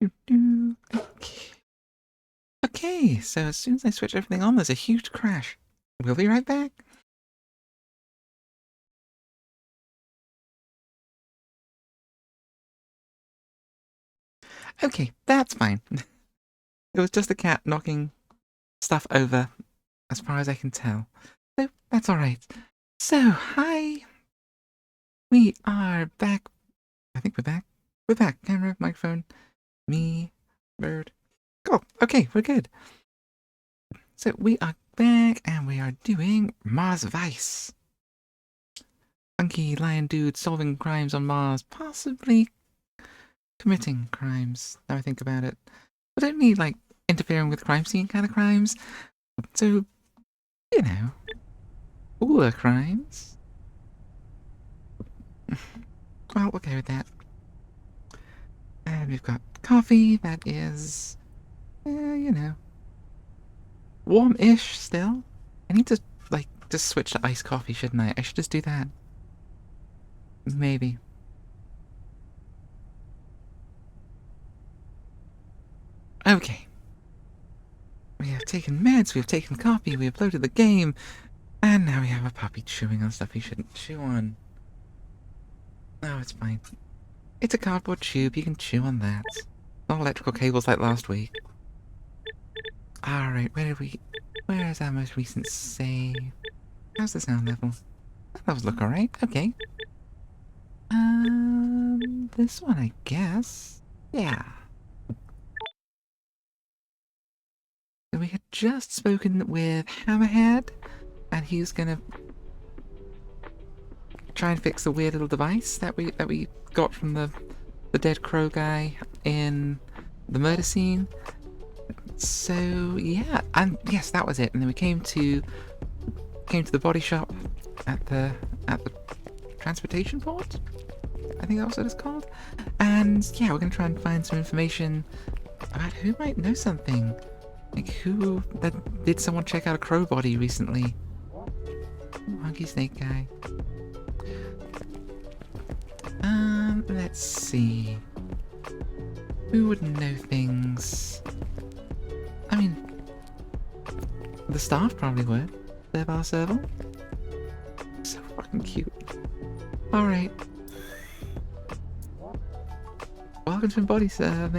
Okay. Okay, so as soon as I switch everything on, there's a huge crash. We'll be right back. Okay, that's fine. It was just a cat knocking stuff over, as far as I can tell. So, that's alright. So, hi. We are back. I think we're back. We're back. Camera, microphone, me, bird. Cool. Okay, we're good. So, we are back, and we are doing Mars Vice. Funky lion dude solving crimes on Mars, possibly committing crimes, now I think about it. But only, like, interfering with crime scene kind of crimes. So, you know, cooler crimes. Well, we'll go with that. And we've got coffee that is, you know, warm-ish still. I need to, like, just switch to iced coffee, shouldn't I? I should just do that. Maybe. Okay. We have taken meds, we have taken coffee, we uploaded the game, and now we have a puppy chewing on stuff he shouldn't chew on. No, it's fine. It's a cardboard tube, you can chew on that. Not electrical cables like last week. Alright, where is our most recent save? How's the sound level? That levels look alright, okay. This one, I guess. Yeah. So we had just spoken with Hammerhead, and he's gonna try and fix the weird little device that we got from the dead crow guy in the murder scene. So yeah, and yes, that was it. And then we came to the body shop at the transportation port. I think that's what it's called. And yeah, we're gonna try and find some information about who might know something. Like did someone check out a crow body recently? Monkey snake guy. Let's see. Who would know things? I mean, the staff probably would. Their bar server. So fucking cute. Alright. Welcome to Body Sir.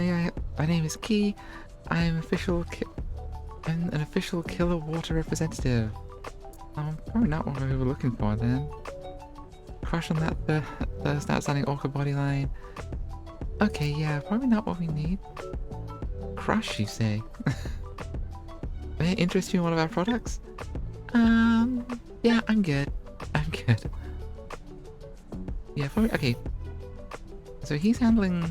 My name is Key. I'm an official killer water representative. Probably not what we were looking for then. Crush on that first outstanding orca body line. Okay, yeah, probably not what we need. Crush, you say? May it interest you in one of our products? Yeah, I'm good. I'm good. Yeah, probably, okay. So he's handling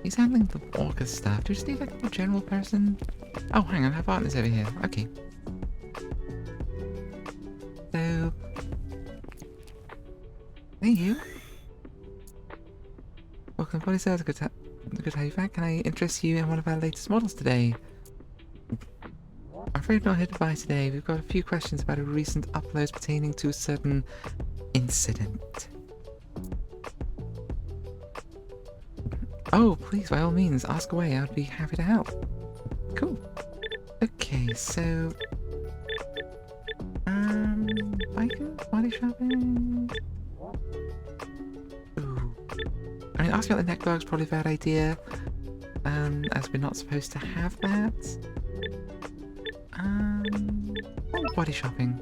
the orca stuff. Do you just need like a general person? Oh, hang on, our partner's over here. Okay. So, hey you. Welcome to Body Sales. Good to have you back. Can I interest you in one of our latest models today? I'm afraid not here to buy today. We've got a few questions about a recent upload pertaining to a certain incident. Oh, please, by all means, ask away. I'd be happy to help. Cool. Okay, so... bikers? Body shopping? Ooh. I mean, asking about the neck dog's probably a bad idea. As we're not supposed to have that. Body shopping.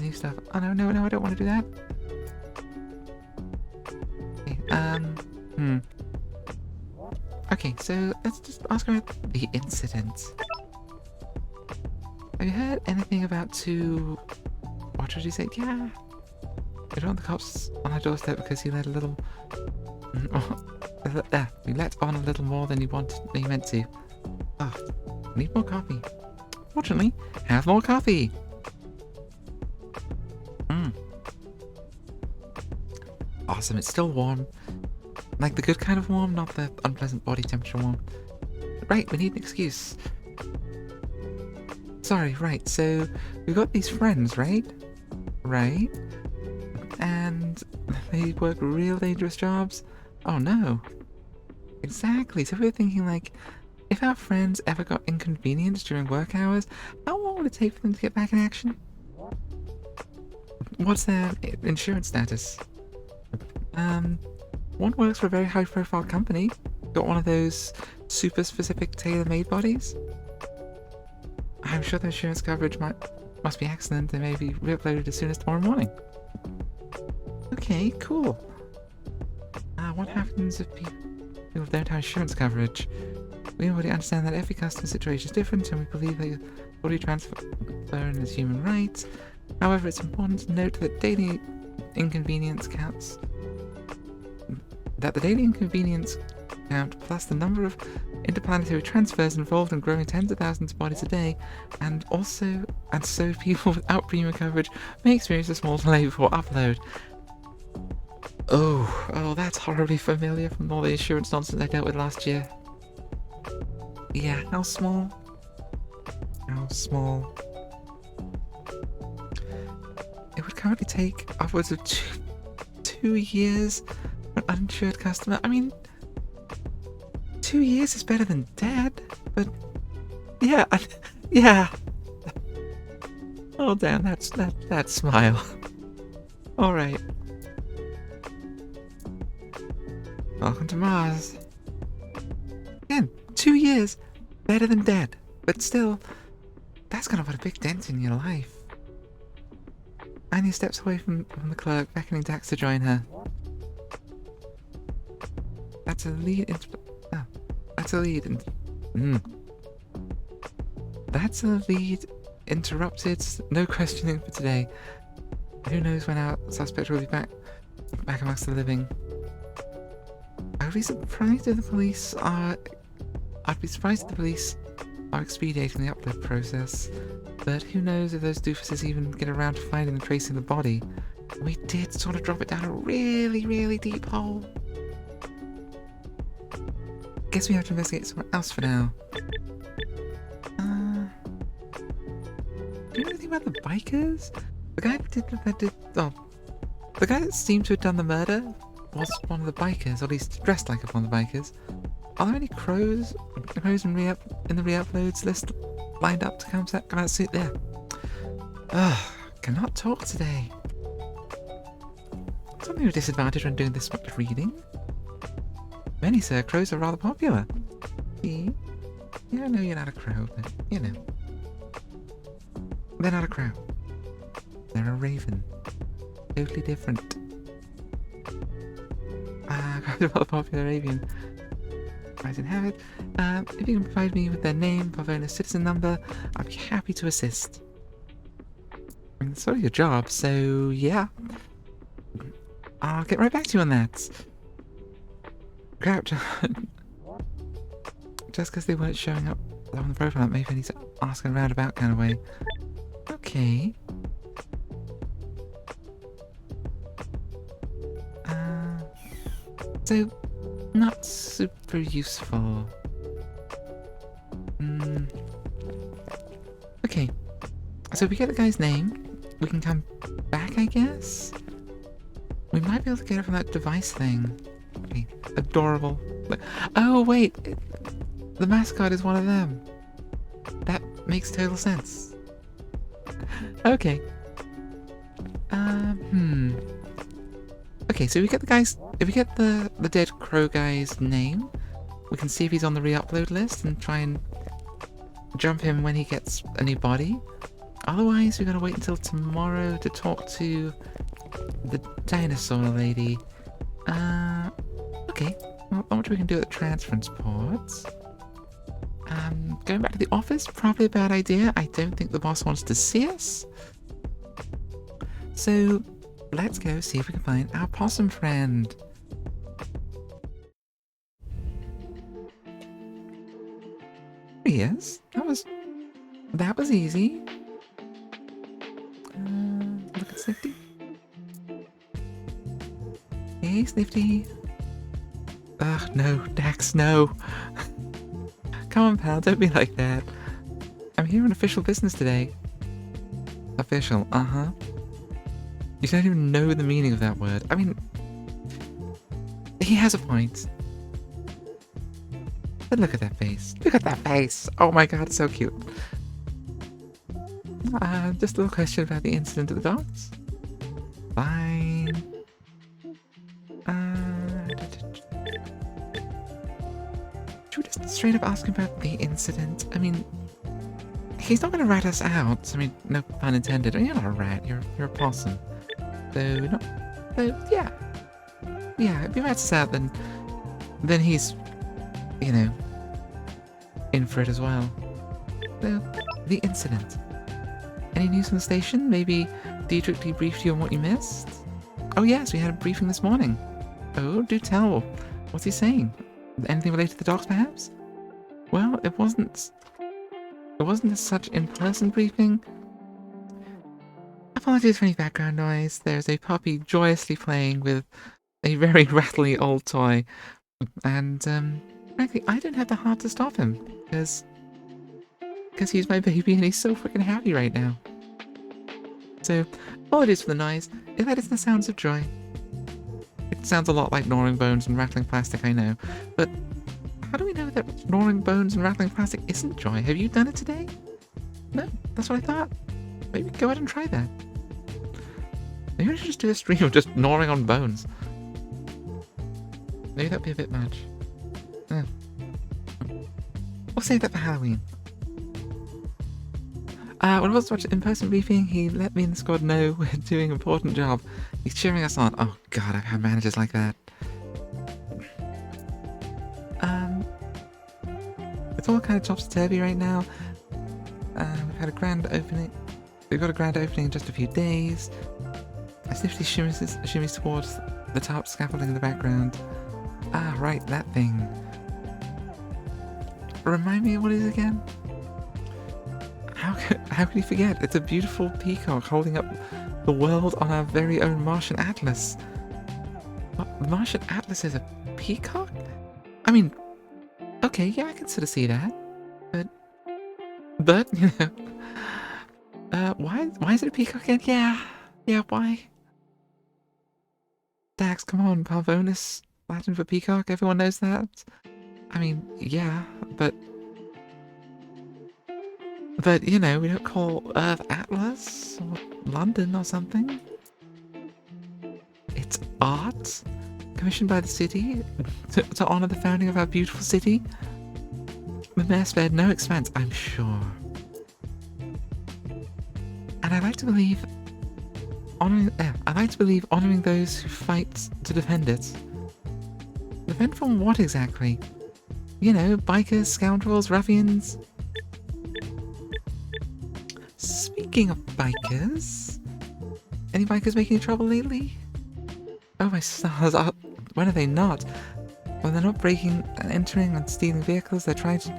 New stuff. Oh, no, I don't want to do that. Okay, Okay, so let's just ask about the incident. Have you heard anything about two... What did you say? Yeah. We don't want the cops on our doorstep because he let a little... we let on a little more than you meant to. Oh, need more coffee. Fortunately, have more coffee. Awesome, it's still warm. Like the good kind of warm, not the unpleasant body temperature warm. Right, we need an excuse. Sorry, right, so we've got these friends, right? Right? And they work real dangerous jobs. Oh no. Exactly. So we were thinking, like, if our friends ever got inconvenienced during work hours, how long would it take for them to get back in action? What's their insurance status? One works for a very high-profile company. Got one of those super specific tailor-made bodies. I'm sure the insurance coverage must be excellent and may be re-uploaded as soon as tomorrow morning. Okay, cool. What happens if people don't have insurance coverage? We already understand that every customer situation is different, and we believe that body transferring is human rights. However, it's important to note that daily inconvenience counts. That the daily inconvenience count plus the number of interplanetary transfers involved in growing tens of thousands of bodies a day, and so people without premium coverage may experience a small delay before upload. Oh, that's horribly familiar from all the insurance nonsense I dealt with last year. Yeah, how small? How small? It would currently take upwards of two years for an uninsured customer. I mean, 2 years is better than dead, but yeah, yeah. Oh damn, that smile. All right. Welcome to Mars. Again, 2 years, better than dead, but still, that's gonna put a big dent in your life. Anya steps away from the clerk, beckoning Dax to join her. That's a lead. That's a lead. That's a lead. Interrupted. No questioning for today. Who knows when our suspect will be back amongst the living. I'd be surprised if the police are. I'd be surprised if the police are expediting the upload process. But who knows if those doofuses even get around to finding and tracing the body. We did sort of drop it down a really, really deep hole. Guess we have to investigate somewhere else for now. Do you know anything about the bikers? The guy the guy that seemed to have done the murder was one of the bikers, or at least dressed like one of the bikers. Are there any crows in the re-uploads list lined up to come out soon? There. Ugh, cannot talk today. Something of a disadvantage when doing this much reading. Many, sir, crows are rather popular. See? Yeah, I know you're not a crow, but, you know. They're not a crow. They're a raven. Totally different. Crows are rather popular avian. Right in habit. If you can provide me with their name, Pavona's citizen number, I'd be happy to assist. I mean, it's sort of your job, so yeah. I'll get right back to you on that. Crap, just because they weren't showing up on the profile, maybe I need to ask in a roundabout kind of way. Okay. So, not super useful. Okay. So if we get the guy's name, we can come back, I guess? We might be able to get it from that device thing. Okay. Adorable. Oh, wait! The mascot is one of them. That makes total sense. Okay. Okay, so we get the guy's... If we get the dead crow guy's name, we can see if he's on the re-upload list and try and jump him when he gets a new body. Otherwise, we gotta wait until tomorrow to talk to the dinosaur lady. Okay. Not much we can do at the transference ports. Going back to the office, probably a bad idea. I don't think the boss wants to see us. So, let's go see if we can find our possum friend. Here he is. That was easy. Look at Snifty. Hey, Snifty. Ugh, no, Dax, no. Come on, pal, don't be like that. I'm here on official business today. Official, uh-huh. You don't even know the meaning of that word. I mean, he has a point. But look at that face. Look at that face. Oh my god, it's so cute. Just a little question about the incident at the docks. Fine. Should we just straight up ask him about the incident? I mean, he's not going to rat us out. I mean, no pun intended. I mean, you're not a rat. You're a possum. So yeah. Yeah, if he rats us out, then he's, you know, in for it as well. So, the incident. Any news from the station? Maybe Dietrich debriefed you on what you missed? Oh yes, we had a briefing this morning. Oh, do tell. What's he saying? Anything related to the dogs, perhaps? Well, it wasn't as such in-person briefing. Apologies for any background noise. There's a puppy joyously playing with a very rattly old toy. And, frankly, I don't have the heart to stop him. Because he's my baby and he's so freaking happy right now. So, apologies for the noise. That is the sounds of joy. It sounds a lot like gnawing bones and rattling plastic, I know. But how do we know that gnawing bones and rattling plastic isn't joy? Have you done it today? No, that's what I thought. Maybe go ahead and try that. Maybe I should just do a stream of just gnawing on bones. Maybe that'd be a bit much. We'll save that for Halloween. When I was watching in-person briefing, he let me and the squad know we're doing an important job. He's cheering us on. Oh god, I've had managers like that. It's all kind of topsy-turvy right now. We've had a grand opening. We've got a grand opening in just a few days. I sniffly shimmies towards the top scaffolding in the background. Ah, right, that thing. Remind me of what it is again? How could you forget? It's a beautiful peacock holding up the world on our very own Martian Atlas. What, the Martian Atlas is a peacock? I mean, okay, yeah, I can sort of see that. But you know, why is it a peacock again? Yeah, why? Dax, come on, Parvonus, Latin for peacock, everyone knows that. I mean, yeah, but you know, we don't call Earth Atlas or London or something. It's art commissioned by the city to honor the founding of our beautiful city. The mayor spared no expense, I'm sure. And I like to believe honoring those who fight to defend it. Defend from what exactly? You know, bikers, scoundrels, ruffians. Speaking of bikers, any bikers making trouble lately? Oh my stars, when are they not? When they're not breaking and entering and stealing vehicles, they're trying to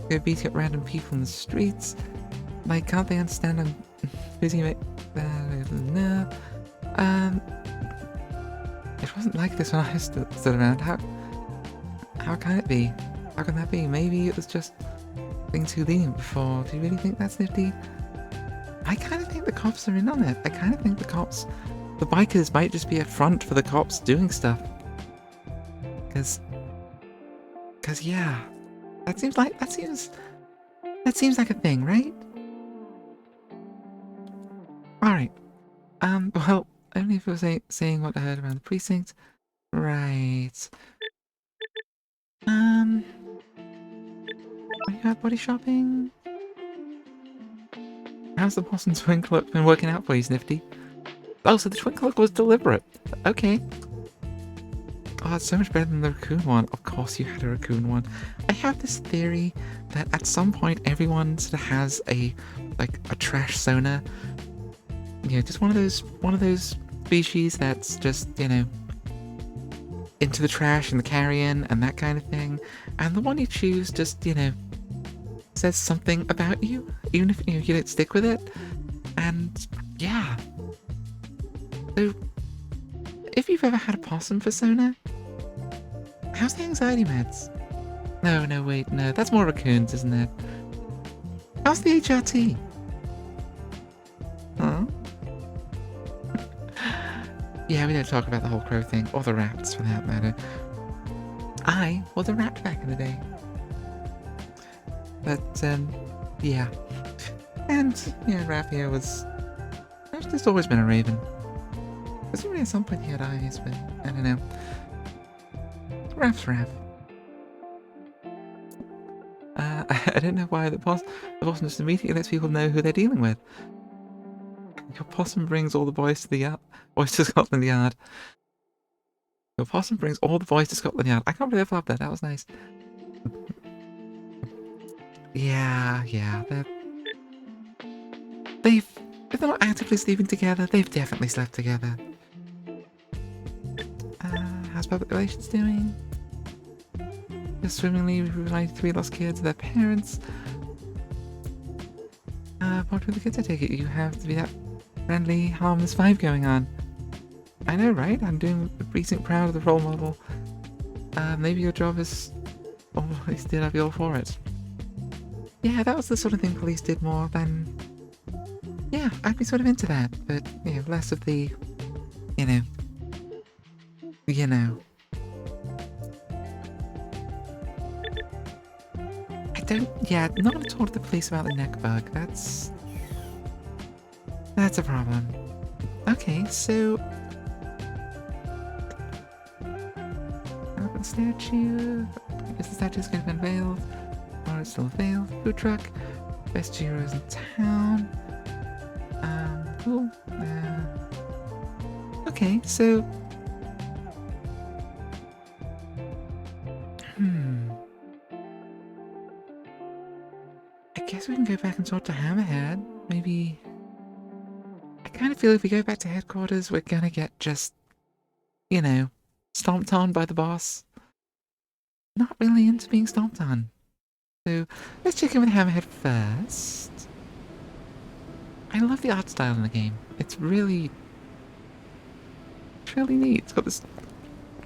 go beat up random people in the streets. Like, can't they understand I'm busy it wasn't like this when I stood around. How can it be? How can that be? Maybe it was just being too lenient before. Do you really think that's nifty? I kind of think the cops are in on it. I kind of think the bikers might just be a front for the cops doing stuff. Cause yeah, that seems like a thing, right? All right. Well, only if we're saying what I heard around the precinct, right? Are you out body shopping? How's the Boston Twinkle Look been working out for you, Snifty? Oh, so the Twinkle Look was deliberate. Okay. Oh, that's so much better than the raccoon one. Of course you had a raccoon one. I have this theory that at some point everyone sort of has a trash sona. You know, just one of those species that's just, you know, into the trash and the carrion and that kind of thing. And the one you choose just, you know, says something about you, even if you don't stick with it. And yeah. So, if you've ever had a possum persona, how's the anxiety meds? No, wait, no, that's more raccoons, isn't it? How's the HRT? Huh? yeah, we don't talk about the whole crow thing, or the rats for that matter. I was a rat back in the day. But, yeah. And, yeah, Raphia was... I've just always been a raven. Presumably at some point he had eyes, but I don't know. Raph's Raph. I don't know why the possum just immediately lets people know who they're dealing with. Your possum brings all the boys to the yard. Boys to Scotland Yard. Your possum brings all the boys to Scotland Yard. I can't believe I loved that. That was nice. Yeah. If they're not actively sleeping together, they've definitely slept together. How's public relations doing? Just swimmingly reunited 3 lost kids, their parents. What with the kids, I take it you have to be that friendly, harmless vibe going on. I know, right? I'm doing the precinct proud of the role model. Maybe your job is... or at least did I be all for it? Yeah, that was the sort of thing police did more than... Yeah, I'd be sort of into that, but, you know, less of the... You know. I don't... Yeah, not to talk to the police about the neck bug. That's a problem. Okay, so... Open statue... I guess the statue's going to be unveiled. Or it's still veiled. Food truck. Best Giros in town. Cool. Okay, so... I guess we can go back and talk to Hammerhead. Maybe... I kind of feel if we go back to headquarters, we're gonna get just... You know, stomped on by the boss. Not really into being stomped on. So, let's check in with Hammerhead first. I love the art style in the game. It's really neat. It's got this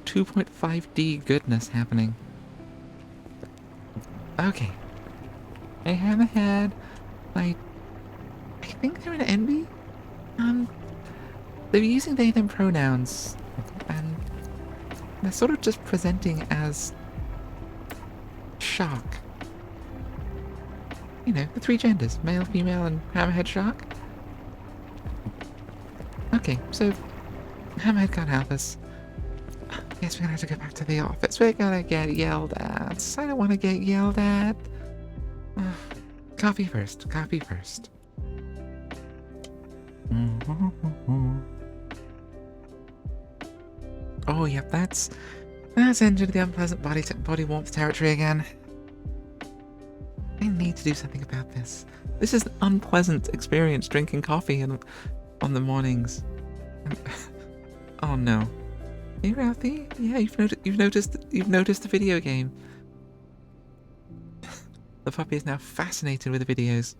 2.5D goodness happening. Okay. Hey, Hammerhead. I think they're in envy. They're using they them pronouns, and they're sort of just presenting as shark. You know, the 3 genders, male, female, and Hammerhead shark. Okay, so Hammerhead can't help us. Guess we're gonna have to go back to the office. We're gonna get yelled at. I don't want to get yelled at. Coffee first. Oh, yep, that's entered the unpleasant body warmth territory again. I need to do something about this. This is an unpleasant experience drinking coffee on the mornings. Oh no. Hey Ralphie, yeah, you've noticed the video game. The puppy is now fascinated with the videos.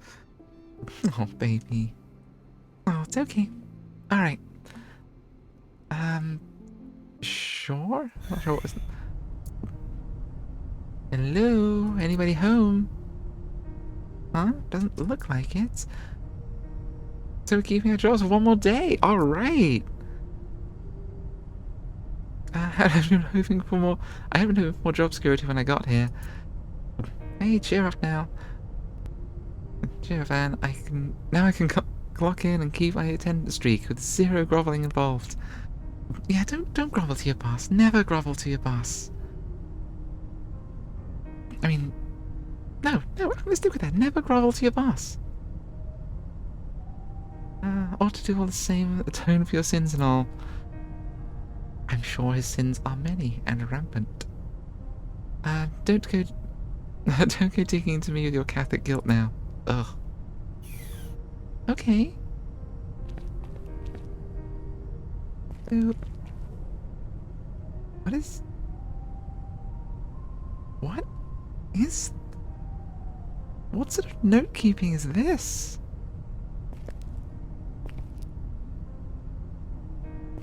Oh baby. Oh, it's okay. Alright. Sure? Not sure what was... Hello? Anybody home? Huh? Doesn't look like it. So we're keeping our jobs for 1 more day. Alright. I've been hoping for more... I haven't hoping for more job security when I got here. Hey, cheer up now. Cheer up, Van. Now I can clock in and keep my attendance streak with 0 groveling involved. Yeah, don't grovel to your boss. Never grovel to your boss. I mean... No, let's stick with that. Never grovel to your boss. Ought to do all the same, atone for your sins and all. I'm sure his sins are many and rampant. Don't go digging into me with your Catholic guilt now. Ugh. Okay. So... What sort of note-keeping is this?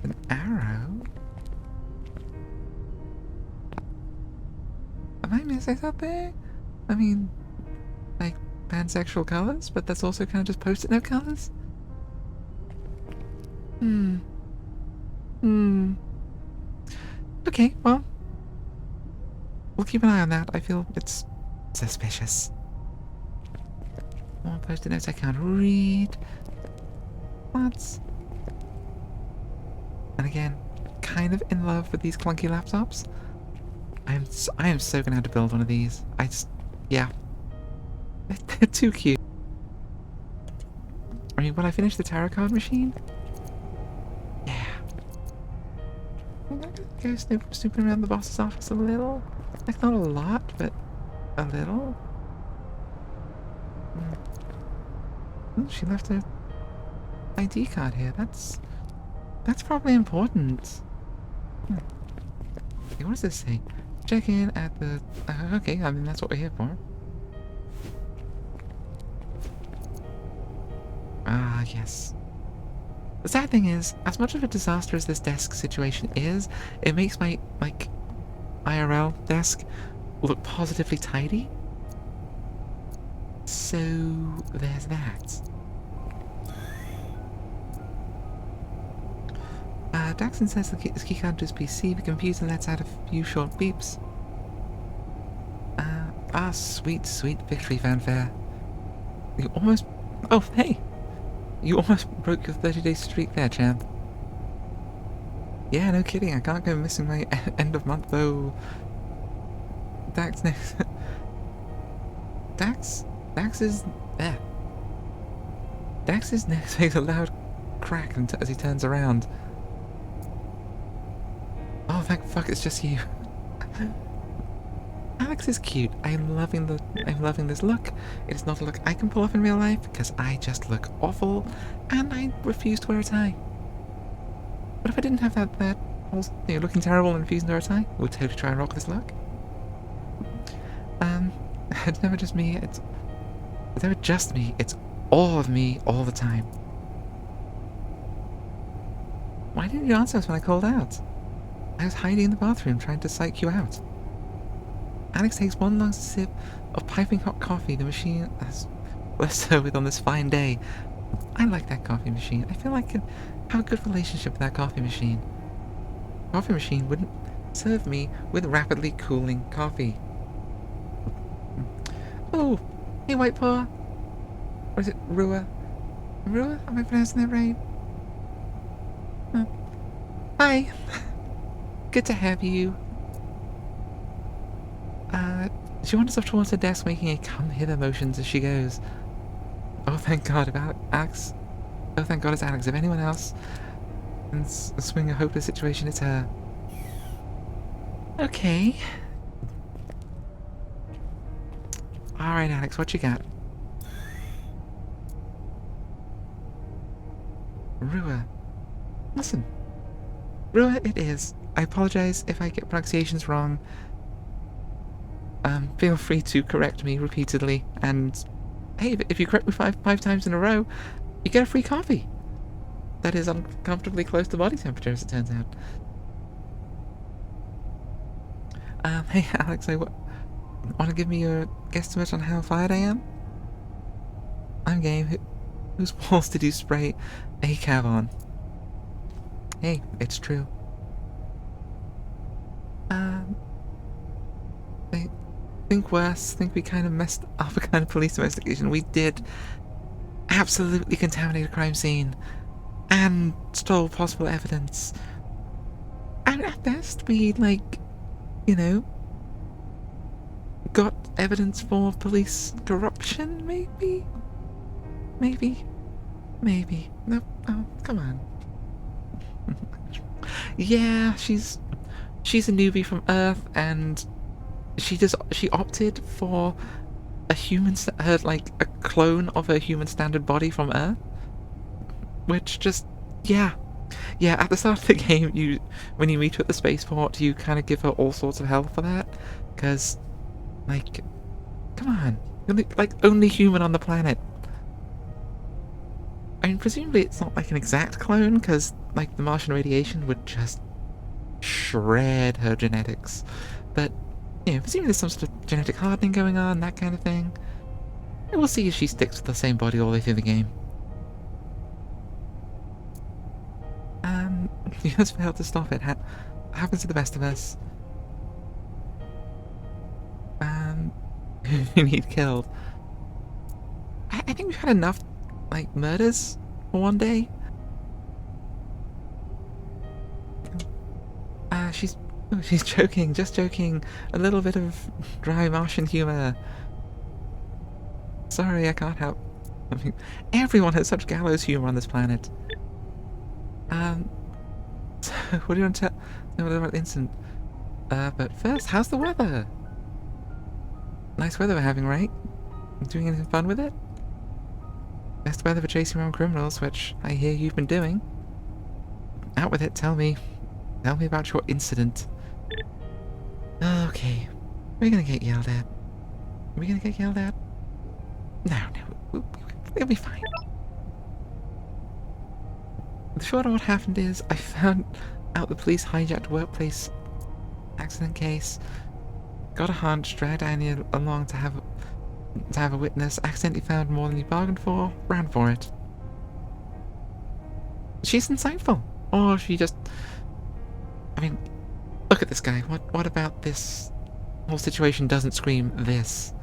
An arrow? Am I missing something? I mean, like, pansexual colours, but that's also kind of just post-it note colours? Okay, well, we'll keep an eye on that. I feel it's suspicious. More post-it notes I can't read. What? And again, kind of in love with these clunky laptops. I am so gonna have to build one of these. Yeah. They're too cute. I mean, when I finish the tarot card machine, yeah. I'm gonna go snooping around the boss's office a little. Like, not a lot, but a little. Oh, she left her ID card here. That's probably important. Okay, what does this say? Check in at the... okay, I mean, that's what we're here for. Ah, yes. The sad thing is, as much of a disaster as this desk situation is, it makes my, like, IRL desk look positively tidy. So, there's that. Daxon says the keycard to his PC, the computer lets out a few short beeps. Sweet, sweet victory fanfare. You almost... Oh, hey! You almost broke your 30-day streak there, champ. Yeah, no kidding, I can't go missing my end of month, though. Dax next... Dax is... there. Dax's neck makes a loud crack as he turns around. Oh, thank fuck, it's just you. Alex is cute. I'm loving this look. It is not a look I can pull off in real life because I just look awful and I refuse to wear a tie. But if I didn't have that whole, looking terrible and refusing to wear a tie, I would totally try and rock this look. It's never just me, it's never just me, it's all of me all the time. Why didn't you answer us when I called out? I was hiding in the bathroom trying to psych you out. Alex takes one long sip of piping hot coffee the machine has blessed her with on this fine day. I like that coffee machine. I feel like I can have a good relationship with that coffee machine. Coffee machine wouldn't serve me with rapidly cooling coffee. Oh, hey White Paw. Or is it Rua? Rua? Am I pronouncing that right? Oh. Hi. Good to have you. She wanders off towards her desk, making a come hither motions as she goes. Oh, thank God, Alex. Oh, thank God it's Alex. If anyone else can swing a hopeless situation, it's her. Okay. Alright, Alex, what you got? Rua. Listen. Rua, it is. I apologize if I get pronunciations wrong. Feel free to correct me repeatedly, and hey, if you correct me five times in a row, you get a free coffee. That is uncomfortably close to body temperature, as it turns out. Hey Alex, want to give me your guesstimate on how fired I am? I'm game. Whose walls did you spray a cav on? Hey, it's true. Think worse. Think we kind of messed up a kind of police investigation. We did absolutely contaminate a crime scene and stole possible evidence. And at best, we, like, got evidence for police corruption, maybe? Maybe. No, oh, come on. Yeah, she's a newbie from Earth, and she opted for a a clone of her human standard body from Earth, which just, yeah, at the start of the game, when you meet her at the spaceport, you kind of give her all sorts of hell for that, because, like, come on, you're like only human on the planet. I mean, presumably it's not like an exact clone, because, like, the Martian radiation would just shred her genetics, but presumably there's some sort of genetic hardening going on, that kind of thing. And we'll see if she sticks with the same body all the way through the game. You just failed to stop it. Happens to the best of us. Who need killed? I think we've had enough, like, murders for one day. She's joking, just joking. A little bit of dry Martian humor. Sorry, I can't help. I mean, everyone has such gallows humor on this planet. So what do you want to tell me about the incident? But first, how's the weather? Nice weather we're having, right? Doing anything fun with it? Best weather for chasing around criminals, which I hear you've been doing. Out with it, tell me. Tell me about your incident. Okay. We're gonna get yelled at. Are we gonna get yelled at? No, it'll be fine. The short of what happened is, I found out the police hijacked a workplace accident case. Got a hunch, dragged Anya along to have a witness, accidentally found more than he bargained for, ran for it. She's insightful. Or she just... I mean, look at this guy. What about this whole situation doesn't scream this?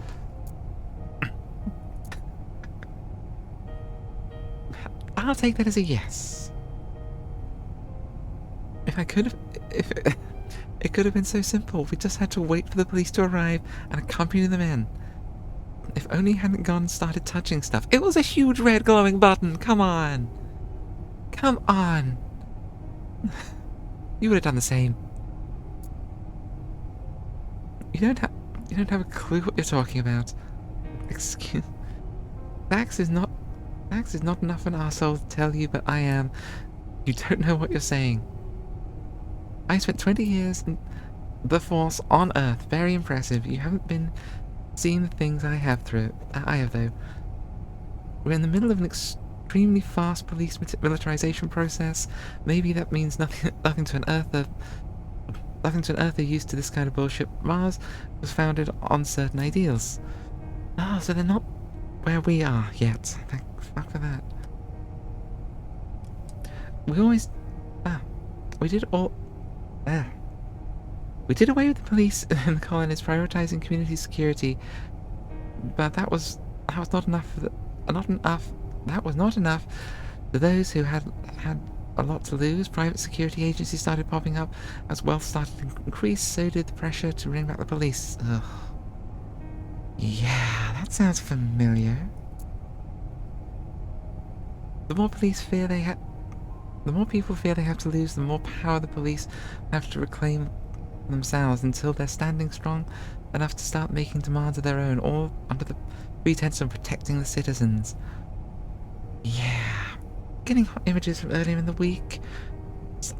I'll take that as a yes. It could have been so simple. We just had to wait for the police to arrive and accompany them in. If only he hadn't gone and started touching stuff. It was a huge red glowing button. Come on. Come on. You would have done the same. You don't have a clue what you're talking about. Excuse. Dax is not enough an arsehole to tell you, but I am. You don't know what you're saying. I spent 20 years in the Force on Earth. Very impressive. You haven't been seeing the things I have though. We're in the middle of an extremely fast police militarization process. Maybe that means nothing to an Earther. Nothing to an Earther used to this kind of bullshit. Mars was founded on certain ideals. Ah, so they're not where we are yet. Thank fuck for that. We did away with the police and the colonists prioritizing community security, but that was not enough for that was not enough for those who had a lot to lose. Private security agencies started popping up as wealth started to increase. So did the pressure to bring back the police. Ugh. Yeah, that sounds familiar. The more people fear they have to lose, the more power the police have to reclaim themselves until they're standing strong enough to start making demands of their own, all under the pretense of protecting the citizens. Yeah. Getting hot images from earlier in the week.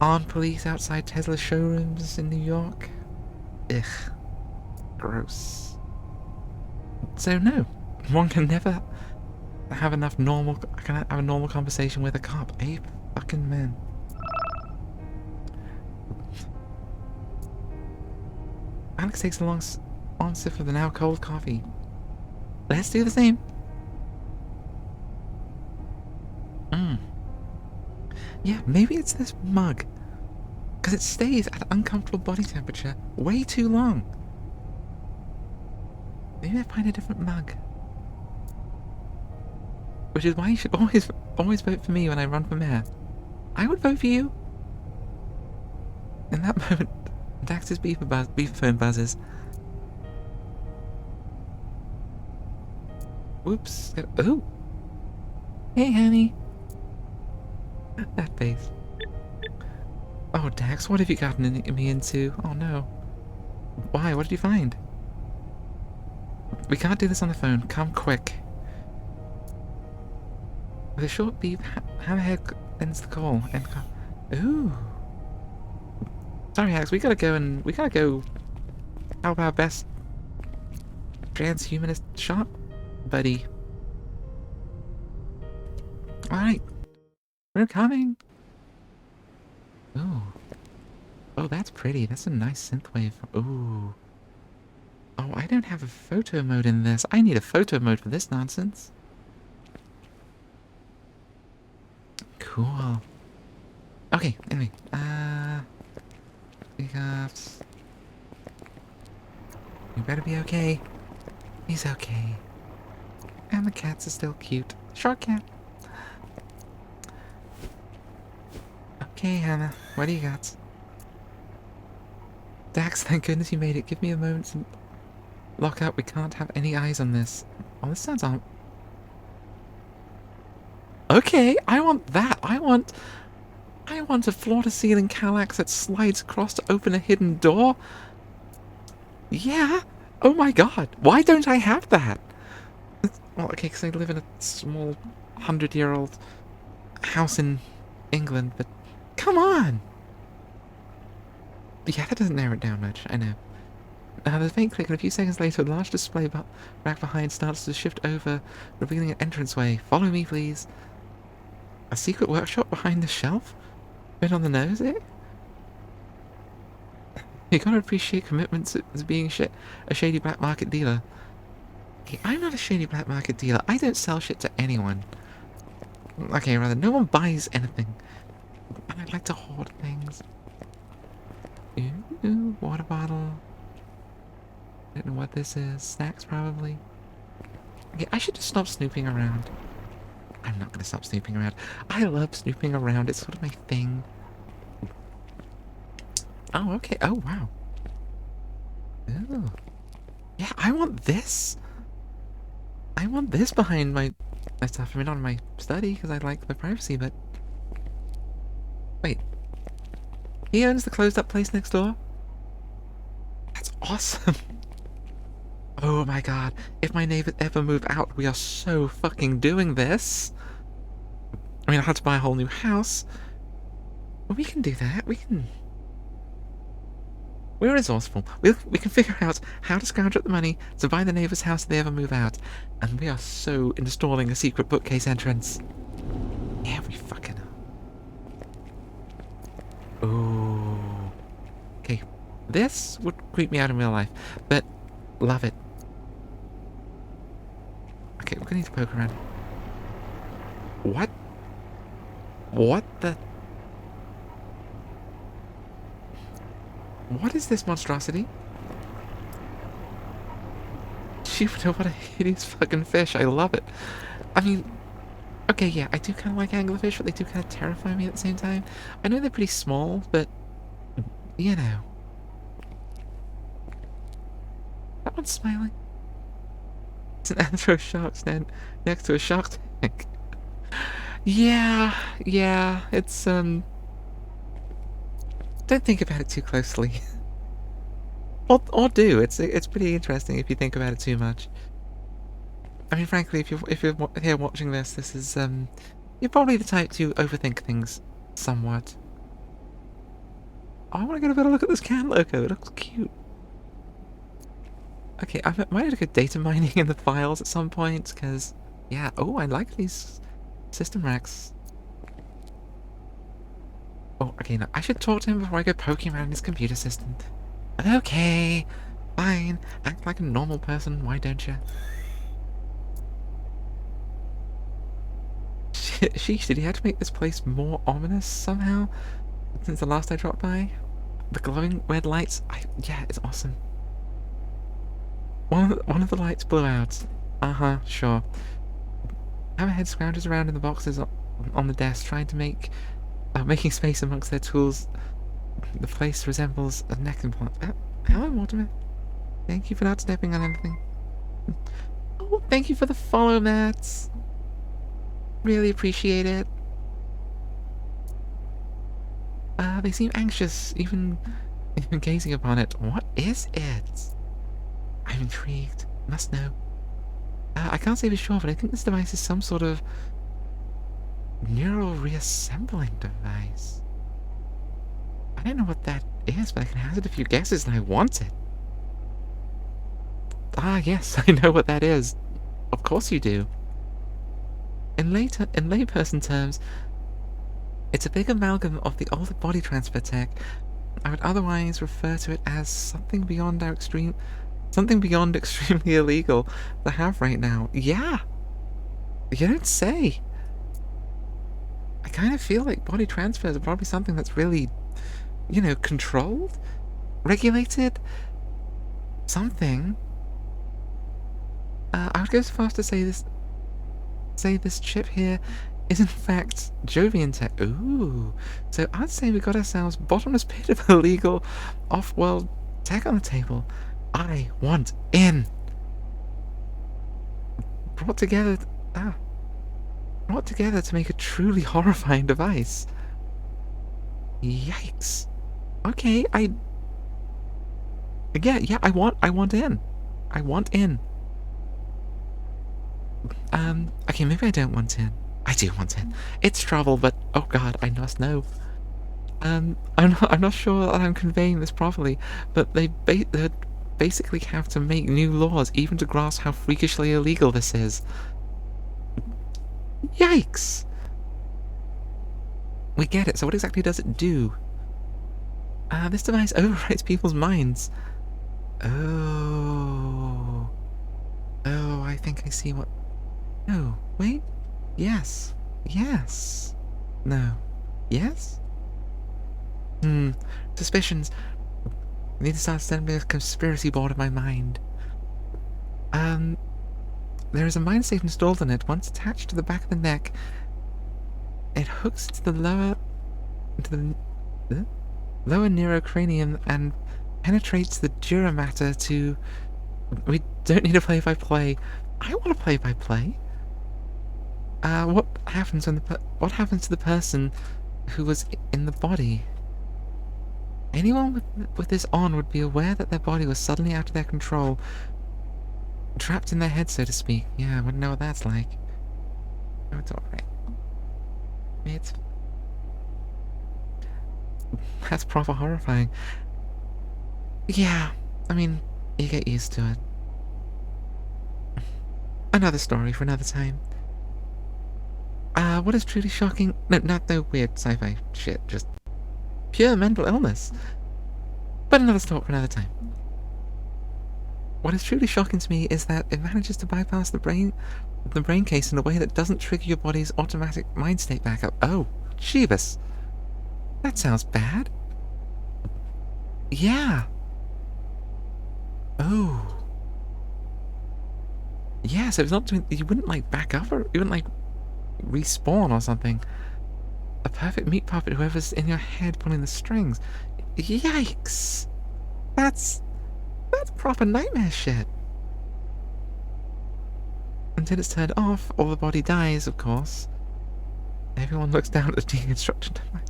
Armed police outside Tesla showrooms in New York. Ugh. Gross. So no, one can never have a normal conversation with a cop. A fucking man. Alex takes a long sip of the now cold coffee. Let's do the same. Yeah, maybe it's this mug. Because it stays at uncomfortable body temperature way too long. Maybe I find a different mug. Which is why you should always vote for me when I run for mayor. I would vote for you. In that moment, Dax's beeper phone buzzes. Whoops. Oh! Hey, honey. That face. Oh, Dax, what have you gotten me into? Oh, no. Why? What did you find? We can't do this on the phone. Come quick. With a short beep, Hammerhead ends the call. Ooh. Sorry, Alex, we gotta go help our best transhumanist shop, buddy. Alright. We're coming. Ooh. Oh, that's pretty. That's a nice synthwave. Ooh. Oh, I don't have a photo mode in this. I need a photo mode for this nonsense. Cool. Okay, anyway, we got... You better be okay. He's okay. And the cats are still cute. Short cat. Okay, Hannah, what do you got? Dax, thank goodness you made it. Give me a moment to lock out. We can't have any eyes on this. Oh, this sounds on. Okay, I want that. I want a floor-to-ceiling Kallax that slides across to open a hidden door. Yeah. Oh my god. Why don't I have that? Well, okay, because I live in a small 100-year-old house in England, but come on. Yeah, that doesn't narrow it down much. I know. The faint click, and a few seconds later, a large display rack behind starts to shift over, revealing an entranceway. Follow me, please. A secret workshop behind the shelf? Bit on the nose, eh? You gotta appreciate commitments as being a shady black market dealer. Okay, I'm not a shady black market dealer. I don't sell shit to anyone. Okay, rather, no one buys anything. And I like to hoard things. Ooh, water bottle. I don't know what this is. Snacks, probably. Okay, I should just stop snooping around. I'm not gonna stop snooping around. I love snooping around. It's sort of my thing. Oh, okay. Oh, wow. Ooh. Yeah, I want this. I want this behind my stuff. I mean, not in my study, because I like the privacy, but... Wait. He owns the closed-up place next door? That's awesome. Oh my god. If my neighbors ever move out, we are so fucking doing this. I mean, I had to buy a whole new house. But we can do that. We can... We're resourceful. We can figure out how to scrounge up the money to buy the neighbor's house if they ever move out. And we are so installing a secret bookcase entrance. Yeah, we fucking are. Ooh. Okay. This would creep me out in real life, but love it. Okay, we're gonna need to poke around. What? What the... What is this monstrosity? Jupiter, what a hideous fucking fish. I love it. I mean, okay, yeah, I do kind of like anglerfish, but they do kind of terrify me at the same time. I know they're pretty small, but, you know. That one's smiling. It's an anthro shark stand next to a shark tank. Yeah, it's, don't think about it too closely. or do. It's pretty interesting if you think about it too much. I mean, frankly, if you're here watching this, this is you're probably the type to overthink things somewhat. Oh, I want to get a better look at this can logo. It looks cute. Okay, I might have to go data mining in the files at some point, because yeah. Oh, I like these system racks. Oh, okay, now I should talk to him before I go poking around his computer system. Okay, fine. Act like a normal person, why don't you? Sheesh, did he have to make this place more ominous somehow? Since the last I dropped by? The glowing red lights? Yeah, it's awesome. One of the lights blew out. Uh-huh, sure. Hammerhead scrounges around in the boxes on the desk, trying to making space amongst their tools. The place resembles a neck implant. Hello, Mortimer. Thank you for not stepping on anything. Oh, thank you for the follow, Mats. Really appreciate it. They seem anxious, even gazing upon it. What is it? I'm intrigued. Must know. I can't say for sure, but I think this device is some sort of neural reassembling device. I don't know what that is, but I can hazard a few guesses and I want it. Ah, yes, I know what that is. Of course you do. In layperson terms, it's a big amalgam of the older body transfer tech. I would otherwise refer to it as something beyond extremely illegal to have right now. Yeah! You don't say! I kind of feel like body transfers are probably something that's really, you know, controlled? Regulated? Something. I would go so far as to say this chip here is in fact Jovian tech. Ooh. So I'd say we got ourselves bottomless pit of illegal off-world tech on the table. I want in. Brought together to make a truly horrifying device. Yikes. Okay, yeah, I want in. I want in. Okay, maybe I don't want in. I do want in. It's trouble, but oh god, I must know. I'm not sure that I'm conveying this properly, but they basically have to make new laws even to grasp how freakishly illegal this is. Yikes! We get it, so what exactly does it do? This device overrides people's minds. Oh. Oh, I think I see what... No, wait. Yes. Yes. No. Yes? Suspicions. I need to start assembling a conspiracy board in my mind. There is a mind state installed in it. Once attached to the back of the neck, it hooks to the lower neurocranium and penetrates the dura mater to... We don't need a play-by-play. I want a play-by-play. What happens to the person who was in the body? Anyone with this on would be aware that their body was suddenly out of their control. Trapped in their head, so to speak. Yeah, I wouldn't know what that's like. Oh, it's alright. That's proper horrifying. Yeah, I mean, you get used to it. Another story for another time. What is truly shocking... No, not the weird sci-fi shit, just pure mental illness. But another story for another time. What is truly shocking to me is that it manages to bypass the brain case in a way that doesn't trigger your body's automatic mind state back up. Oh, Jeebus. That sounds bad. Yeah. Oh. Yeah, so it's not doing... You wouldn't, like, back up, or you wouldn't, like, respawn or something. A perfect meat puppet, whoever's in your head pulling the strings. Yikes. That's proper nightmare shit. Until it's turned off, or the body dies, of course. Everyone looks down at the deconstruction device.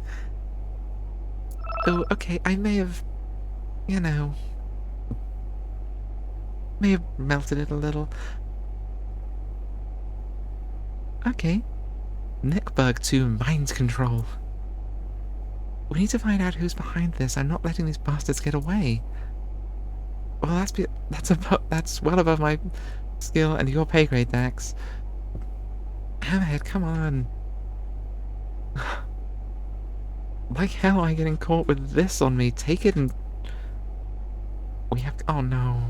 Oh, okay, I may have, you know, may have melted it a little. Okay. Neckbug to mind control. We need to find out who's behind this. I'm not letting these bastards get away. Well, that's well above my skill and your pay grade, Dax. Hammerhead, come on. Like hell am I getting caught with this on me? Take it and... We have to... Oh no.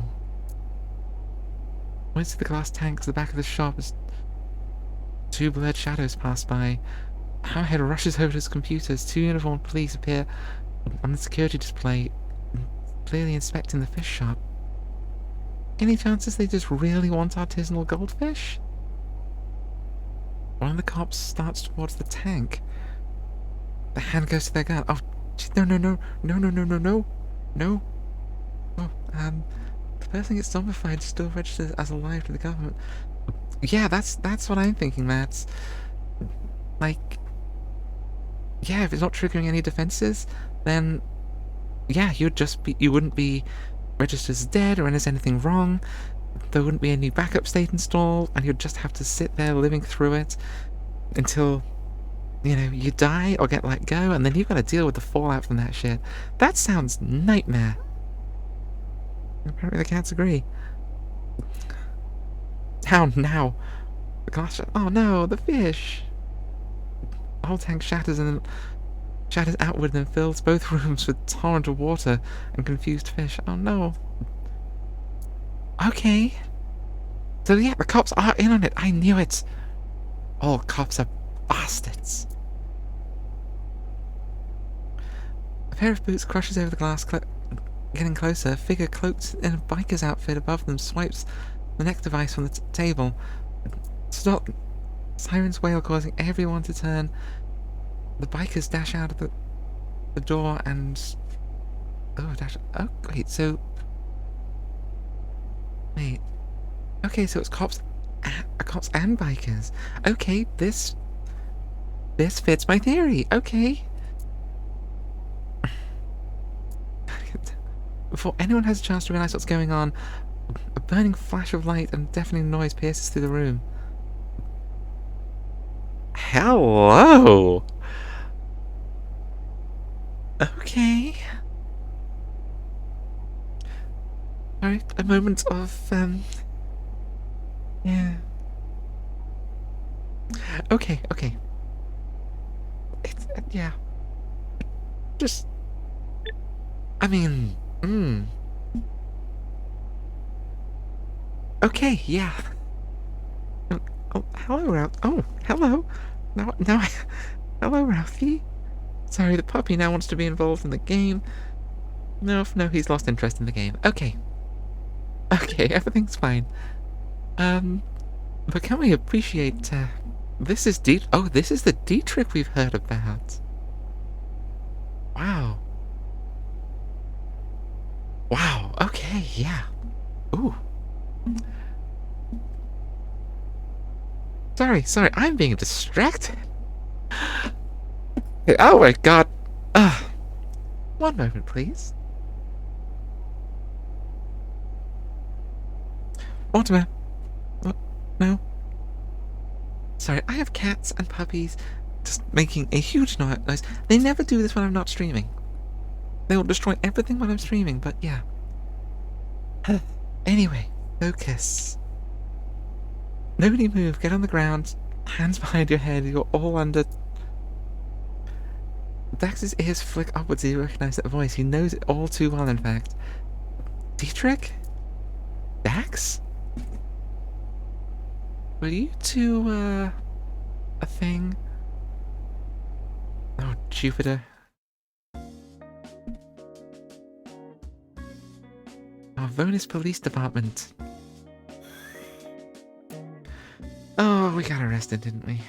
Where's the glass tank to the back of the shop as two blurred shadows pass by. Hammerhead rushes over to his computers. Two uniformed police appear on the security display, clearly inspecting the fish shop. Any chances they just really want artisanal goldfish? One of the cops starts towards the tank. The hand goes to their gun. Oh, no. Oh, the person gets zombified still registers as alive to the government. Yeah, that's what I'm thinking, Matt. Like, yeah, if it's not triggering any defenses, then yeah, you wouldn't be registered as dead or as anything wrong. There wouldn't be any backup state installed, and you'd just have to sit there living through it until, you know, you die or get let go, and then you've got to deal with the fallout from that shit. That sounds nightmare. Apparently the cats agree. How now? The glass oh no, the fish! The whole tank shatters outward and fills both rooms with torrent of water and confused fish. Oh no. Okay. So yeah, the cops are in on it. I knew it. All cops are bastards. A pair of boots crushes over the glass, getting closer. A figure cloaked in a biker's outfit above them swipes the neck device from the table. Stop! Sirens wail, causing everyone to turn. The bikers dash out of the door and... Oh, wait, so... Wait. Okay, so it's cops and bikers. Okay, this fits my theory. Okay. Before anyone has a chance to realize what's going on, a burning flash of light and deafening noise pierces through the room. Hello! Okay. Alright, a moment of, yeah. Okay. It's, yeah. Just... I mean, Okay, yeah. Oh, hello, Ralph. Oh, hello. Hello, Ralphie. Sorry, the puppy now wants to be involved in the game. No, he's lost interest in the game. Okay, everything's fine. But can we appreciate, this is this is the Dietrich we've heard about. Wow, okay, yeah. Ooh. Sorry, I'm being distracted. Oh my god. One moment, please. Mortimer. No. Sorry, I have cats and puppies just making a huge noise. They never do this when I'm not streaming. They will destroy everything when I'm streaming, but yeah. Anyway, focus. Nobody move, get on the ground, hands behind your head, you're all under... Dax's ears flick upwards as he recognises that voice. He knows it all too well, in fact. Dietrich? Dax? Were you two, a thing? Oh, Jupiter. Our Vonis Police Department. Oh, we got arrested, didn't we?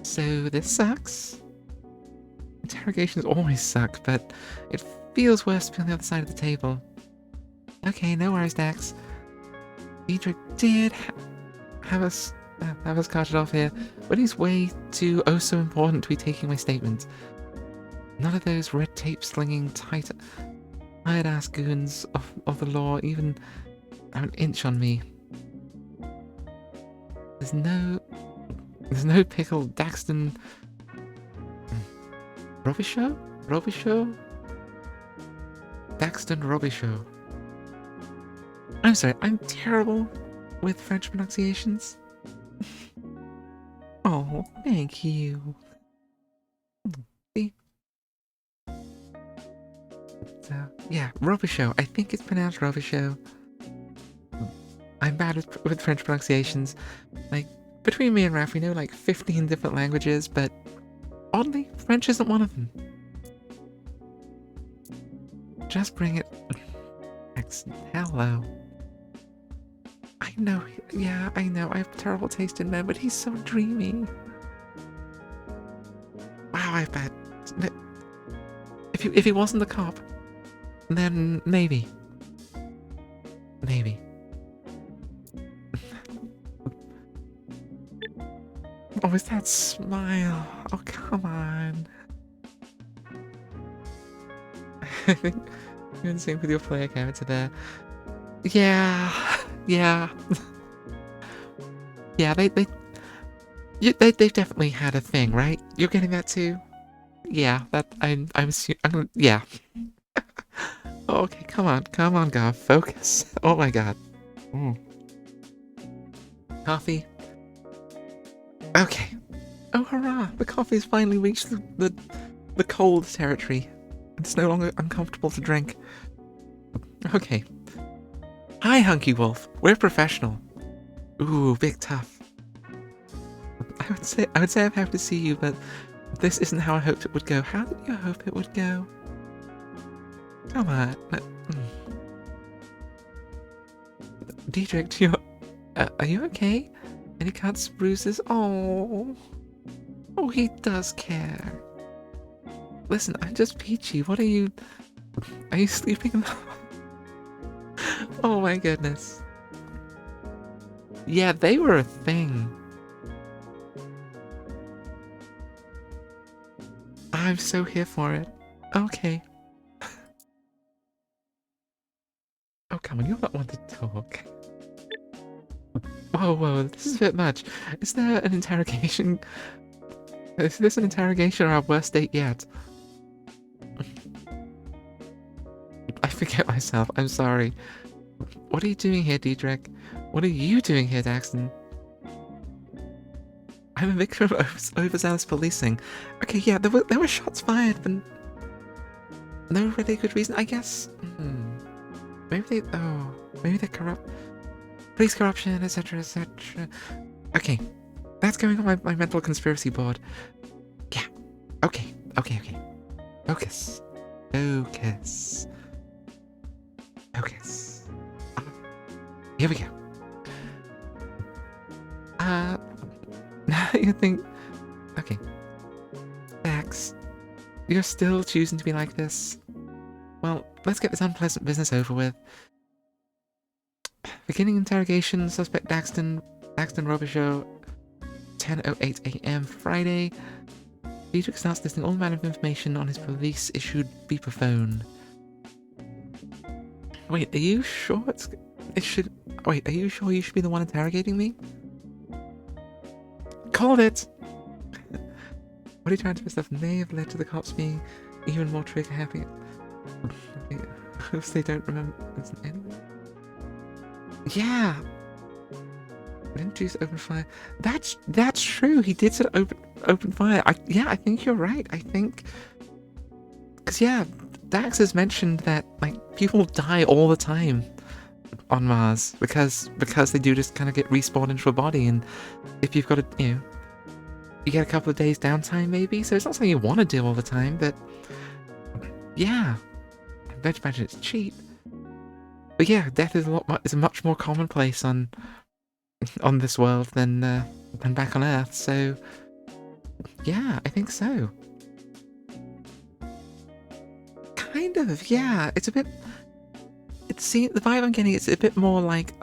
So, this sucks. Interrogations always suck, but it feels worse to be on the other side of the table. Okay, no worries, Dax. Dietrich did have us carted off here, but he's way too so important to be taking my statement. None of those red tape slinging tired-ass goons of the law even have an inch on me. There's no pickle Daxton Robichaud? Daxton Robichaud. I'm sorry, I'm terrible with French pronunciations. Oh, thank you. See? So, yeah, Robichaud. I think it's pronounced Robichaud. I'm bad with French pronunciations. Like, between me and Raph, we know like 15 different languages, but oddly, French isn't one of them. Just bring it. Hello. I know, yeah, I know, I have terrible taste in men, but he's so dreamy. Wow, I bet. If he wasn't the cop, then maybe. Maybe. Oh, is that smile? Oh, come on. I think you're in sync with your player character there. Yeah. Yeah. Yeah, they've definitely had a thing, right? You're getting that too? Yeah, I'm yeah. Okay, come on, God, focus. Oh my God. Coffee. Okay. Oh hurrah! The coffee's finally reached the cold territory. It's no longer uncomfortable to drink. Okay. Hi, Hunky Wolf. We're professional. Ooh, big tough. I would say I'm happy to see you, but This isn't how I hoped it would go. How did you hope it would go? Come on. Diedrich, are you okay? Any cuts, bruises? Oh, he does care. Listen, I'm just peachy. What are you sleeping? Oh my goodness. Yeah, they were a thing. I'm so here for it. Okay. Oh, come on, you're not one to talk. Whoa, this is a bit much. Is there an interrogation? Is this an interrogation or our worst date yet? I forget myself, I'm sorry. What are you doing here, Diedrich? What are you doing here, Daxton? I'm a victim of overzealous policing. Okay, yeah, there were shots fired, but no really good reason, I guess. Maybe they're corrupt. Police corruption, etc., etc. Okay, that's going on my mental conspiracy board. Yeah, okay. Focus. Here we go. Now you think... Okay. Dax, you're still choosing to be like this? Well, let's get this unpleasant business over with. Beginning interrogation, suspect Daxton Robichaud, 10:08 AM Friday. Diedrich starts listing all manner of information on his police-issued beeper phone. Wait, are you sure Wait, are you sure you should be the one interrogating me? Called it! What are you trying to stuff may have led to the cops being even more trigger-happy. If they don't remember... Anyway. Yeah! Didn't Juice open fire? That's true, he did sort of open fire. I think you're right, I think... Because yeah, Dax has mentioned that, like, people die all the time on Mars because they do just kind of get respawned into a body, and if you've got a, you get a couple of days downtime maybe, so it's not something you want to do all the time, but yeah, I bet you imagine it's cheap. But yeah, death is a much more commonplace on this world than back on Earth, so yeah, I think so. Kind of, yeah. It's a bit... the vibe I'm getting, it's a bit more like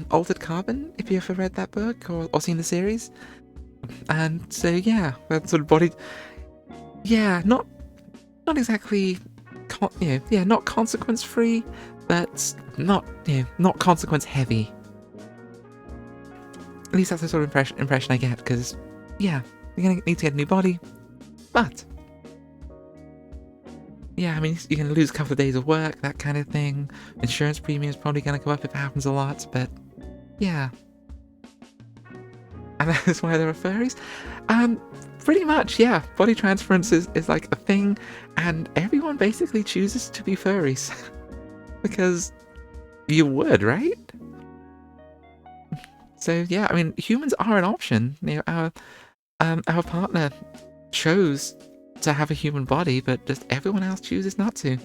Altered Carbon, if you ever read that book or seen the series. And so yeah, that sort of body... Yeah, not exactly... not consequence-free, but not consequence-heavy. At least that's the sort of impression I get, because, yeah, you're going to need to get a new body, but... Yeah, I mean, you're going to lose a couple of days of work, that kind of thing. Insurance premium's probably going to go up if it happens a lot, but yeah. And that's why there are furries. Pretty much, yeah. Body transference is like a thing, and everyone basically chooses to be furries. Because you would, right? So yeah, I mean, humans are an option. Our partner chose to have a human body, but just everyone else chooses not to.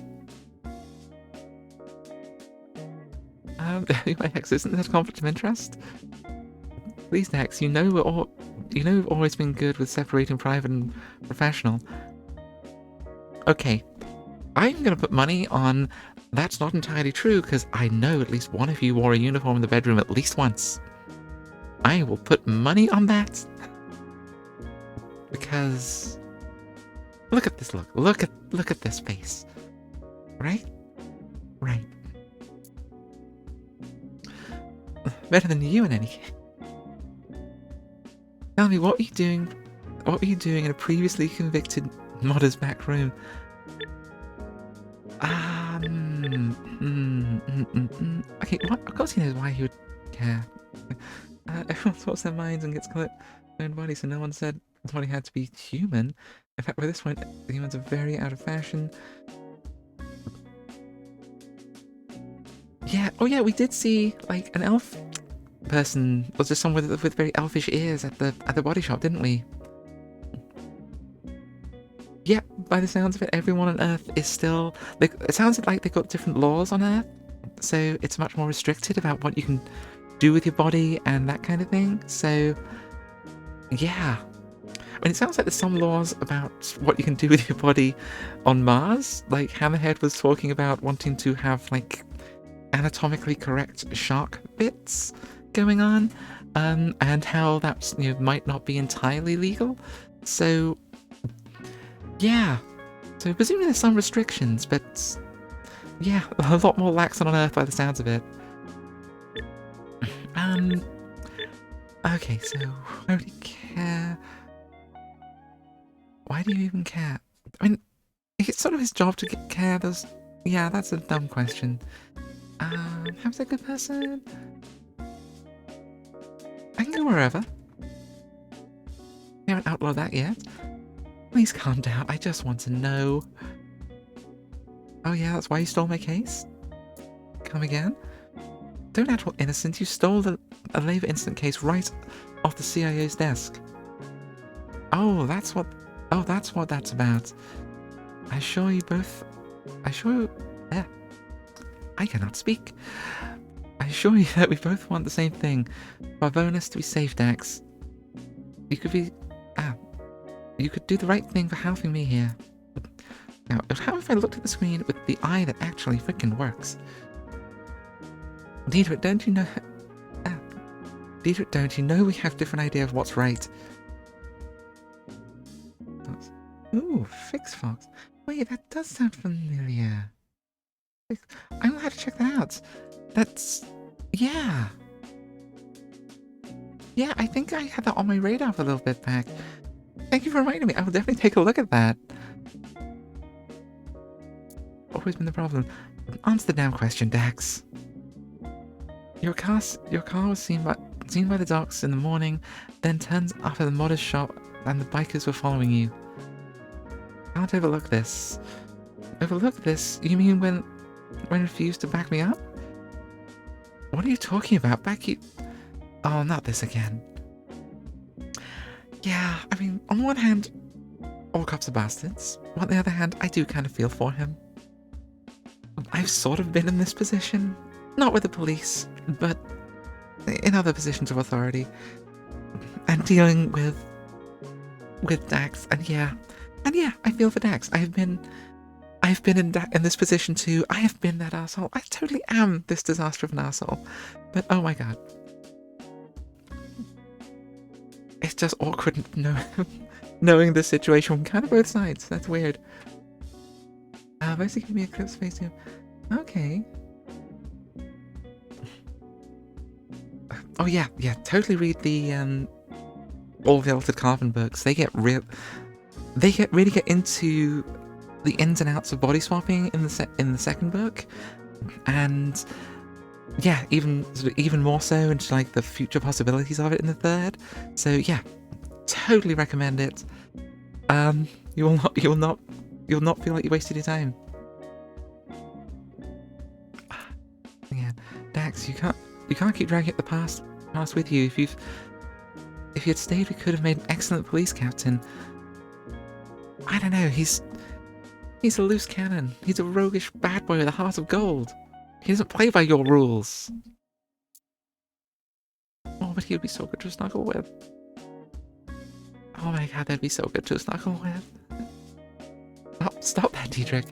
My ex, isn't that a conflict of interest? Please, Dex, you know we've always been good with separating private and professional. Okay, I'm gonna put money on that's not entirely true, because I know at least one of you wore a uniform in the bedroom at least once. I will put money on that. Because... Look at this look. Look at this face. Right? Right. Better than you in any case. Tell me, what were you doing in a previously convicted modder's back room? Okay, what? Of course he knows why he would care. Everyone swaps their minds and gets caught their own body, so no one said the body had to be human. In fact, by this point, the humans are very out of fashion. Yeah, oh yeah, we did see, like, an elf person, or just someone with very elfish ears at the body shop, didn't we? yeah, by the sounds of it, everyone on Earth is still... it sounds like they've got different laws on Earth, so it's much more restricted about what you can do with your body and that kind of thing. So, yeah. I mean, it sounds like there's some laws about what you can do with your body on Mars. Like, Hammerhead was talking about wanting to have, like, anatomically correct shark bits going on, and how that's, you know, might not be entirely legal. So, yeah. So, presumably there's some restrictions, but, yeah, a lot more lax on Earth by the sounds of it. Okay, so, why do you care? Why do you even care? I mean, it's sort of his job to care. Yeah, that's a dumb question. How's a good person? I can go wherever. We haven't outlawed that yet. Please calm down, I just want to know. Oh yeah, that's why you stole my case? Come again? Don't act all innocent, you stole a Labour incident case right off the CIO's desk. Oh, that's what that's about. I assure you both... I cannot speak. I assure you that we both want the same thing. For our bonus to be safe, Dax. You could be... you could do the right thing for helping me here. Now, how if I looked at the screen with the eye that actually frickin' works? Dietrich, don't you know... Dietrich, don't you know we have different idea of what's right? Ooh, Fix Fox. Wait, that does sound familiar. I'm gonna have to check that out. That's... yeah. Yeah, I think I had that on my radar for a little bit back. Thank you for reminding me. I will definitely take a look at that. Always been the problem. Answer the damn question, Dax. Your car was seen by the docks in the morning, then turns up at the modder's shop, and the bikers were following you. Can't overlook this. Overlook this? You mean when refused to back me up? What are you talking about? Back you... Oh, not this again. Yeah, I mean, on one hand, all cops are bastards. On the other hand, I do kind of feel for him. I've sort of been in this position. Not with the police, but in other positions of authority. And dealing with Dax, and yeah, I feel for Dax. I've been in this position too. I have been that asshole. I totally am this disaster of an asshole. But oh my god. It's just awkward knowing the situation from kind of both sides. That's weird. Mostly give me a clip space too. Okay. Oh yeah, totally read the all the Altered Carbon books. They really get into the ins and outs of body swapping in the second book, and yeah, even more so into like the future possibilities of it in the third. So yeah, totally recommend it. You'll not feel like you wasted your time. Yeah, Dax, you can't keep dragging the past with you. If you'd stayed, we could have made an excellent police captain. I don't know, he's a loose cannon. He's a roguish bad boy with a heart of gold. He doesn't play by your rules. Oh, but he would be so good to snuggle with. Oh my god, that'd be so good to snuggle with. Stop that, Dietrich.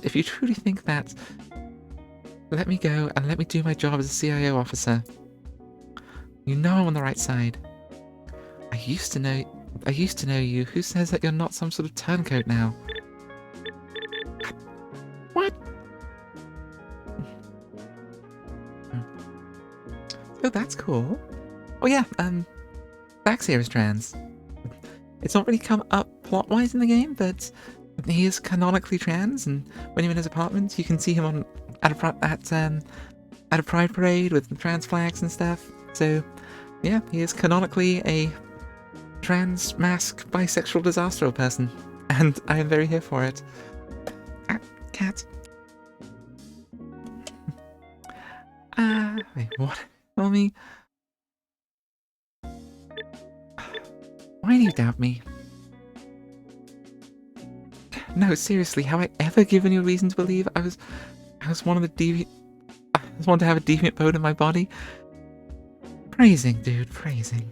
If you truly think that, let me go and let me do my job as a CIO officer. You know I'm on the right side. I used to know you. Who says that you're not some sort of turncoat now? What? Oh, that's cool. Oh yeah, Dax here is trans. It's not really come up plot-wise in the game, but he is canonically trans, and when you're in his apartment, you can see him at a pride parade with trans flags and stuff. So, yeah, he is canonically a trans mask bisexual disaster person, and I am very here for it. Cat. Wait, what? Tell me. Why do you doubt me? No, seriously, have I ever given you a reason to believe I was one of the deviant... I was one to have a deviant bone in my body? Phrasing, dude, phrasing.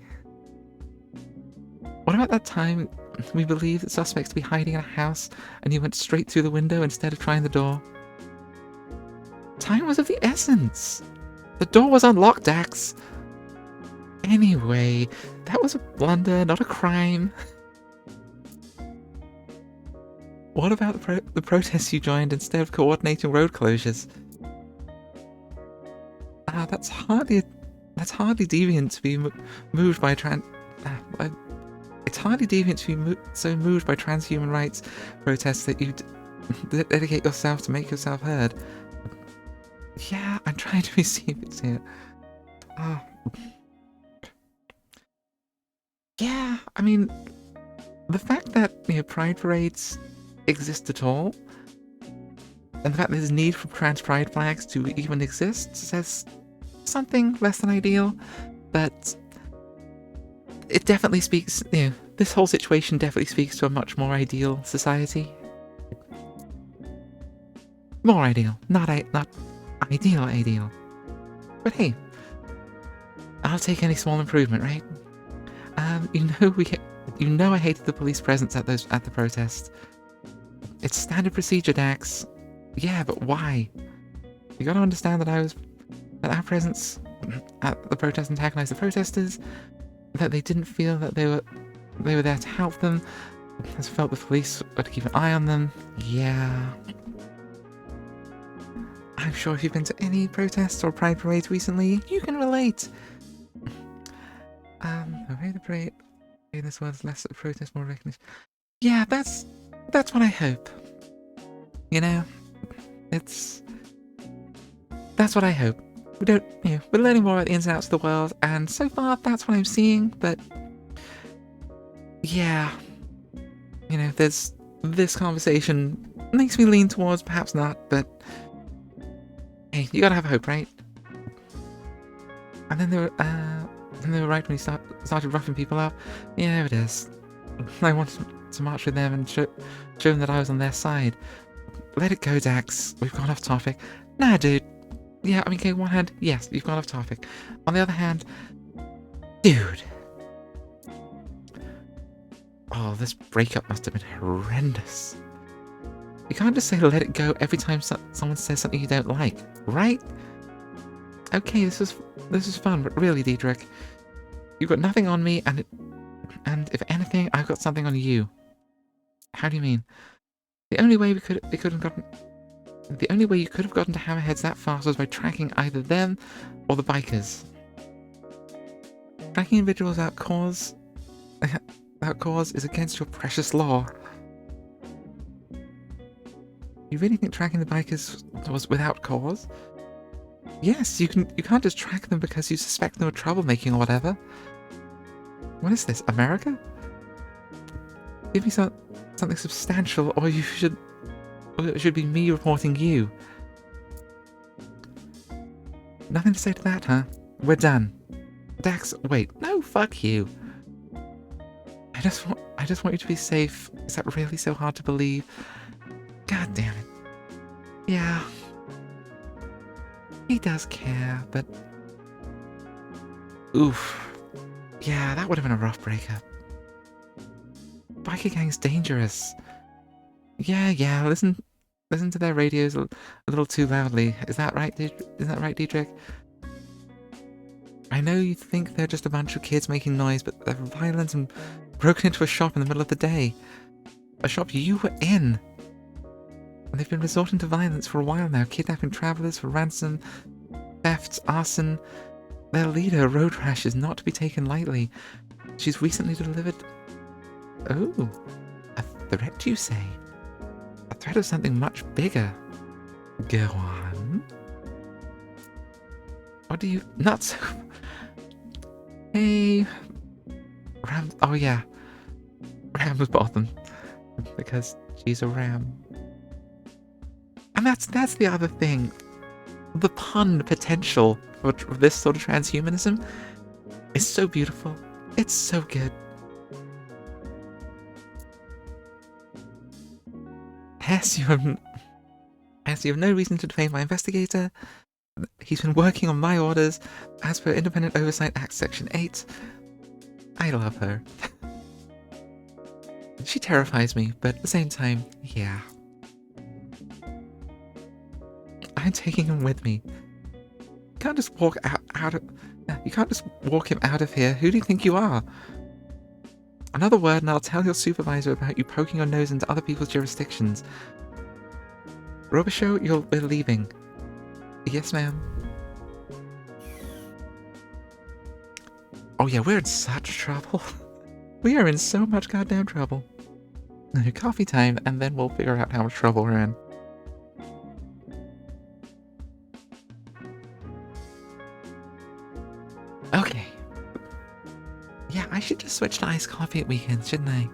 What about that time we believed the suspects to be hiding in a house and you went straight through the window instead of trying the door? Time was of the essence. The door was unlocked, Dax. Anyway, that was a blunder, not a crime. What about the protests you joined instead of coordinating road closures? That's hardly deviant to be moved by it's hardly deviant to be so moved by transhuman rights protests that you dedicate yourself to make yourself heard. Yeah, I'm trying to be serious here. Yeah, I mean, the fact that, you know, pride parades exist at all, and the fact that there's need for trans pride flags to even exist says something less than ideal, but it definitely speaks, you know, this whole situation definitely speaks to a much more ideal society. More ideal, not ideal. But hey, I'll take any small improvement, right? You know I hated the police presence at the protest. It's standard procedure, Dax. Yeah, but why? You gotta understand that our presence at the protest antagonized the protesters, that they didn't feel that they were there to help them, as felt the police were to keep an eye on them. Yeah. I'm sure if you've been to any protests or pride parades recently, you can relate. Okay, the parade. Okay, this was less of a protest, more recognition. Yeah, that's what I hope. You know, that's what I hope. We don't, you know, we're learning more about the ins and outs of the world, and so far that's what I'm seeing. But yeah, you know, there's this conversation makes me lean towards perhaps not, but hey, you gotta have hope, right? And then they were right when he started roughing people up. Yeah, there it is. I wanted to march with them and show them that I was on their side. Let it go, Dax. We've gone off topic. Nah, dude. Yeah, I mean, okay, one hand, yes, you've gone off topic. On the other hand, dude. Oh, this breakup must have been horrendous. You can't just say let it go every time someone says something you don't like, right? Okay, this is fun, but really, Diedrich, you've got nothing on me, and if anything, I've got something on you. How do you mean? The only way you could have gotten to Hammerheads that fast was by tracking either them or the bikers. Tracking individuals without cause is against your precious law. You really think tracking the bikers was without cause? Yes, you can't just track them because you suspect them of troublemaking or whatever. What is this, America? Give me something substantial, or it should be me reporting you. Nothing to say to that, huh? We're done. Dax, wait, no, fuck you. I just want you to be safe. Is that really so hard to believe? God damn it. Yeah. He does care, but... Oof. Yeah, that would have been a rough breakup. Biker gang's dangerous. Yeah, listen to their radios a little too loudly. Is that right, Diedrich? I know you think they're just a bunch of kids making noise, but they're violent and broken into a shop in the middle of the day. A shop you were in. And they've been resorting to violence for a while now, kidnapping travelers for ransom, thefts, arson. Their leader, Road Rash, is not to be taken lightly. She's recently delivered... Oh, a threat, you say? A threat of something much bigger. Go on. What do you... Not so... Hey... Ram... Oh yeah. Ram was bottom. Because she's a ram. And that's the other thing. The pun potential for this sort of transhumanism is so beautiful. It's so good. Yes, you have no reason to defame my investigator. He's been working on my orders as per Independent Oversight Act Section 8. I love her. She terrifies me, but at the same time, yeah. I'm taking him with me. You can't just walk you can't just walk him out of here. Who do you think you are? Another word and I'll tell your supervisor about you poking your nose into other people's jurisdictions. Robichaud, we're leaving. Yes, ma'am. Oh yeah, we're in such trouble. We are in so much goddamn trouble. Coffee time, and then we'll figure out how much trouble we're in. Okay. Yeah, I should just switch to iced coffee at weekends, shouldn't I?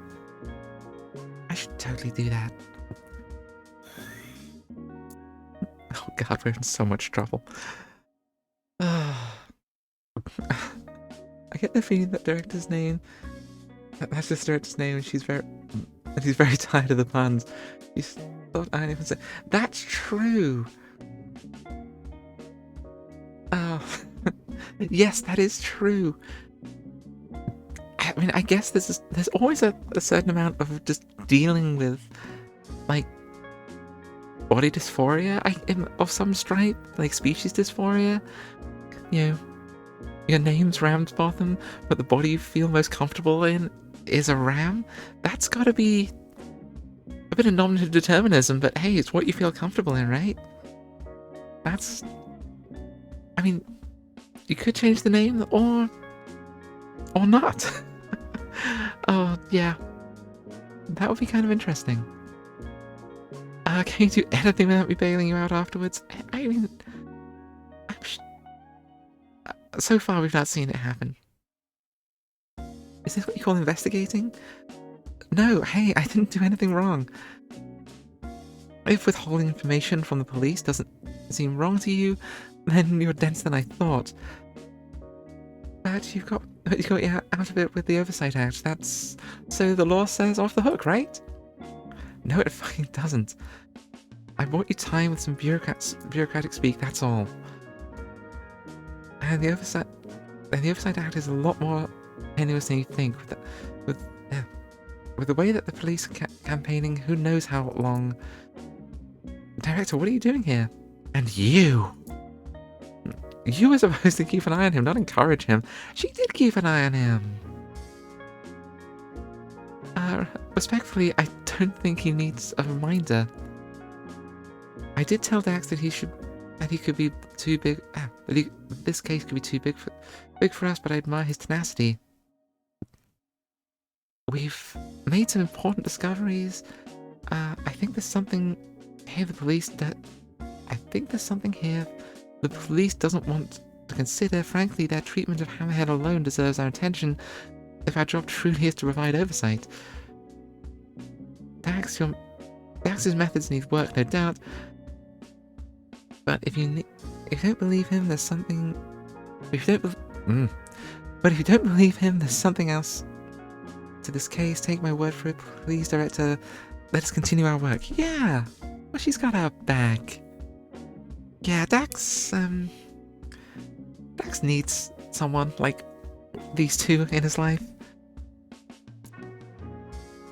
I should totally do that. Oh god, we're in so much trouble. I get the feeling that director's name... That's this director's name, and she's very tired of the puns. She's thought I didn't even say... That's true! Oh... Yes, that is true. I mean, I guess there's always a certain amount of just dealing with, like, body dysphoria of some stripe, like species dysphoria. You know, your name's Ramsbottom, but the body you feel most comfortable in is a ram. That's got to be a bit of nominative determinism, but hey, it's what you feel comfortable in, right? That's... I mean... You could change the name, or not. Oh, yeah. That would be kind of interesting. Can you do anything without me bailing you out afterwards? I mean... So far, we've not seen it happen. Is this what you call investigating? No, hey, I didn't do anything wrong. If withholding information from the police doesn't seem wrong to you, then you're denser than I thought. But you got out of it with the Oversight Act. That's... So the law says off the hook, right? No, it fucking doesn't. I bought you time with some bureaucratic speak, that's all. And the Oversight Act is a lot more tenuous than you think. With the way that the police are campaigning, who knows how long... Director, what are you doing here? And you! You were supposed to keep an eye on him, not encourage him. She did keep an eye on him. Respectfully, I don't think he needs a reminder. I did tell Dax that he could be too big. This case could be too big for us, but I admire his tenacity. We've made some important discoveries. I think there's something here the police doesn't want to consider. Frankly, their treatment of Hammerhead alone deserves our attention if our job truly is to provide oversight. Dax's methods need work, no doubt. But if you don't believe him, there's something... But if you don't believe him, there's something else to this case. Take my word for it, please, Director. Let us continue our work. Yeah! Well, she's got our back. Yeah, Dax needs someone like these two in his life.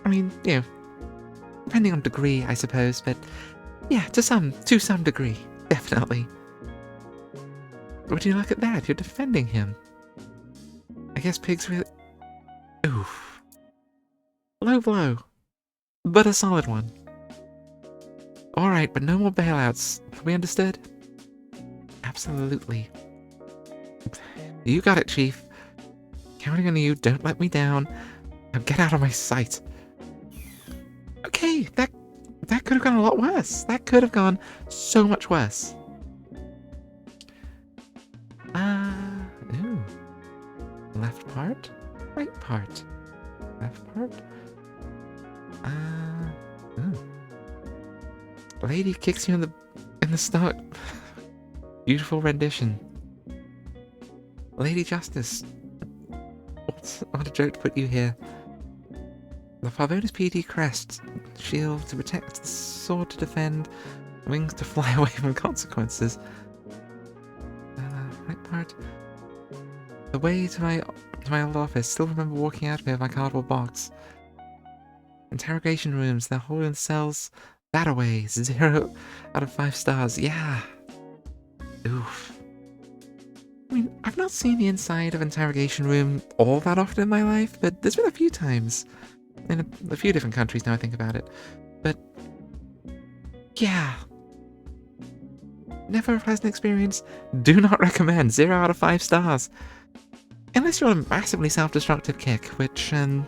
I mean, you know, depending on degree, I suppose, but yeah, to some degree, definitely. Would you look at that? You're defending him. I guess Pig's really... Oof. Low blow, but a solid one. Alright, but no more bailouts. Have we understood? Absolutely. You got it, Chief. Counting on you, don't let me down. Now get out of my sight. Okay, that could have gone a lot worse. That could have gone so much worse. Ooh. Left part? Right part? Left part? Ooh. Lady kicks you in the stomach. Beautiful rendition. Lady Justice. What a joke to put you here. The Farvonis PD crest. Shield to protect, the sword to defend, wings to fly away from consequences. Right part. The way to my old office. Still remember walking out of here with my cardboard box. Interrogation rooms. They're holding cells that away. 0 out of 5 stars. Yeah. Oof. I mean, I've not seen the inside of interrogation room all that often in my life, but there's been a few times. In a few different countries now I think about it. But, yeah. Never a pleasant experience. Do not recommend. 0 out of 5 stars. Unless you're on a massively self-destructive kick, which I'm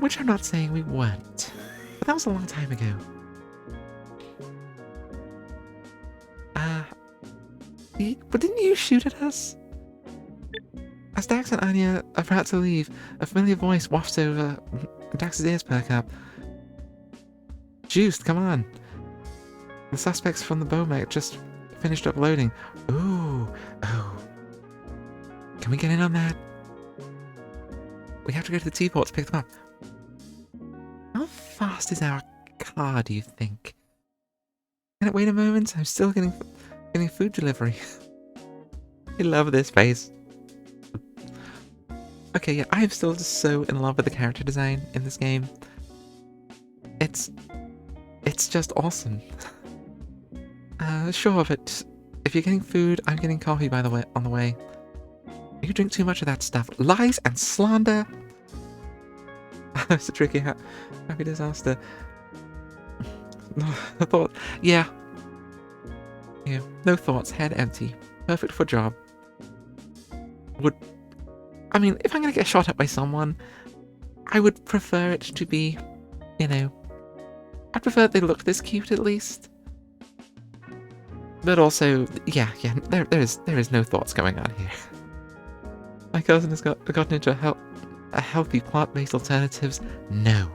not saying we weren't. But that was a long time ago. But didn't you shoot at us? As Dax and Anya are about to leave, a familiar voice wafts over. Dax's ears perk up. Ijust, come on. The suspects from the Bomek just finished uploading. Ooh, oh. Can we get in on that? We have to go to the teapot to pick them up. How fast is our car, do you think? Can it wait a moment? I'm still getting food delivery. I love this face. Okay, yeah, I am still just so in love with the character design in this game. It's just awesome. Sure, but if you're getting food, I'm getting coffee by the way on the way. You drink too much of that stuff. Lies and slander. It's a tricky happy disaster. I thought, yeah. Yeah, no thoughts, head empty. Perfect for job. I mean, if I'm gonna get shot at by someone, I would prefer it to be, you know, I'd prefer they look this cute at least. But also, yeah, there is no thoughts going on here. My cousin has gotten into a healthy plant-based alternatives. No.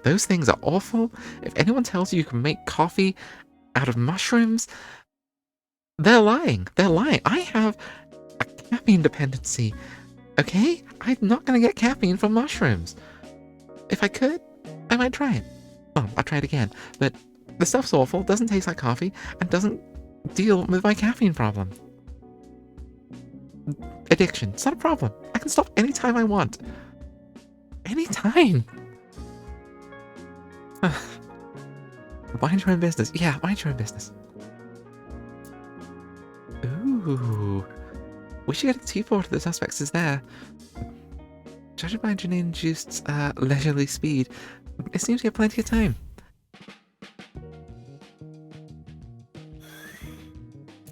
Those things are awful. If anyone tells you can make coffee out of mushrooms, they're lying. They're lying. I have a caffeine dependency. Okay? I'm not going to get caffeine from mushrooms. If I could, I might try it. Well, I'll try it again. But the stuff's awful, doesn't taste like coffee, and doesn't deal with my caffeine problem. Addiction. It's not a problem. I can stop anytime I want. Anytime. Mind your own business. Yeah, mind your own business. Ooh. We should get a teapot if the suspects is there. Judging by Janine and Ijust's leisurely speed, it seems we have plenty of time.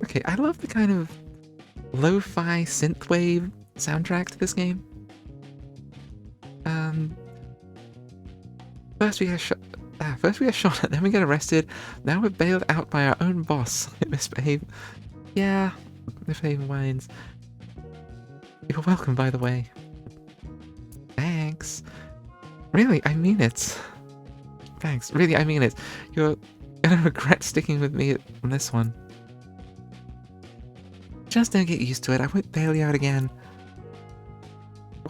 Okay, I love the kind of lo-fi synthwave soundtrack to this game. First we get shot at, then we get arrested, now we're bailed out by our own boss. Misbehave. Yeah, misbehaving wines. You're welcome, by the way. Thanks. Really, I mean it. Thanks. Really, I mean it. You're gonna regret sticking with me on this one. Just don't get used to it. I won't bail you out again.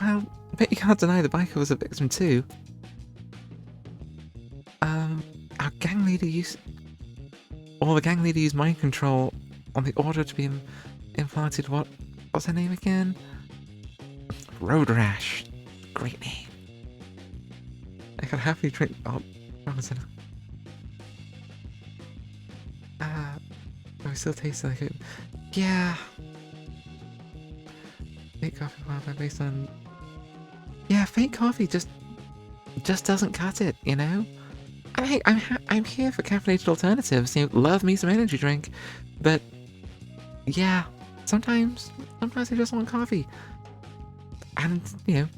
Well, I bet you can't deny the biker was a victim too. Our gang leader used... Or the gang leader used mind control on the order to be implanted. What's her name again? Road Rash. Great name. I could happily drink... Oh, Robinson. It still tastes like it. Yeah. Fake coffee powder based on... Yeah, fake coffee just doesn't cut it, you know? And hey, I'm here for caffeinated alternatives. You know, love me some energy drink, but yeah, sometimes I just want coffee. And you know,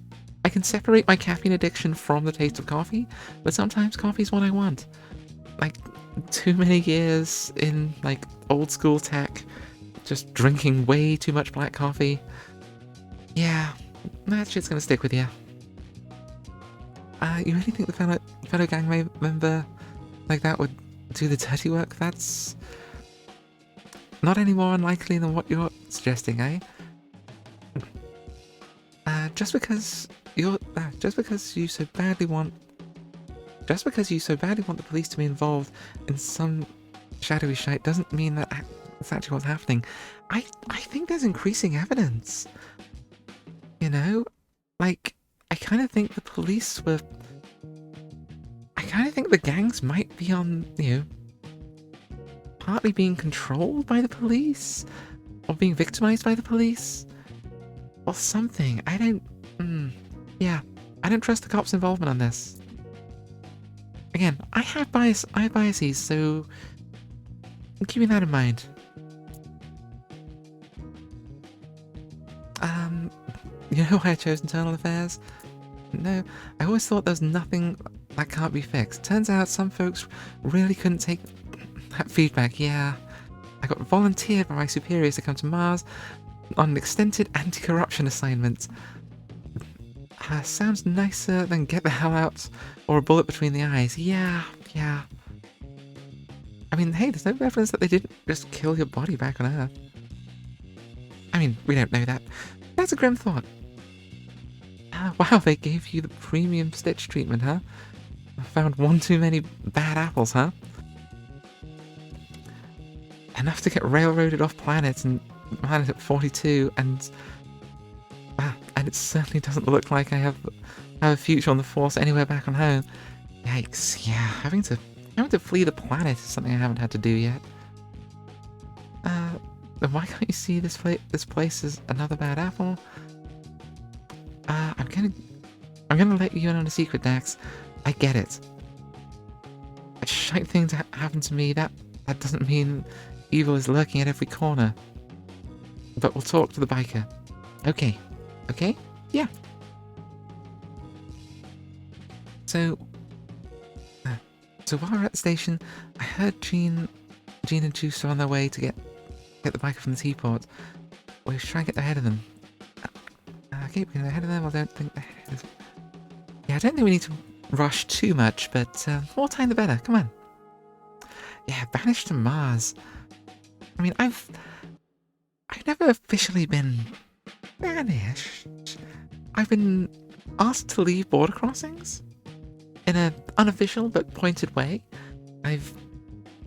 I can separate my caffeine addiction from the taste of coffee, but sometimes coffee's what I want. Like too many years in like old school tech, just drinking way too much black coffee. Yeah, that shit's gonna stick with you. You really think the fellow gang member like that would do the dirty work? That's not any more unlikely than what you're suggesting, eh? Just because just because you so badly want the police to be involved in some shadowy shite doesn't mean that that's actually what's happening. I think there's increasing evidence. You know? Like, I kind of think the police were... I kind of think the gangs might be on, you know, partly being controlled by the police, or being victimized by the police, or something. I don't... yeah, I don't trust the cops' involvement on this. Again, I have biases, so I'm keeping that in mind. You know why I chose internal affairs? No, I always thought there was nothing that can't be fixed. Turns out some folks really couldn't take that feedback. Yeah, I got volunteered by my superiors to come to Mars on an extended anti-corruption assignment. Sounds nicer than get the hell out or a bullet between the eyes. Yeah. I mean, hey, there's no evidence that they didn't just kill your body back on Earth. I mean, we don't know that. That's a grim thought. Wow, they gave you the premium stitch treatment, huh? I found one too many bad apples, huh? Enough to get railroaded off planet and planet 42, and it certainly doesn't look like I have a future on the Force anywhere back on home. Yikes! Yeah, having to flee the planet is something I haven't had to do yet. Why can't you see this place as another bad apple? I'm gonna let you in on a secret, Dax. I get it. A shite thing to happen to me, that doesn't mean evil is lurking at every corner. But we'll talk to the biker. Okay? Yeah. So while we're at the station, I heard Jean and Ijust are on their way to get the biker from the seaport. We should try and get ahead of them. Okay, we're getting ahead of them. I don't think I don't think we need to rush too much, but more time the better. Come on. Yeah, banished to Mars. I mean, I've never officially been banished. I've been asked to leave border crossings in an unofficial but pointed way. I've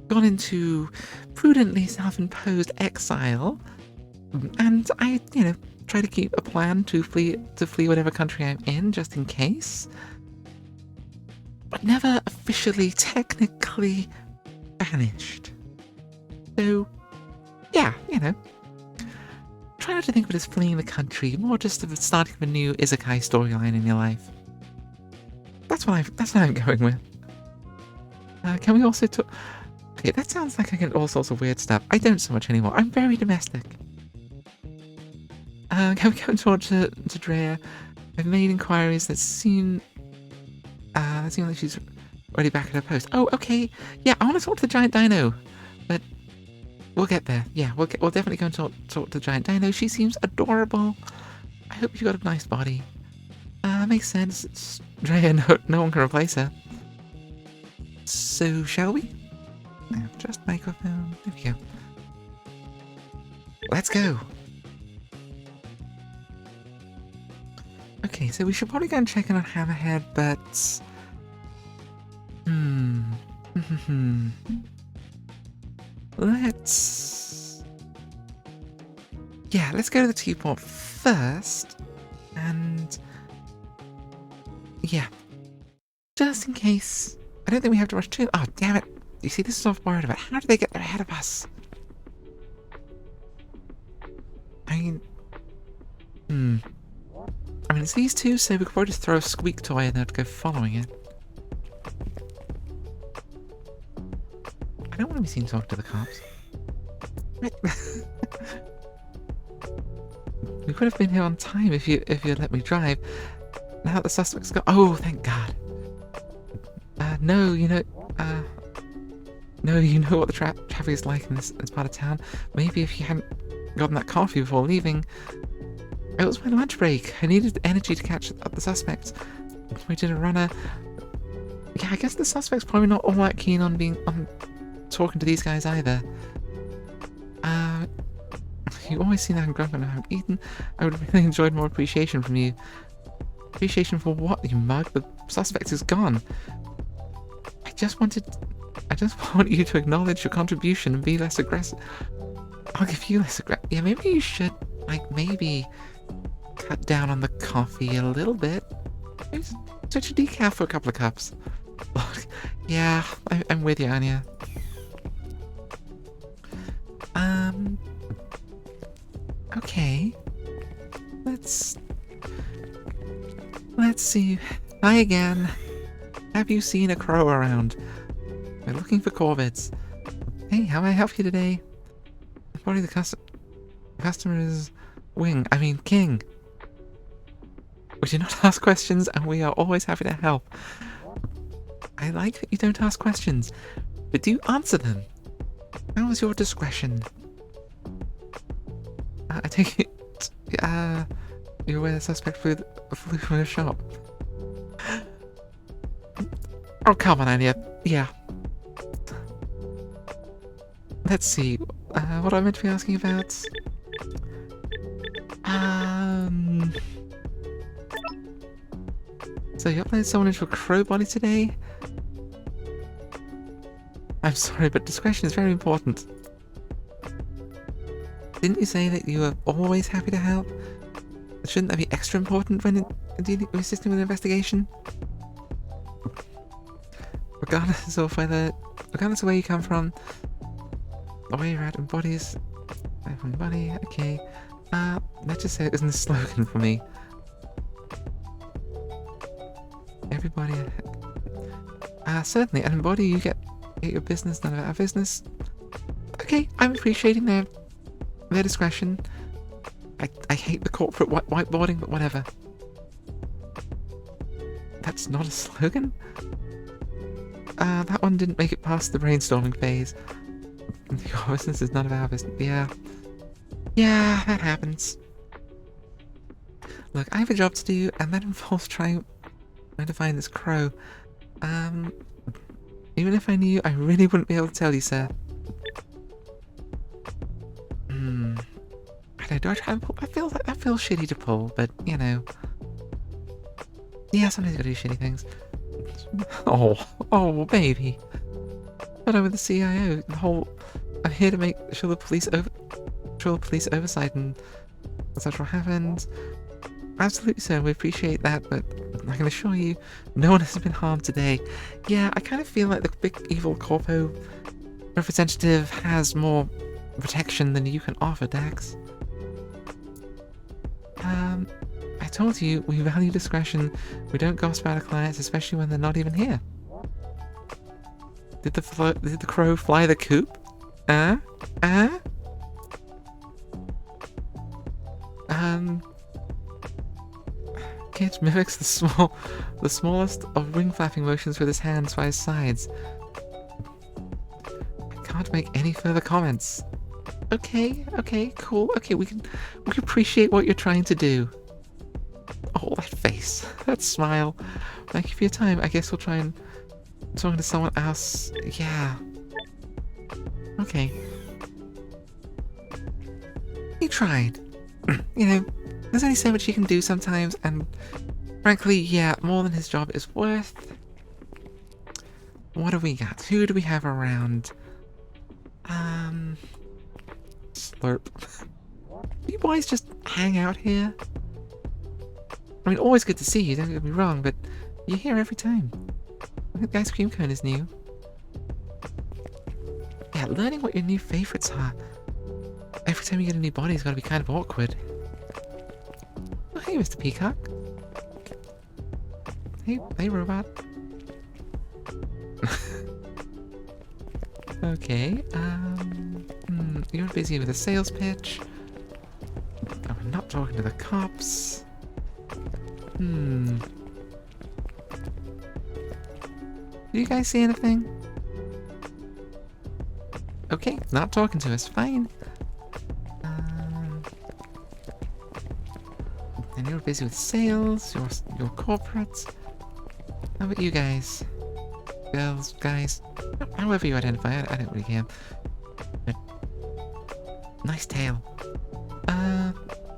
gone into prudently self-imposed exile, and I, try to keep a plan to flee whatever country I'm in, just in case. But never officially, technically banished. So, yeah, try not to think of it as fleeing the country, more just of starting a new isekai storyline in your life. That's what I'm going with. Can we also talk... Okay, that sounds like I get all sorts of weird stuff. I don't so much anymore. I'm very domestic. Can we go and talk to Drea? I've made inquiries that seem like she's already back at her post. Oh, okay. Yeah, I want to talk to the giant dino, but we'll get there. Yeah, we'll definitely go and talk to the giant dino. She seems adorable. I hope you got a nice body. Makes sense. It's Drea. No one can replace her. So, shall we? Just microphone. There we go. Let's go. Okay, so we should probably go and check in on Hammerhead, but... let's go to the teapot first, and... yeah. Just in case. I don't think we have to rush too... Oh, damn it. You see, this is what I'm worried about. How do they get there ahead of us? I mean, it's these two, so we could probably just throw a squeak toy in there to go following it. I don't want to be seen talking to the cops. We could have been here on time if you let me drive. Now that the suspect's got... Oh, thank God. No, you know what the traffic is like in this part of town. Maybe if you hadn't gotten that coffee before leaving... It was my lunch break. I needed energy to catch up the suspect. We did a runner. Yeah, I guess the suspect's probably not all that keen on talking to these guys either. You always seem like I'm grumpy and I haven't eaten. I would have really enjoyed more appreciation from you. Appreciation for what, you mug? The suspect is gone. I just want you to acknowledge your contribution and be less aggressive. I'll give you less aggressive. Yeah, maybe you should, like, maybe cut down on the coffee a little bit. Maybe switch a decaf for a couple of cups. Look, yeah, I'm with you, Anya. Okay. Let's see. Hi again. Have you seen a crow around? We're looking for corvids. Hey, how may I help you today? Probably the customer's king. We do not ask questions, and we are always happy to help. I like that you don't ask questions, but do answer them. How is your discretion? I take it, you're aware the suspect flew from a shop. Oh, come on, Anya. Yeah. Let's see. What am I meant to be asking about? So you uploaded someone into a crow body today? I'm sorry, but discretion is very important. Didn't you say that you were always happy to help? Shouldn't that be extra important when assisting with an investigation? Regardless of where you come from, the way you're at in bodies, body, okay. Let's just say it isn't a slogan for me. Everybody, certainly, and in body you get your business, none of our business. Okay, I'm appreciating their discretion. I hate the corporate whiteboarding, but whatever. That's not a slogan? That one didn't make it past the brainstorming phase. Your business is none of our business. Yeah. Yeah, that happens. Look, I have a job to do, and that involves trying to find this crow. Even if I knew, I really wouldn't be able to tell you, sir. Do I try and pull? I feel like that feels shitty to pull, but you know. Yeah, sometimes you gotta do shitty things. Oh, baby. But I'm with the CIO. I'm here to make sure the police oversight and such what happened. Absolutely, sir. We appreciate that, but I can assure you, no one has been harmed today. Yeah, I kind of feel like the big evil corpo representative has more protection than you can offer, Dax. I told you, we value discretion. We don't gossip about our clients, especially when they're not even here. Did the crow fly the coop? Kitch mimics the smallest of wing flapping motions with his hands by his sides. I can't make any further comments. Okay, cool. Okay, we can appreciate what you're trying to do. Oh, that face, that smile. Thank you for your time. I guess we'll try and talk to someone else. Yeah. Okay. He tried. You know, there's only so much he can do sometimes, and frankly, yeah, more than his job is worth. What do we got? Who do we have around? Slurp. Do you boys just hang out here? I mean, always good to see you, don't get me wrong, but you're here every time. I think the ice cream cone is new. Yeah, learning what your new favourites are. Every time you get a new body, it's gotta be kind of awkward. Oh, hey, Mr. Peacock. Hey, robot. Okay, you're busy with a sales pitch. Oh, I'm not talking to the cops. Do you guys see anything? Okay, not talking to us, fine. And you're busy with sales, your corporate. How about you guys? Girls, guys, however you identify, I don't really care. But nice tail.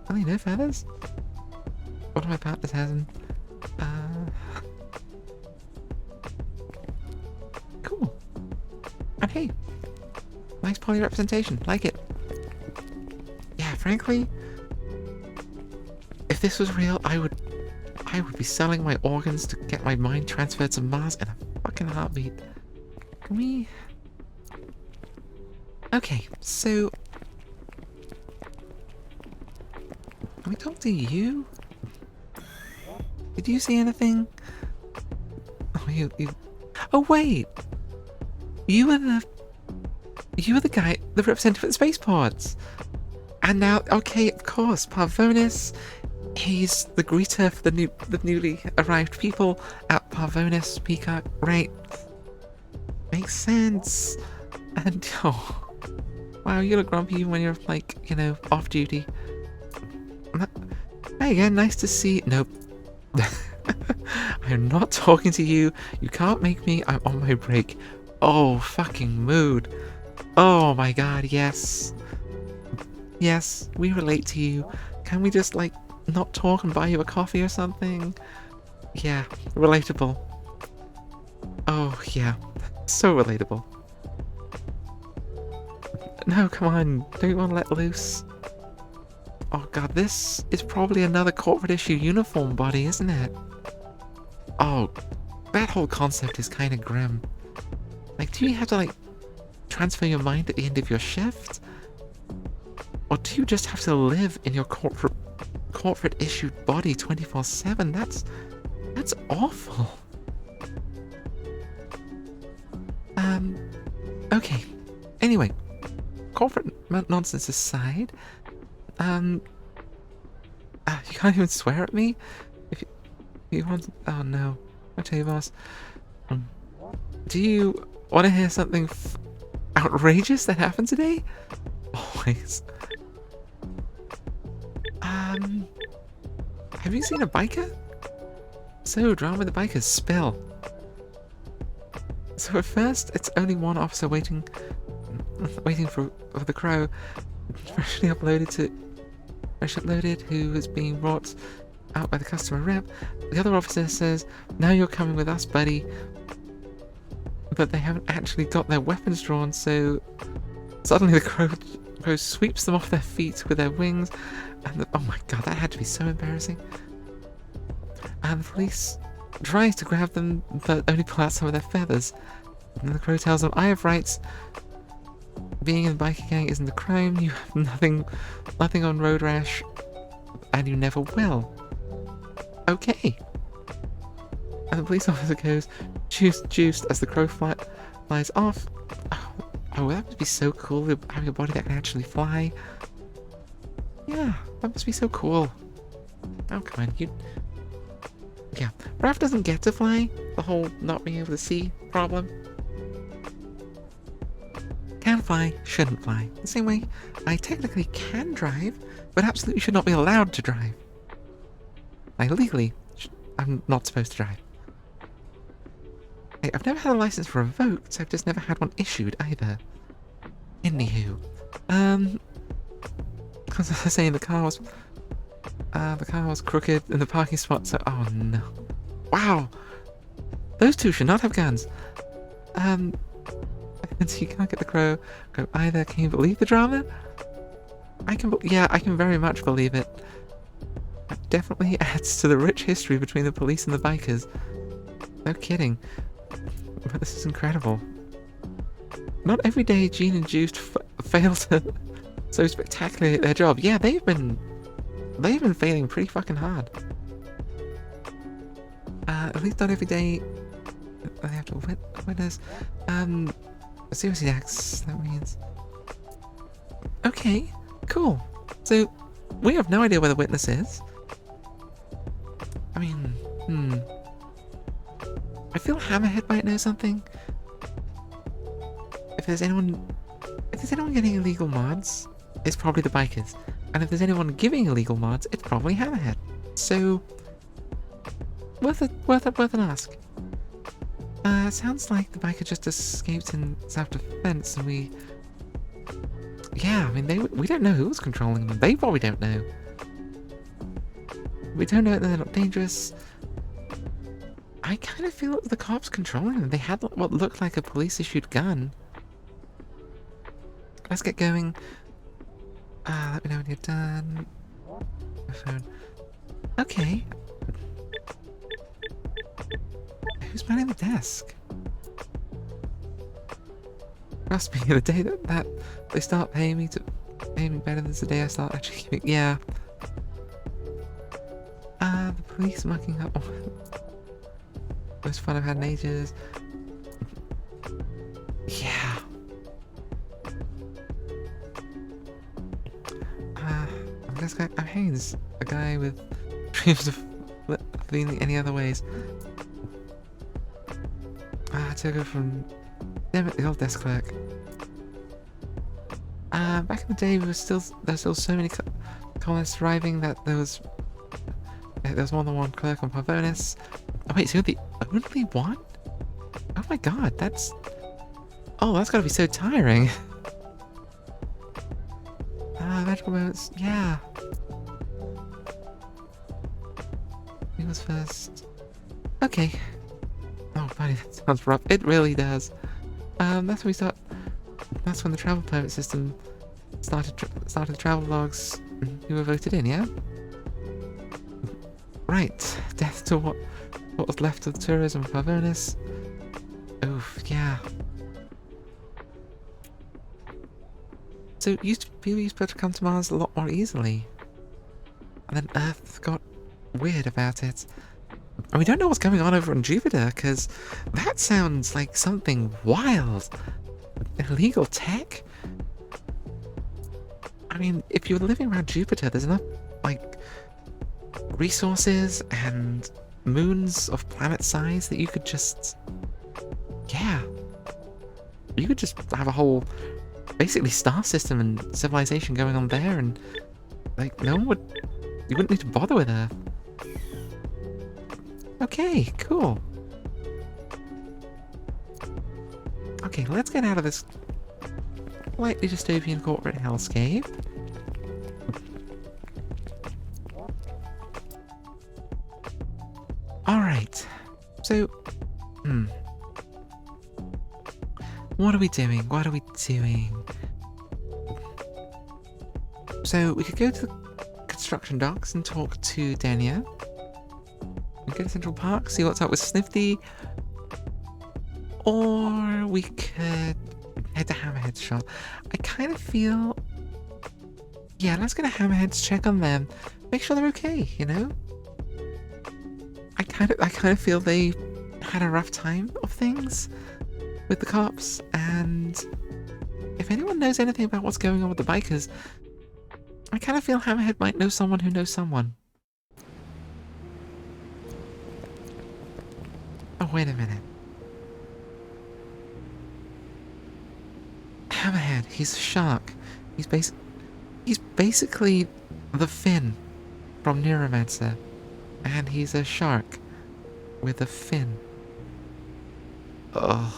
Only no feathers? One of my partners has them. Cool. And hey, nice poly representation. Like it. Yeah, frankly, if this was real, I would be selling my organs to get my mind transferred to Mars in a fucking heartbeat. Can we... Okay, so... Can we talk to you? Did you see anything? Oh, you... Oh, wait! You were the guy, the representative at the spaceports! And now, okay, of course, Parvonis, he's the greeter for the newly arrived people at Parvonis Peacock, right? Makes sense. And, oh, wow, you look grumpy even when you're, like, you know, off duty. Hey again, nice to see... Nope. I'm not talking to you. You can't make me. I'm on my break. Oh, fucking mood. Oh my god, yes. Yes, we relate to you. Can we just, like, not talk and buy you a coffee or something? Yeah, relatable. Oh, yeah. So relatable. No, come on. Don't you want to let loose? Oh god, this is probably another corporate issue uniform body, isn't it? Oh, that whole concept is kind of grim. Like, do you have to, like, transfer your mind at the end of your shift? Or do you just have to live in your corporate issued body 24/7? That's awful. Okay. Anyway, corporate nonsense aside, you can't even swear at me? If you want... Oh no. Okay, boss. Do you want to hear something outrageous that happened today? Always. Have you seen a biker? So, drama with the bikers, spill. So at first, it's only one officer waiting for the crow, freshly uploaded, who is being brought out by the customer rep. The other officer says, "Now you're coming with us, buddy." But they haven't actually got their weapons drawn, so suddenly the crow sweeps them off their feet with their wings, and oh my god, that had to be so embarrassing. And the police tries to grab them, but only pull out some of their feathers. And the crow tells them, "I have rights. Being in the biker gang isn't a crime. You have nothing on road rash, and you never will." Okay. And the police officer goes, juiced as the crow flies off. Oh, that must be so cool, having a body that can actually fly. Yeah, that must be so cool. Oh, come on, yeah, Raph doesn't get to fly, the whole not being able to see problem. Can fly, shouldn't fly. The same way, I technically can drive, but absolutely should not be allowed to drive. Like, legally, I'm not supposed to drive. Hey, I've never had a license revoked, so I've just never had one issued either. Anywho, because I was saying the car was crooked in the parking spot, so oh no. Wow! Those two should not have guns. And so you can't get the crow either. Can you believe the drama? Yeah, I can very much believe it. It definitely adds to the rich history between the police and the bikers. No kidding. But this is incredible. Not every day Gene and Ijust fail to so spectacularly at their job. Yeah, they've been failing pretty fucking hard. At least not every day they have to witness. Seriously, Dax, that means... Okay, cool. So, we have no idea where the witness is. I mean, I feel Hammerhead might know something. If there's anyone getting illegal mods, it's probably the bikers. And if there's anyone giving illegal mods, it's probably Hammerhead. So, worth an ask. Sounds like the biker just escaped in self-defense, and we... Yeah, I mean, we don't know who was controlling them. They probably don't know. We don't know that they're not dangerous. I kind of feel it was the cops controlling them. They had what looked like a police-issued gun. Let's get going. Let me know when you're done. My phone. Okay. Who's manning the desk? Trust me, the day that they start paying me better than the day I start actually keeping. Yeah. The police mucking up. Most fun I've had in ages. Yeah. I'm Haynes, a guy with dreams of being any other ways. I took her from damn it, the old desk clerk. Back in the day, there were still so many colonists arriving that there was more than one clerk on Pavonis. Oh wait, so you're the only one? Oh my god, that's gotta be so tiring. Magical moments, yeah. He was first. Okay. Oh, buddy, that sounds rough. It really does. That's when we start. That's when the travel permit system started the travel logs. You were voted in, yeah? Right. Death to what was left of tourism of Pavonis. Oof, yeah. So people used to be able to come to Mars a lot more easily. And then Earth got weird about it. And we don't know what's going on over on Jupiter, because that sounds like something wild. Illegal tech? I mean, if you were living around Jupiter, there's enough, like, resources and moons of planet size that you could just... Yeah. You could just have a whole, basically, star system and civilization going on there, and, like, no one would... You wouldn't need to bother with Earth. Okay, cool. Okay, let's get out of this slightly dystopian corporate hellscape. Alright. So, what are we doing? What are we doing? So, we could go to the construction docks and talk to Dania. We go to Central Park, see what's up with Snifty. Or we could head to Hammerhead's shop. I kind of feel... Yeah, let's go to Hammerhead's, check on them. Make sure they're okay, you know? I kind of feel they had a rough time of things with the cops, and if anyone knows anything about what's going on with the bikers, I kind of feel Hammerhead might know someone who knows someone. Oh, wait a minute. Hammerhead, he's a shark. He's basically the fin from Neuromancer. And he's a shark with a fin. Ugh.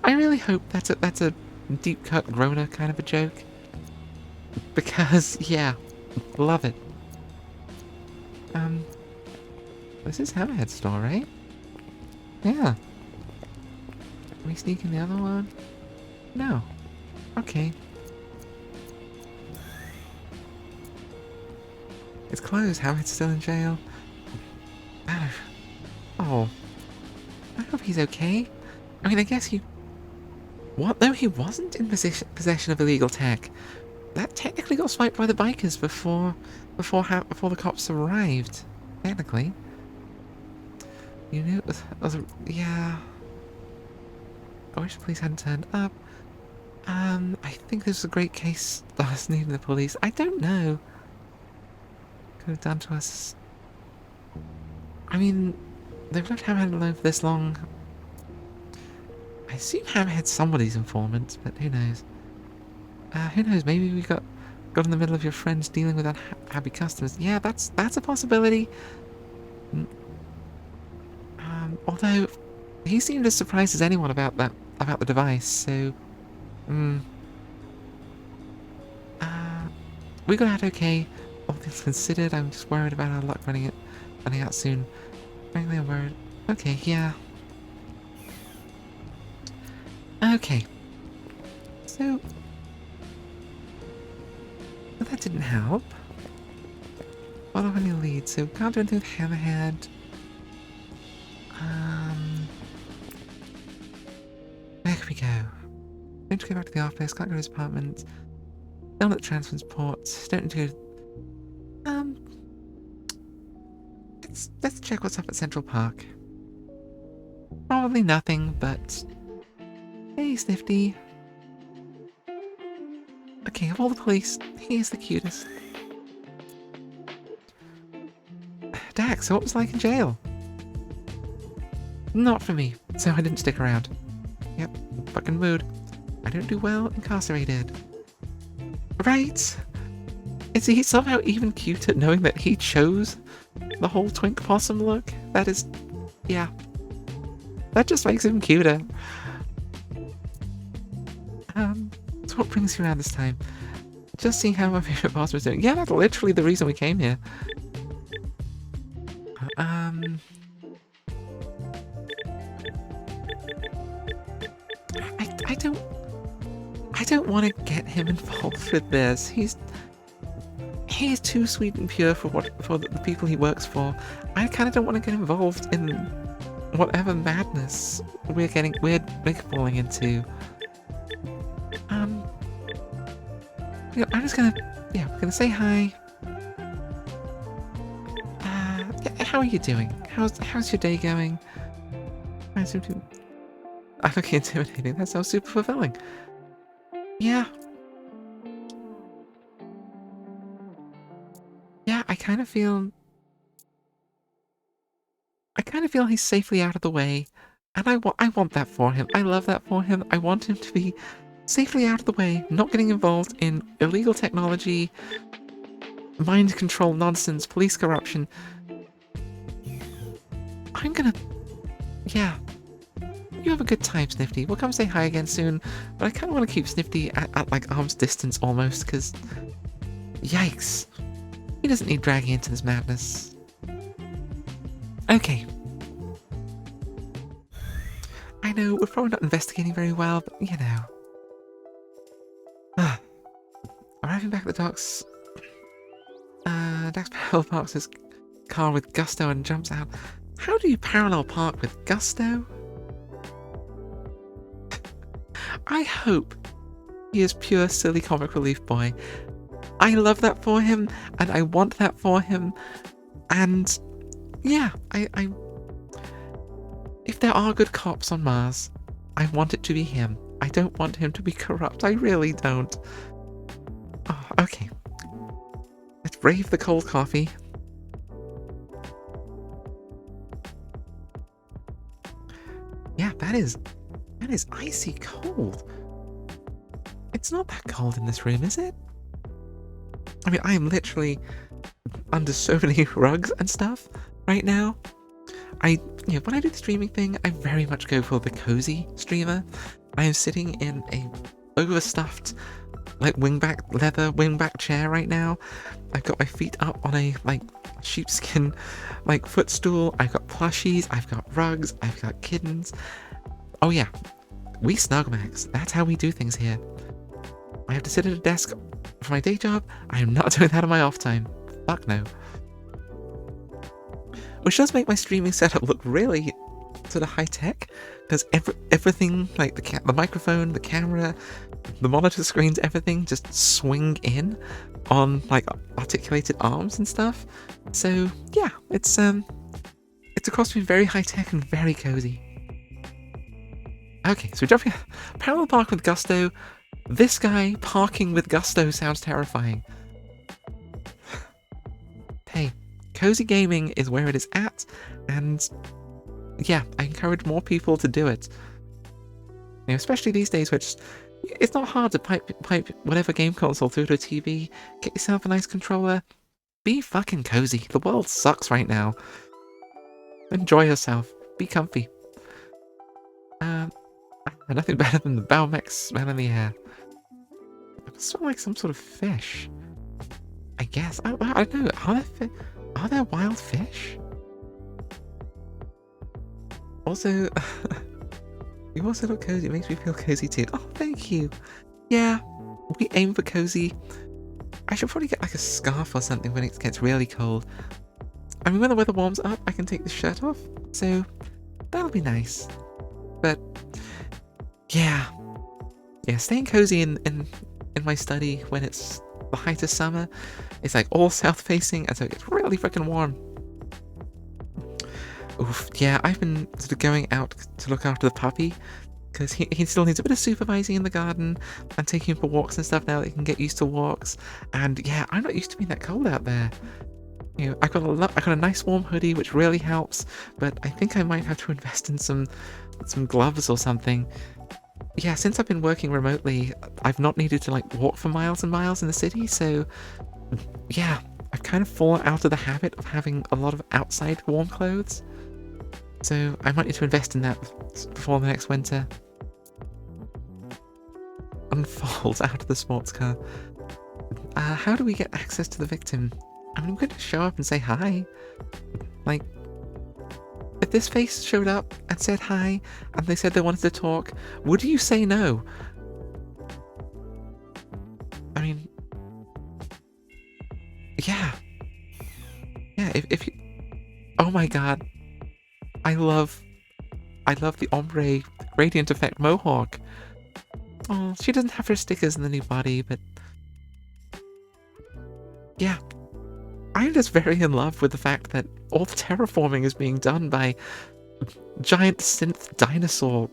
I really hope that's a deep cut Rona kind of a joke. Because, yeah, love it. This is Hammerhead's store, right? Yeah. Can we sneak in the other one? No. Okay. It's closed. Hammerhead's still in jail. Oh. I hope he's okay. I mean, I guess he... What? No, he wasn't in possession of illegal tech. That technically got swiped by the bikers before the cops arrived. Technically. You knew it was yeah. I wish the police hadn't turned up. I think this was a great case of us needing the police. I don't know. Could have done to us. I mean, they've left Hammerhead alone for this long. I assume Hammerhead's somebody's informant, but who knows? Who knows? Maybe we got in the middle of your friends dealing with unhappy customers. Yeah, that's a possibility. Although he seemed as surprised as anyone about the device. So, we got out okay. All things considered, I'm just worried about our luck running out soon. Frankly, I'm worried Okay, yeah. Okay. So... well, that didn't help. Follow any lead. So can't do anything with Hammerhead. Where can we go? Don't go back to the office, can't go to his apartment. Down at the transport. Don't need to go... Let's check what's up at Central Park. Probably nothing, but... hey, Snifty. Okay, of all the police, he is the cutest. Dax, so what was it like in jail? Not for me, so I didn't stick around. Yep, fucking mood. I don't do well incarcerated. Right? Is he somehow even cuter knowing that he chose the whole twink possum look? That is... yeah. That just makes him cuter. So what brings you around this time? Just seeing how my favourite boss was doing. Yeah, that's literally the reason we came here. I don't want to get him involved with this. He's too sweet and pure for the people he works for. I kind of don't want to get involved in whatever madness we're falling into. I'm just gonna say hi. How are you doing? How's your day going? I'm looking intimidating. That sounds super fulfilling. Yeah. Yeah, I kind of feel he's safely out of the way, and I want that for him. I love that for him. I want him to be safely out of the way, not getting involved in illegal technology, mind control nonsense, police corruption. Yeah. You have a good time, Snifty. We'll come say hi again soon, but I kind of want to keep Snifty at like arm's distance almost, because... yikes. He doesn't need dragging into this madness. Okay. I know, we're probably not investigating very well, but you know. Arriving back at the docks, Dax parallel parks his car with gusto and jumps out. How do you parallel park with gusto? I hope he is pure silly comic relief boy. I love that for him, and I want that for him, and yeah, I if there are good cops on Mars, I want it to be him. I don't want him to be corrupt. I really don't. Oh, okay. Let's brave the cold coffee. Yeah, that is icy cold. It's not that cold in this room, is it? I mean, I am literally under so many rugs and stuff right now. When I do the streaming thing, I very much go for the cozy streamer. I am sitting in a overstuffed, like leather wingback chair right now. I've got my feet up on a sheepskin footstool. I've got plushies. I've got rugs. I've got kittens. Oh yeah, we snugmags. That's how we do things here. I have to sit at a desk for my day job. I am not doing that on my off time. Fuck no. Which does make my streaming setup look really sort of high tech, because everything like the microphone, the camera, the monitor screens, everything just swing in on like articulated arms and stuff. So yeah, it's across to be very high tech and very cozy. Okay, so we're jumping parallel park with gusto. This guy parking with gusto sounds terrifying. Hey, cozy gaming is where it is at, and yeah, I encourage more people to do it. Especially these days, which it's not hard to pipe whatever game console through to a TV, get yourself a nice controller, be fucking cozy. The world sucks right now. Enjoy yourself. Be comfy. Nothing better than the Baumex smell in the air. It smells like some sort of fish. I guess. I don't know. Are there wild fish? Also, you also look cozy. It makes me feel cozy too. Oh, thank you. Yeah, we aim for cozy. I should probably get like a scarf or something when it gets really cold. I mean, when the weather warms up, I can take the shirt off, so that'll be nice. But yeah, staying cozy in my study when it's the height of summer, it's like all south facing, and so it gets really freaking warm. Oof, yeah, I've been sort of going out to look after the puppy, because he still needs a bit of supervising in the garden, and taking him for walks and stuff now that he can get used to walks. And yeah, I'm not used to being that cold out there. You know, I got a nice warm hoodie, which really helps, but I think I might have to invest in some gloves or something. Yeah, since I've been working remotely, I've not needed to like walk for miles and miles in the city, so yeah, I've kind of fallen out of the habit of having a lot of outside warm clothes. So I might need to invest in that before the next winter. Unfolds out of the sports car. How do we get access to the victim? I mean, I'm going to show up and say hi. Like, if this face showed up and said hi, and they said they wanted to talk, would you say no? I mean, yeah. Yeah, if you... Oh my god. I love the ombre gradient effect mohawk. Oh, she doesn't have her stickers in the new body, but yeah. I'm just very in love with the fact that all the terraforming is being done by giant synth dinosaur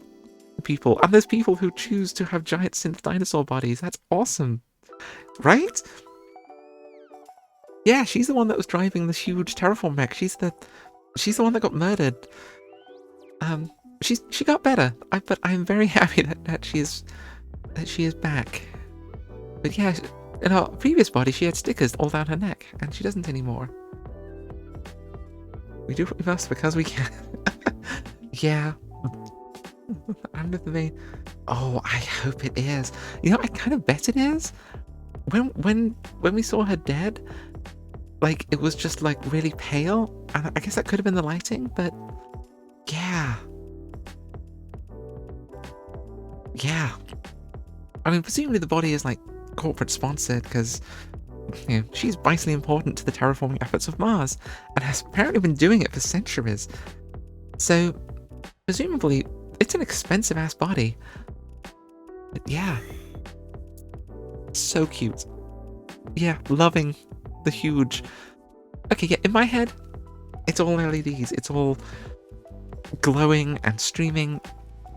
people. And there's people who choose to have giant synth dinosaur bodies. That's awesome. Right? Yeah, she's the one that was driving this huge terraform mech. She's the one that got murdered. She got better. But I'm very happy that she is back. But yeah, in her previous body, she had stickers all down her neck, and she doesn't anymore. We do what we must because we can. Yeah. Under the main. Oh, I hope it is. You know, I kind of bet it is. When we saw her dead, like it was just like really pale, and I guess that could have been the lighting, but yeah. Yeah. I mean, presumably the body is like corporate sponsored because, you know, she's vitally important to the terraforming efforts of Mars and has apparently been doing it for centuries. So, presumably, it's an expensive ass body. But yeah. So cute. Yeah, loving the huge... Okay, yeah, in my head, it's all LEDs. It's all glowing and streaming.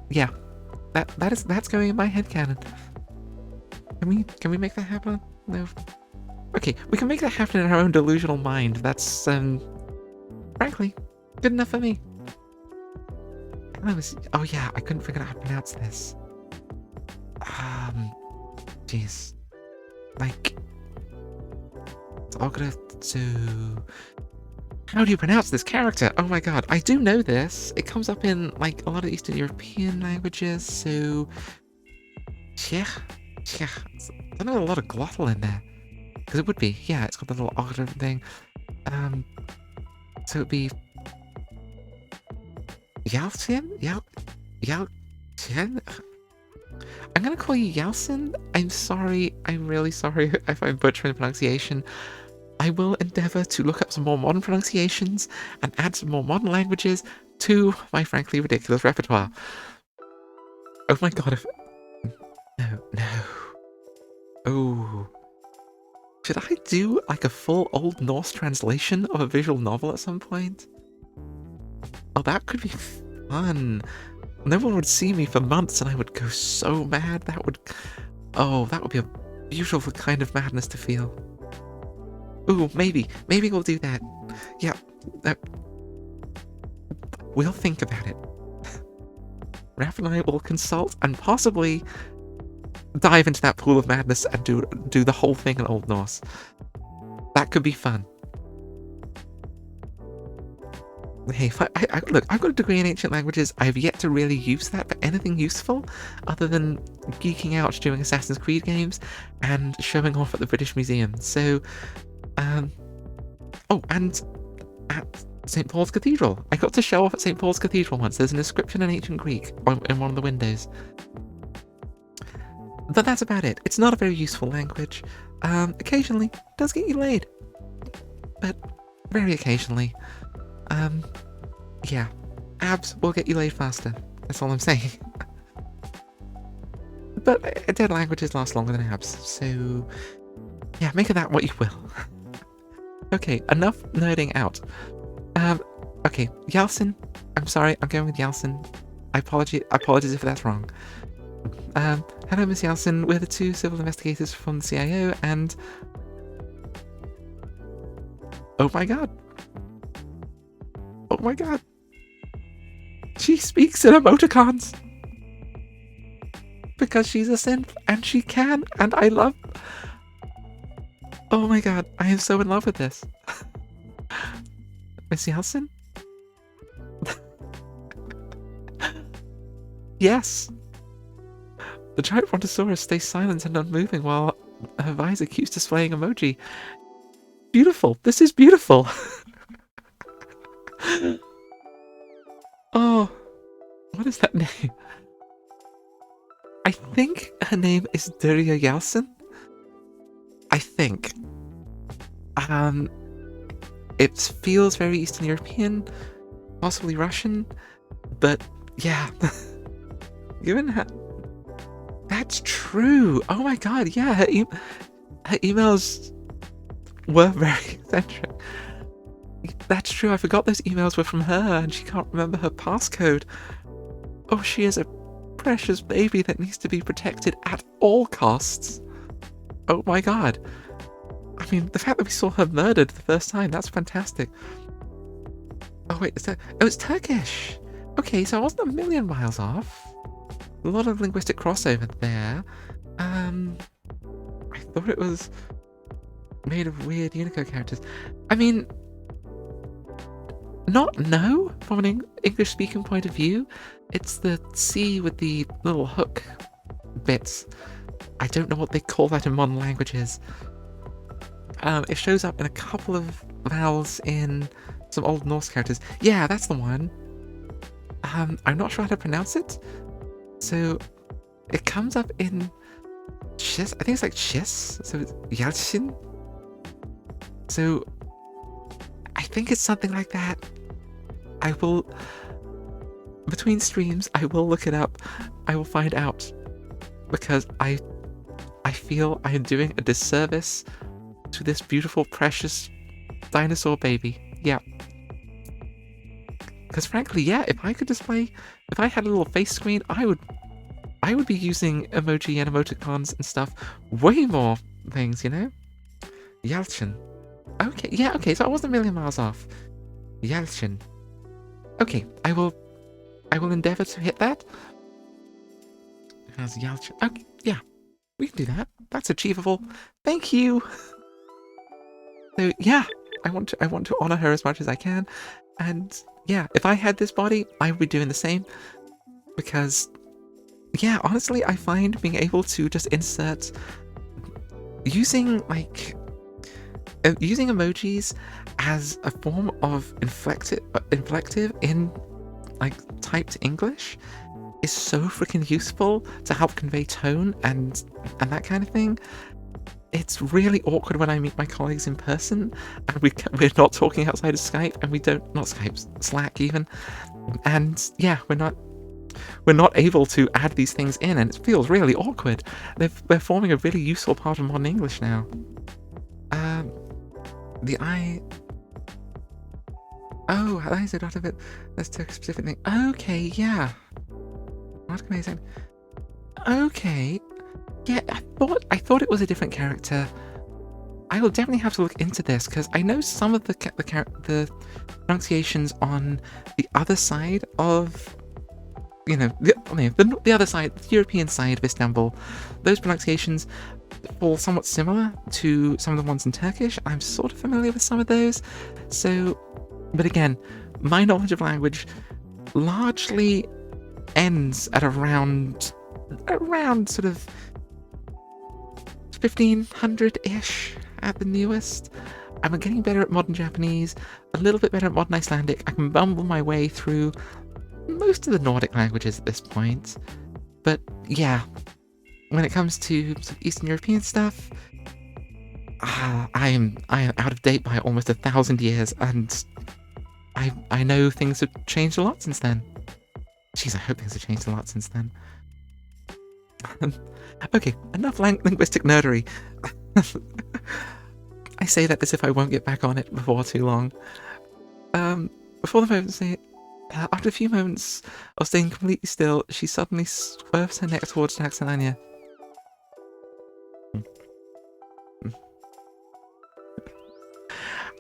Yeah, that's going in my head canon. Can we make that happen? No. Okay, we can make that happen in our own delusional mind. That's frankly good enough for me. Oh yeah, I couldn't figure out how to pronounce this. Jeez. Like, how do you pronounce this character? Oh my god, I do know this. It comes up in like a lot of Eastern European languages, so Czech. I know a lot of glottal in there. Because it would be, yeah, it's got the little octave thing. So it'd be Yalcin? Yalcin? I'm gonna call you Yalcin. I'm sorry, I'm really sorry if I'm butchering the pronunciation. I will endeavour to look up some more modern pronunciations and add some more modern languages to my frankly ridiculous repertoire. Oh my god, if... No. Oh. Should I do like a full Old Norse translation of a visual novel at some point? Oh, that could be fun. No one would see me for months and I would go so mad. That would be a beautiful kind of madness to feel. Ooh, maybe we'll do that. Yeah, we'll think about it. Raph and I will consult and possibly dive into that pool of madness and do the whole thing in Old Norse. That could be fun. Hey, look, I've got a degree in ancient languages. I've yet to really use that for anything useful other than geeking out doing Assassin's Creed games and showing off at the British Museum. So, oh, and St. Paul's Cathedral. I got to show off at St. Paul's Cathedral once. There's an inscription in ancient Greek in one of the windows. But that's about it. It's not a very useful language. Occasionally, it does get you laid. But very occasionally. Yeah. Abs will get you laid faster. That's all I'm saying. But dead languages last longer than abs, so yeah, make of that what you will. Okay, enough nerding out. Okay, Yeltsin. I'm sorry, I'm going with Yeltsin. I apologize if that's wrong. Hello, Miss Yeltsin. We're the two civil investigators from the CIO, and oh my god, she speaks in emoticons because she's a synth, and she can, and I love. Oh my god, I am so in love with this. Miss Yeltsin? Yes. The giant brontosaurus stays silent and unmoving while her visor keeps displaying emoji. Beautiful. This is beautiful. Oh, what is that name? I think her name is Daria Yeltsin. I think. It feels very Eastern European, possibly Russian, but yeah. Given her... That's true! Oh my god, yeah, her emails were very eccentric. That's true, I forgot those emails were from her, and she can't remember her passcode. Oh, she is a precious baby that needs to be protected at all costs. Oh my god. I mean, the fact that we saw her murdered the first time, that's fantastic. Oh wait, is that... Oh, it's Turkish! Okay, so I wasn't a million miles off. A lot of linguistic crossover there. I thought it was made of weird Unicode characters. I mean... No, from an English-speaking point of view. It's the C with the little hook bits. I don't know what they call that in modern languages. It shows up in a couple of vowels in some Old Norse characters. Yeah, that's the one. I'm not sure how to pronounce it. So, it comes up in Shis. I think it's like Shis. So it's Yeltsin. So, I think it's something like that. I will... Between streams, I will look it up. I will find out. Because I feel I am doing a disservice to this beautiful, precious dinosaur baby. Yeah. Because frankly, yeah, if I had a little face screen, I would be using emoji and emoticons and stuff way more things, you know? Yeltsin. Okay, yeah, okay, so I wasn't a million miles off. Yeltsin. Okay, I will endeavour to hit that. As Yeltsin. Okay, yeah, we can do that. That's achievable. Thank you. So yeah, I want to honour her as much as I can, and yeah, if I had this body, I would be doing the same, because yeah, honestly, I find being able to just insert using emojis as a form of inflective in like typed English is so freaking useful to help convey tone and that kind of thing. It's really awkward when I meet my colleagues in person and we're not talking outside of Skype, and not Skype, Slack even, and yeah, we're not able to add these things in, and it feels really awkward. They're forming a really useful part of modern English now. The I... Oh, that is a lot of it. Let's take a specific thing. Okay, yeah. What can I say? Okay. Yeah, I thought it was a different character. I will definitely have to look into this, because I know some of the pronunciations on the other side of, you know, the other side, the European side of Istanbul, those pronunciations fall somewhat similar to some of the ones in Turkish. I'm sort of familiar with some of those. So, but again, my knowledge of language largely ends at around sort of 1500-ish at the newest. I'm getting better at modern Japanese, a little bit better at modern Icelandic. I can bumble my way through most of the Nordic languages at this point. But yeah, when it comes to sort of Eastern European stuff, I am out of date by almost 1,000 years, and I know things have changed a lot since then. Jeez, I hope things have changed a lot since then. Okay, enough linguistic nerdery. I say that as if I won't get back on it before too long. Before the moment, after a few moments of staying completely still, she suddenly swerves her neck towards Taxanania.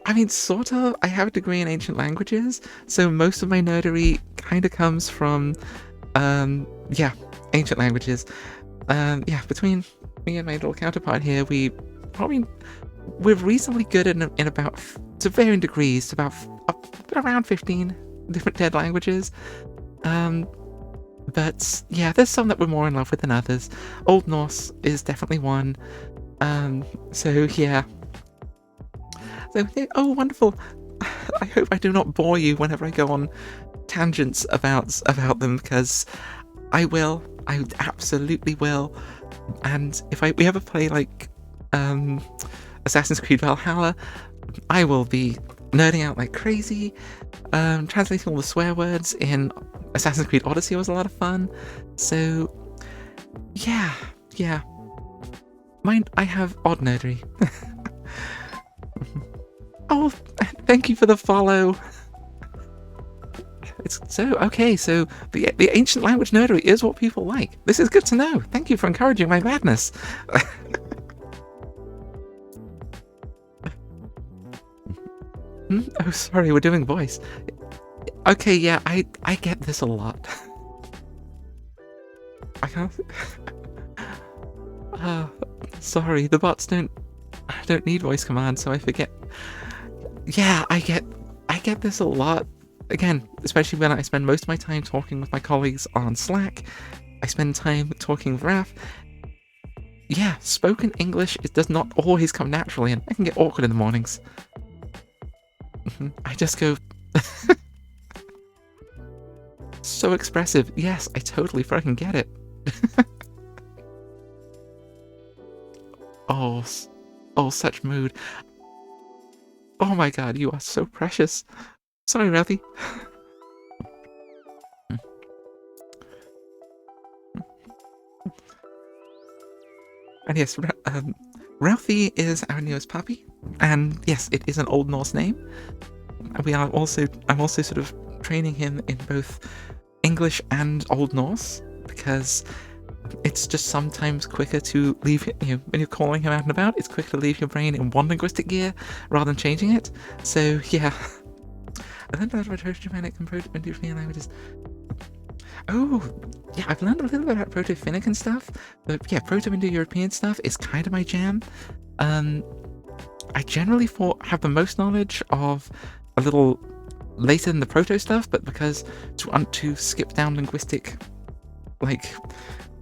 I mean, sort of. I have a degree in ancient languages, so most of my nerdery kind of comes from, ancient languages. Between me and my little counterpart here, we're reasonably good in about, to varying degrees, to about around 15 different dead languages. But yeah, there's some that we're more in love with than others. Old Norse is definitely one. So yeah. So, oh, wonderful. I hope I do not bore you whenever I go on tangents about them, because I will. I absolutely will. And if we ever play, like, Assassin's Creed Valhalla, I will be nerding out like crazy. Translating all the swear words in Assassin's Creed Odyssey was a lot of fun. So, yeah. I have odd nerdery. Oh, thank you for the follow. So the ancient language nerdery is what people like. This is good to know. Thank you for encouraging my madness. Oh, sorry, we're doing voice. Okay, yeah, I get this a lot. I can't. Sorry, the bots don't need voice commands, so I forget. Yeah, I get this a lot. Again, especially when I spend most of my time talking with my colleagues on Slack. I spend time talking with Raph. Yeah, spoken English, it does not always come naturally, and I can get awkward in the mornings. I just go... So expressive. Yes, I totally fucking get it. Oh, such mood. Oh my god, you are so precious. Sorry, Ralphie. And yes, Ralphie is our newest puppy, and yes, it is an Old Norse name. I'm also sort of training him in both English and Old Norse, because it's just sometimes quicker to leave, when you're calling him out and about, it's quicker to leave your brain in one linguistic gear rather than changing it. So yeah. I learned a lot about Proto-Germanic and Proto-Indo-European languages. Oh, yeah, I've learned a little bit about Proto-Finnic and stuff, but yeah, Proto-Indo-European stuff is kind of my jam. I generally have the most knowledge of a little later than the Proto stuff, but because to skip down linguistic, like,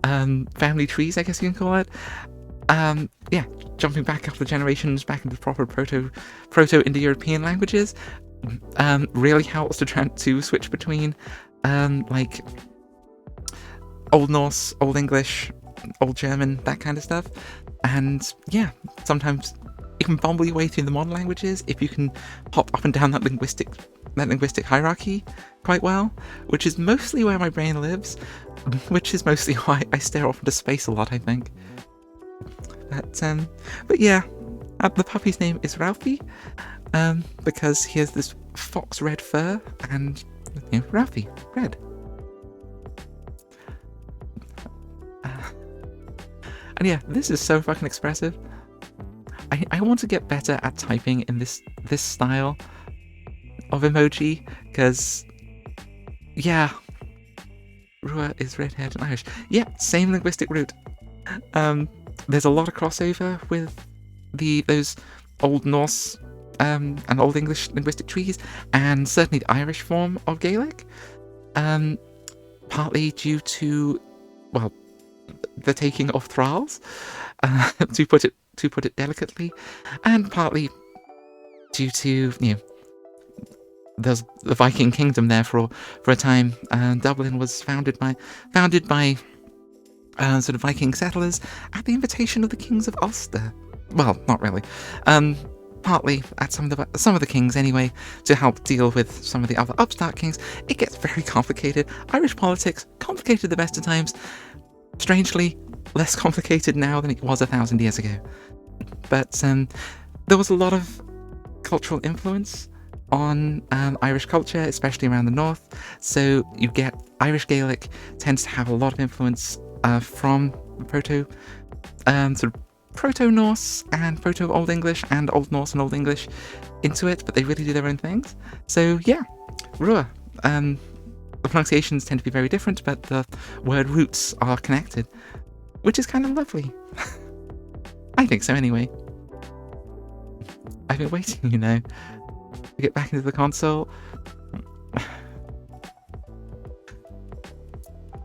family trees, I guess you can call it. Yeah, jumping back a couple of generations back into proper Proto-Indo-European languages really helps to switch between like Old Norse, Old English, Old German, that kind of stuff. And yeah, sometimes you can bumble your way through the modern languages if you can hop up and down that linguistic hierarchy quite well, which is mostly where my brain lives, which is mostly why I stare off into space a lot, I think. But yeah, the puppy's name is Ralphie, because he has this fox red fur, and Ralphie, red. And yeah, this is so fucking expressive. I want to get better at typing in this style of emoji, because yeah, Rua is red-haired and Irish. Yeah, same linguistic root. There's a lot of crossover with those Old Norse and Old English linguistic trees, and certainly the Irish form of Gaelic. Partly due to, well, the taking of thralls, to put it delicately, and partly due to, there's the Viking kingdom there for a time. Dublin was founded by sort of Viking settlers at the invitation of the kings of Ulster. Well, not really. Partly at some of the kings anyway, to help deal with some of the other upstart kings. It gets very complicated. Irish politics, complicated the best of times. Strangely, less complicated now than it was 1,000 years ago. But there was a lot of cultural influence on Irish culture, especially around the north. So you get Irish Gaelic tends to have a lot of influence from Proto-Norse and Proto-Old English and Old Norse and Old English into it, but they really do their own things. So yeah, Rua. The pronunciations tend to be very different, but the word roots are connected, which is kind of lovely. I think so anyway. I've been waiting, to get back into the console.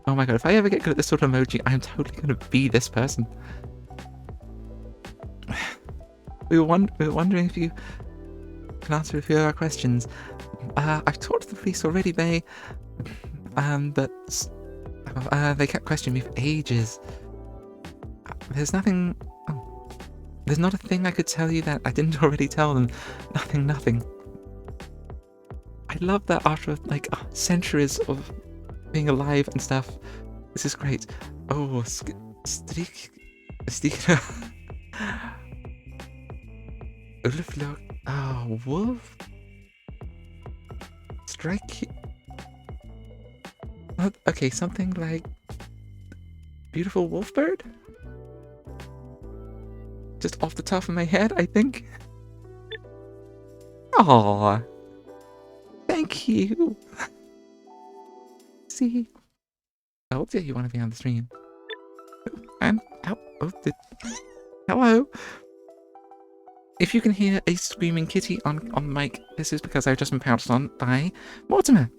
Oh my god, if I ever get good at this sort of emoji, I'm totally going to be this person. We were wondering if you can answer a few of our questions. I've talked to the police already, Bay, but they kept questioning me for ages. There's nothing... Oh, there's not a thing I could tell you that I didn't already tell them. Nothing. I love that after, centuries of being alive and stuff. This is great. Oh, oh, wolf? Strike... Okay, something like... Beautiful wolf bird? Just off the top of my head, I think. Aww. Thank you. See? I told you want to be on the stream. And... hello? If you can hear a screaming kitty on mic, this is because I've just been pounced on by Mortimer,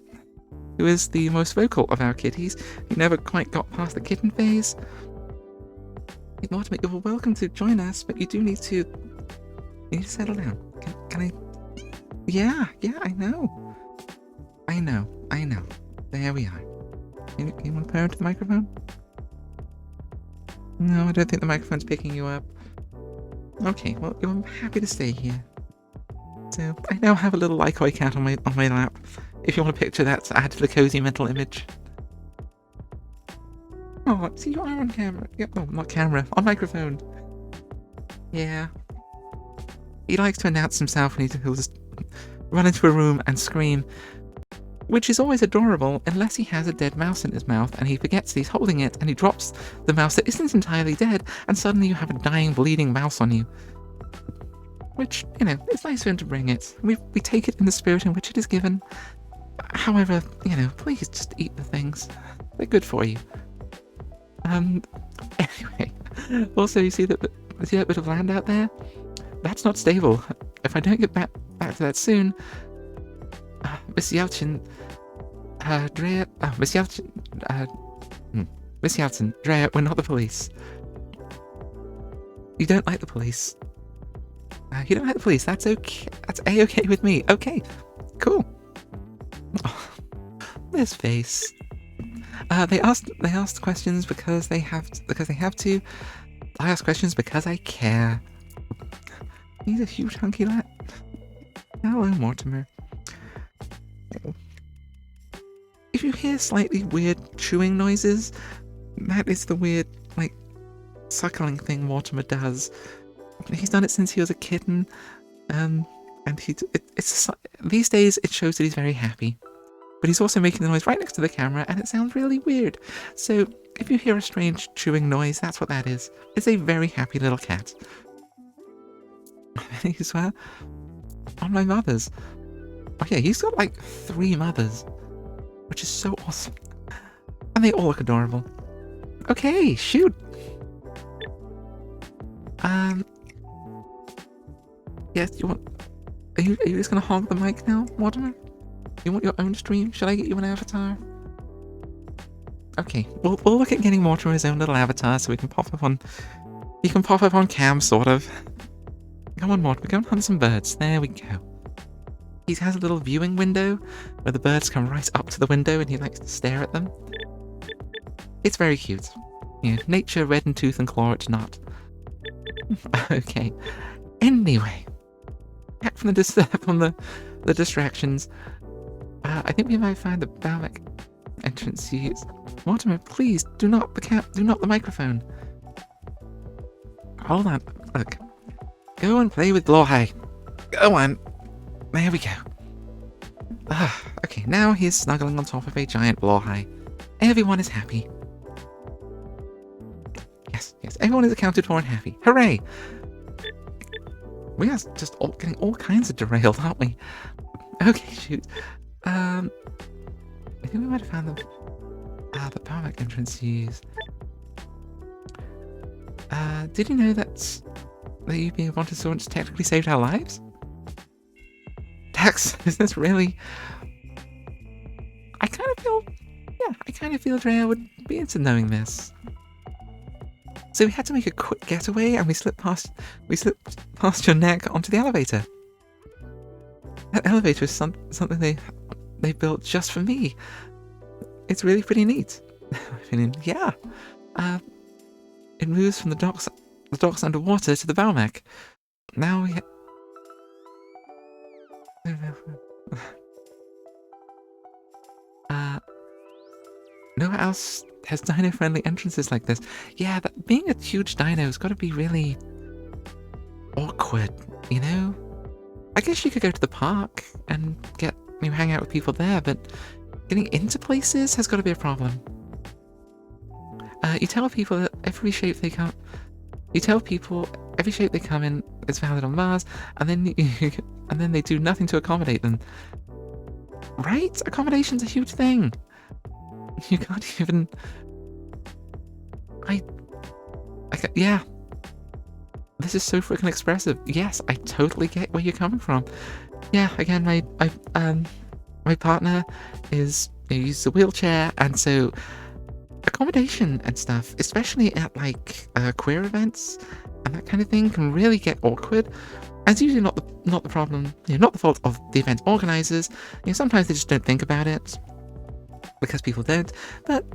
who is the most vocal of our kitties. He never quite got past the kitten phase. Hey, Mortimer, you're welcome to join us, but you do need to settle down. Can I? Yeah, I know. I know. There we are. You want to pair to the microphone? No, I don't think the microphone's picking you up. Okay, well, I'm happy to stay here. So, I now have a little Lycoi cat on my lap, if you want to picture that to add to the cozy mental image. Oh, see, you are on camera. Yeah, oh, not camera, on microphone. Yeah. He likes to announce himself and he'll just run into a room and scream, which is always adorable unless he has a dead mouse in his mouth and he forgets that he's holding it and he drops the mouse that isn't entirely dead and suddenly you have a dying, bleeding mouse on you. Which, it's nice for him to bring it. We take it in the spirit in which it is given. However, please just eat the things. They're good for you. Anyway, also you see that bit of land out there? That's not stable. If I don't get back to that soon, Miss Yelchin, Miss Yelchin, Drea, we're not the police. You don't like the police. You don't like the police. That's okay. That's A-okay with me. Okay, cool. Oh, this face. They asked questions because they have to. I ask questions because I care. He's a huge hunky lad. Hello, Mortimer. If you hear slightly weird chewing noises, that is the weird, suckling thing Mortimer does. He's done it since he was a kitten, and these days it shows that he's very happy. But he's also making the noise right next to the camera, and it sounds really weird. So if you hear a strange chewing noise, that's what that is. It's a very happy little cat. He's on my mother's. Oh yeah, he's got 3 mothers, which is so awesome. And they all look adorable. Okay, shoot. Yes, you want... Are you just gonna hog the mic now, Mortimer? You want your own stream? Should I get you an avatar? Okay, we'll look at getting Mortimer his own little avatar so we can pop up on... He can pop up on cam, sort of. Come Come on, Mortimer, go and hunt some birds. There we go. He has a little viewing window where the birds come right up to the window and he likes to stare at them. It's very cute. You know, nature, red in tooth and claw, it's not. Okay. Anyway, back from the distractions. I think we might find the Balmec entrance you use. Mortimer, please do not the microphone. Hold on. Look. Go and play with Blowhigh. Go on. There we go. Okay, now he's snuggling on top of a giant Blowhigh. Everyone is happy. Yes, everyone is accounted for and happy. Hooray! We are just getting all kinds of derailed, aren't we? Okay, shoot. I think we might have found the Balmec entrance you use. Did you know that you being a Brontosaurus technically saved our lives? Dax, is this really... I kind of feel Drea would be into knowing this. So we had to make a quick getaway and we slipped past your neck onto the elevator. That elevator is something they built just for me. It's really pretty neat. I mean, yeah. It moves from the docks underwater to the Balmec. Now we nowhere else has dino-friendly entrances like this. Yeah, being a huge dino's got to be really awkward, you know? I guess you could go to the park and hang out with people there, but getting into places has got to be a problem. You tell people that every shape they come in is valid on Mars, and then they do nothing to accommodate them. Right? Accommodation's a huge thing. You can't even... yeah. This is so freaking expressive. Yes, I totally get where you're coming from. Yeah, again, my partner uses a wheelchair, and so accommodation and stuff, especially at queer events and that kind of thing, can really get awkward. And it's usually not the problem, not the fault of the event organizers. Sometimes they just don't think about it because people don't. But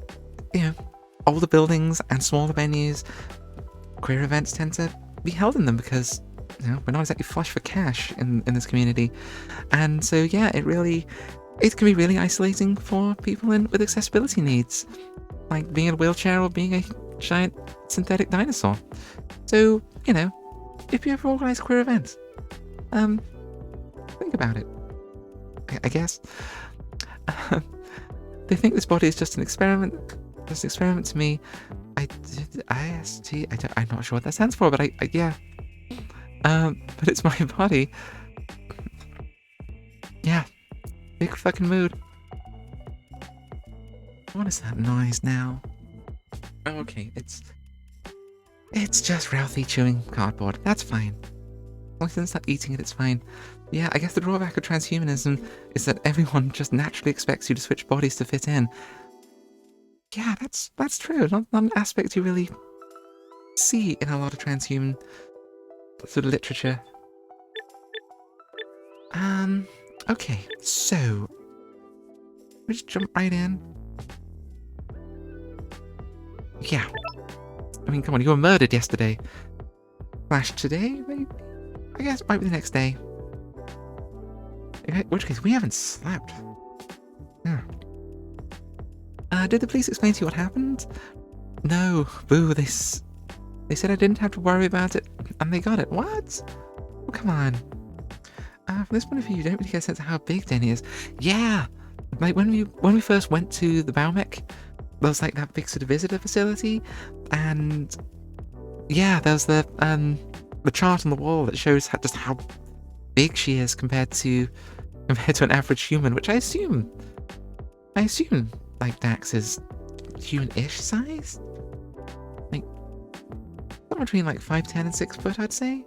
older buildings and smaller venues, queer events tend to be held in them because we're not exactly flush for cash in this community. And so yeah, it can be really isolating for people with accessibility needs, like being in a wheelchair or being a giant synthetic dinosaur. So if you ever organize queer events, think about it. I guess they think this body is just an experiment. Just an experiment to me. IST. I'm not sure what that stands for, but yeah. But it's my body. Yeah. Big fucking mood. What is that noise now? Oh, okay, it's just Ralphie chewing cardboard. That's fine. As long as he doesn't start eating it, it's fine. Yeah, I guess the drawback of transhumanism is that everyone just naturally expects you to switch bodies to fit in. Yeah, that's true. Not an aspect you really see in a lot of transhuman sort of literature. Okay, so we just jump right in. Yeah. I mean, come on, you were murdered yesterday. Slash today, maybe? I guess it might be the next day. In which case, we haven't slept. Yeah. Did the police explain to you what happened? No. Boo, they said I didn't have to worry about it, and they got it. What? Oh, come on. From this point of view, you don't really get a sense of how big Denny is. Yeah! Like, when we first went to the Balmec, there was like that big sort of visitor facility, and yeah, there's the chart on the wall that shows just how big she is compared to an average human, which I assume like Dax is human-ish size, like somewhere between like 5'10" and 6 foot, I'd say.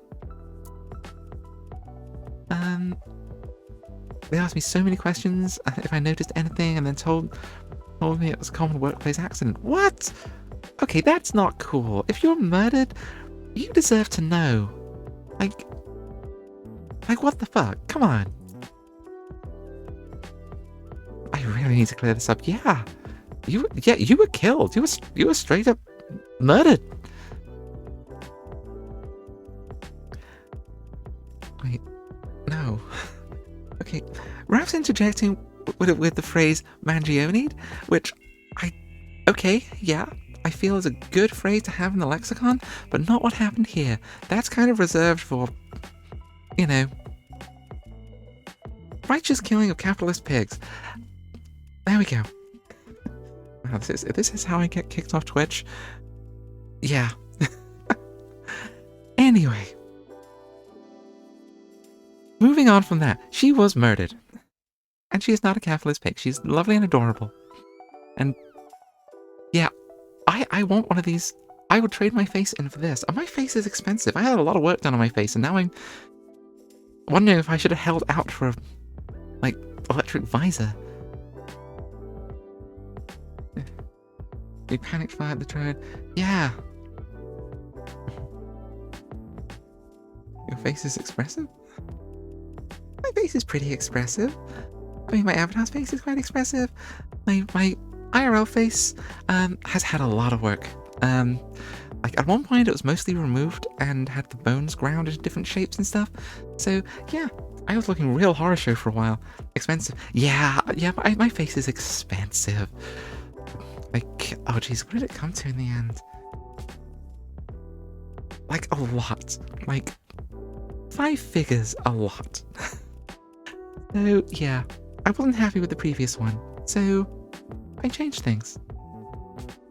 They asked me so many questions if I noticed anything, and then told me it was a common workplace accident. What? Okay, that's not cool. If you're murdered, you deserve to know. Like, Like, what the fuck? Come on. I really need to clear this up. Yeah. You were killed. You were straight up murdered. Wait. No. Okay. Ralph's interjecting with the phrase Mangione, which okay, yeah, I feel is a good phrase to have in the lexicon, but not what happened here. That's kind of reserved for, you know, righteous killing of capitalist pigs. There we go. Wow, this is how I get kicked off Twitch. Yeah. Anyway. Moving on from that, she was murdered. And she is not a capitalist pig. She's lovely and adorable. And yeah, I want one of these. I would trade my face in for this. And my face is expensive. I had a lot of work done on my face, and now I'm wondering if I should have held out for a, like, electric visor. We panicked fire at the drone. Yeah. Your face is expressive? My face is pretty expressive. I mean, my avatar's face is quite expressive. My IRL face has had a lot of work. Like, at one point it was mostly removed and had the bones ground into different shapes and stuff. So, yeah, I was looking real horror show for a while. Expensive. Yeah, my face is expensive. Like, oh jeez, what did it come to in the end? Like, a lot. Like, 5 figures, a lot. So, yeah, I wasn't happy with the previous one, so I changed things.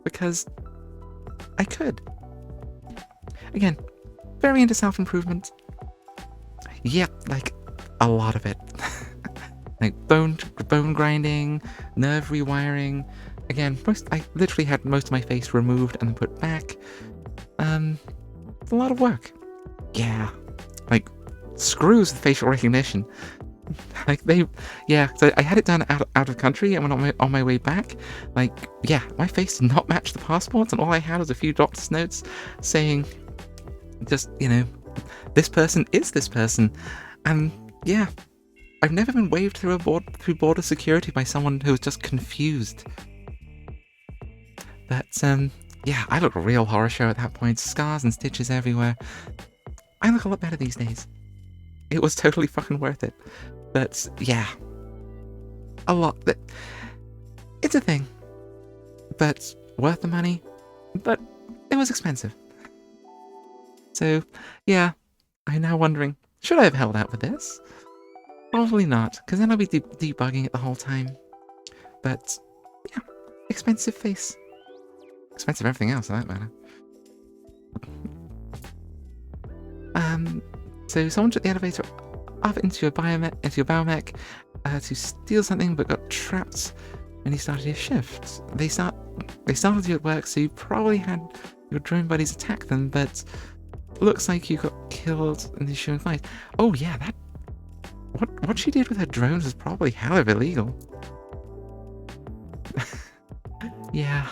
Because I could. Again, very into self-improvement. Yep, like, a lot of it. Like, bone grinding, nerve rewiring. Again, I literally had most of my face removed and then put back. It's a lot of work. Yeah. Like, screws with facial recognition. Like, so I had it done out of country and when on my way back, like, yeah, my face did not match the passports, and all I had was a few doctor's notes saying, just, you know, this person is this person. And yeah, I've never been waved through border security by someone who was just confused. But, yeah, I look a real horror show at that point. Scars and stitches everywhere. I look a lot better these days. It was totally fucking worth it. But, yeah. A lot. It's a thing. But worth the money. But it was expensive. So, yeah. I'm now wondering, should I have held out with this? Probably not, because then I'll be debugging it the whole time. But, yeah. Expensive face. Expensive everything else, for that matter. So someone took the elevator up into your biomech to steal something, but got trapped when he started his shift. They startled you at work, so you probably had your drone buddies attack them, but looks like you got killed in the ensuing fight. Oh yeah, what she did with her drones was probably hell of illegal. Yeah.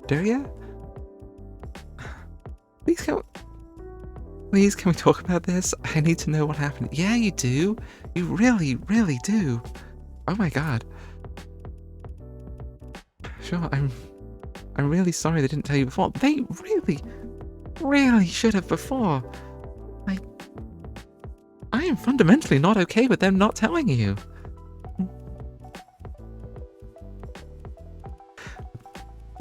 Do ya? Please, can we talk about this? I need to know what happened. Yeah, you do. You really, really do. Oh my god. Sure, I'm really sorry they didn't tell you before. They really, really should have before. Like, I am fundamentally not okay with them not telling you.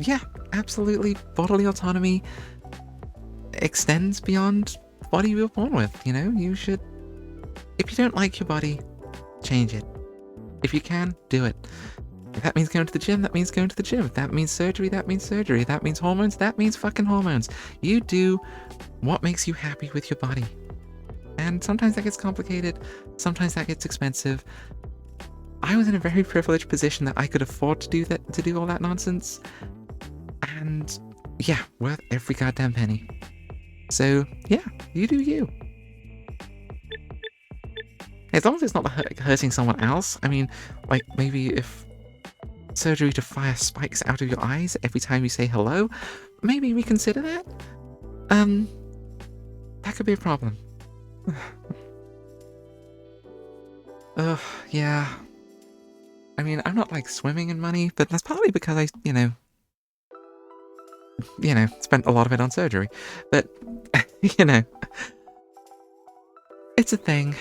Yeah, absolutely. Bodily autonomy extends beyond the body you were born with, you know? You should... If you don't like your body, change it. If you can, do it. If that means going to the gym, that means going to the gym. If that means surgery, that means surgery. If that means hormones, that means fucking hormones. You do what makes you happy with your body. And sometimes that gets complicated. Sometimes that gets expensive. I was in a very privileged position that I could afford to do all that nonsense. And yeah, worth every goddamn penny. So yeah, you do you. As long as it's not hurting someone else. I mean, like maybe if surgery to fire spikes out of your eyes every time you say hello, maybe reconsider that. That could be a problem. Ugh, yeah. I mean, I'm not like swimming in money, but that's partly because I, spent a lot of it on surgery. But, it's a thing.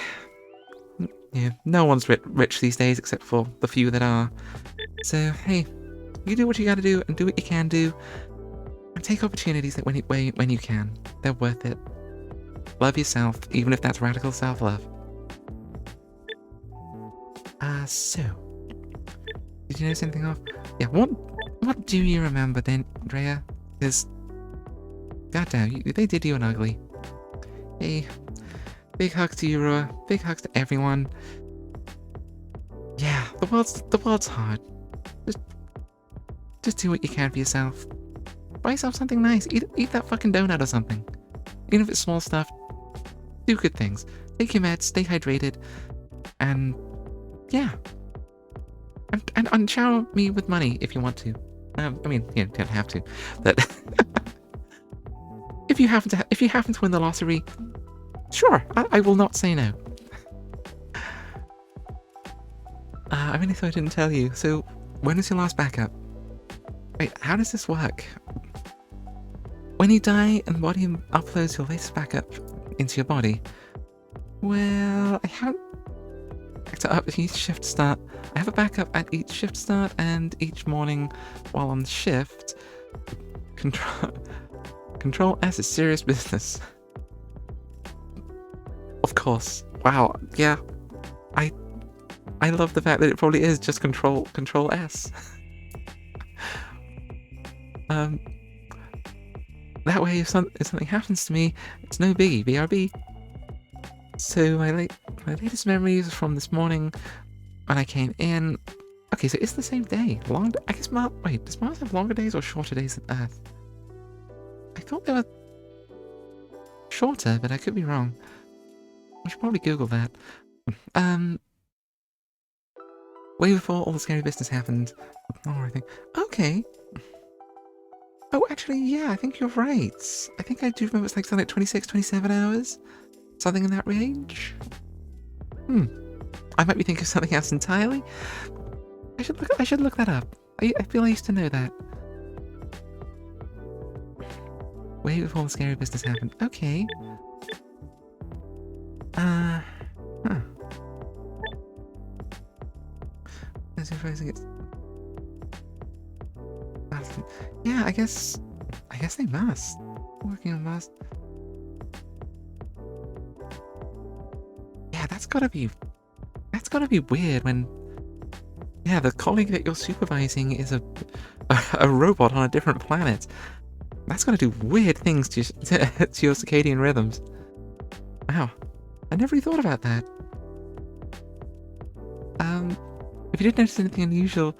Yeah, no one's rich these days except for the few that are. So, hey, you do what you gotta do and do what you can do. And take opportunities that when you can. They're worth it. Love yourself, even if that's radical self-love. So... Did you notice anything off? Yeah, what do you remember then, Drea? Because... Goddamn, they did you an ugly. Hey, big hugs to you, Rua. Big hugs to everyone. Yeah, the world's hard. Just do what you can for yourself. Buy yourself something nice. Eat that fucking donut or something. Even if it's small stuff, do good things. Take your meds, stay hydrated, and yeah. And shower me with money if you want to. I mean, you don't have to, but if you happen to win the lottery, sure, I will not say no. I really thought I didn't tell you. So, when was your last backup? Wait, how does this work? When you die and body uploads your latest backup into your body, well, I haven't backed up each shift start. I have a backup at each shift start and each morning while on shift. Control S is serious business. Of course. Wow. Yeah. I love the fact that it probably is just Control S. That way, if something happens to me, it's no biggie. BRB. So my latest memories from this morning when I came in. Okay, so it's the same day. I guess wait, does Mars have longer days or shorter days than Earth? I thought they were shorter, but I could be wrong. I should probably Google that. Way before all the scary business happened. Oh, I think. Okay. Oh, actually, yeah, I think you're right. I think I do remember it's like something like 26, 27 hours. Something in that range. I might be thinking of something else entirely. I should look that up. I feel I used to know that. Way before the scary business happened. Okay. Huh. Yeah, I guess they must. Working on Mars. Yeah, that's gotta be weird when, yeah, the colleague that you're supervising is a robot on a different planet. That's gonna do weird things to your circadian rhythms. Wow, I never really thought about that. If you did notice anything unusual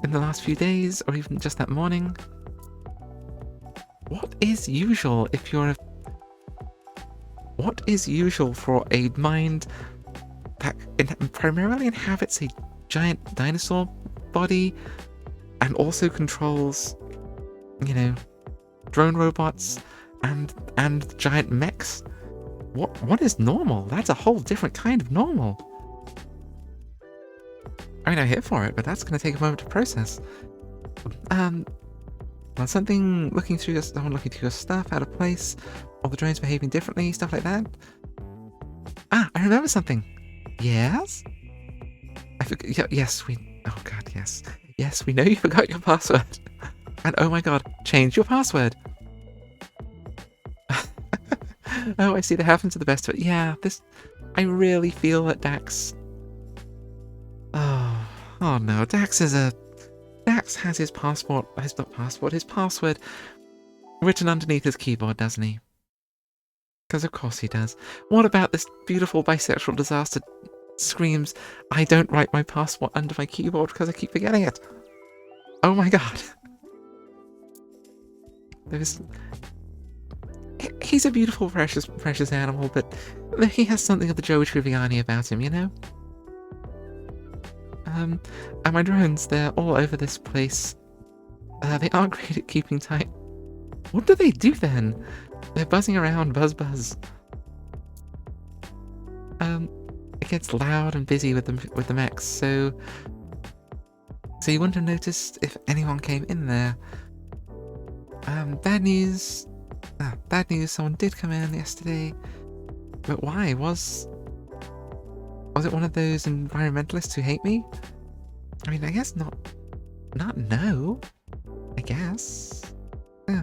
in the last few days, or even just that morning, what is usual for a mind that primarily inhabits a giant dinosaur body and also controls, drone robots and giant mechs? What is normal? That's a whole different kind of normal. I mean, I'm here for it, but that's going to take a moment to process. Well, someone looking through your stuff, out of place, all the drones behaving differently, stuff like that. Ah, I remember something. Yes? I forgot. Yes, oh god, yes. Yes, we know you forgot your password. And oh my god, change your password. Oh, I see that happened to the best of it. Yeah, I really feel that Dax... Oh no, Dax has his password written underneath his keyboard, doesn't he? Because of course he does. What about this beautiful bisexual disaster screams, I don't write my password under my keyboard because I keep forgetting it. Oh my god. He's a beautiful, precious animal, but he has something of the Joey Tribbiani about him, you know? And my drones, they're all over this place. They aren't great at keeping tight. What do they do then? They're buzzing around, buzz buzz. It gets loud and busy with the mechs, so you wouldn't have noticed if anyone came in there. Bad news. Bad news. Someone did come in yesterday, but why? Was it one of those environmentalists who hate me? I mean, I guess not. No. I guess. Yeah.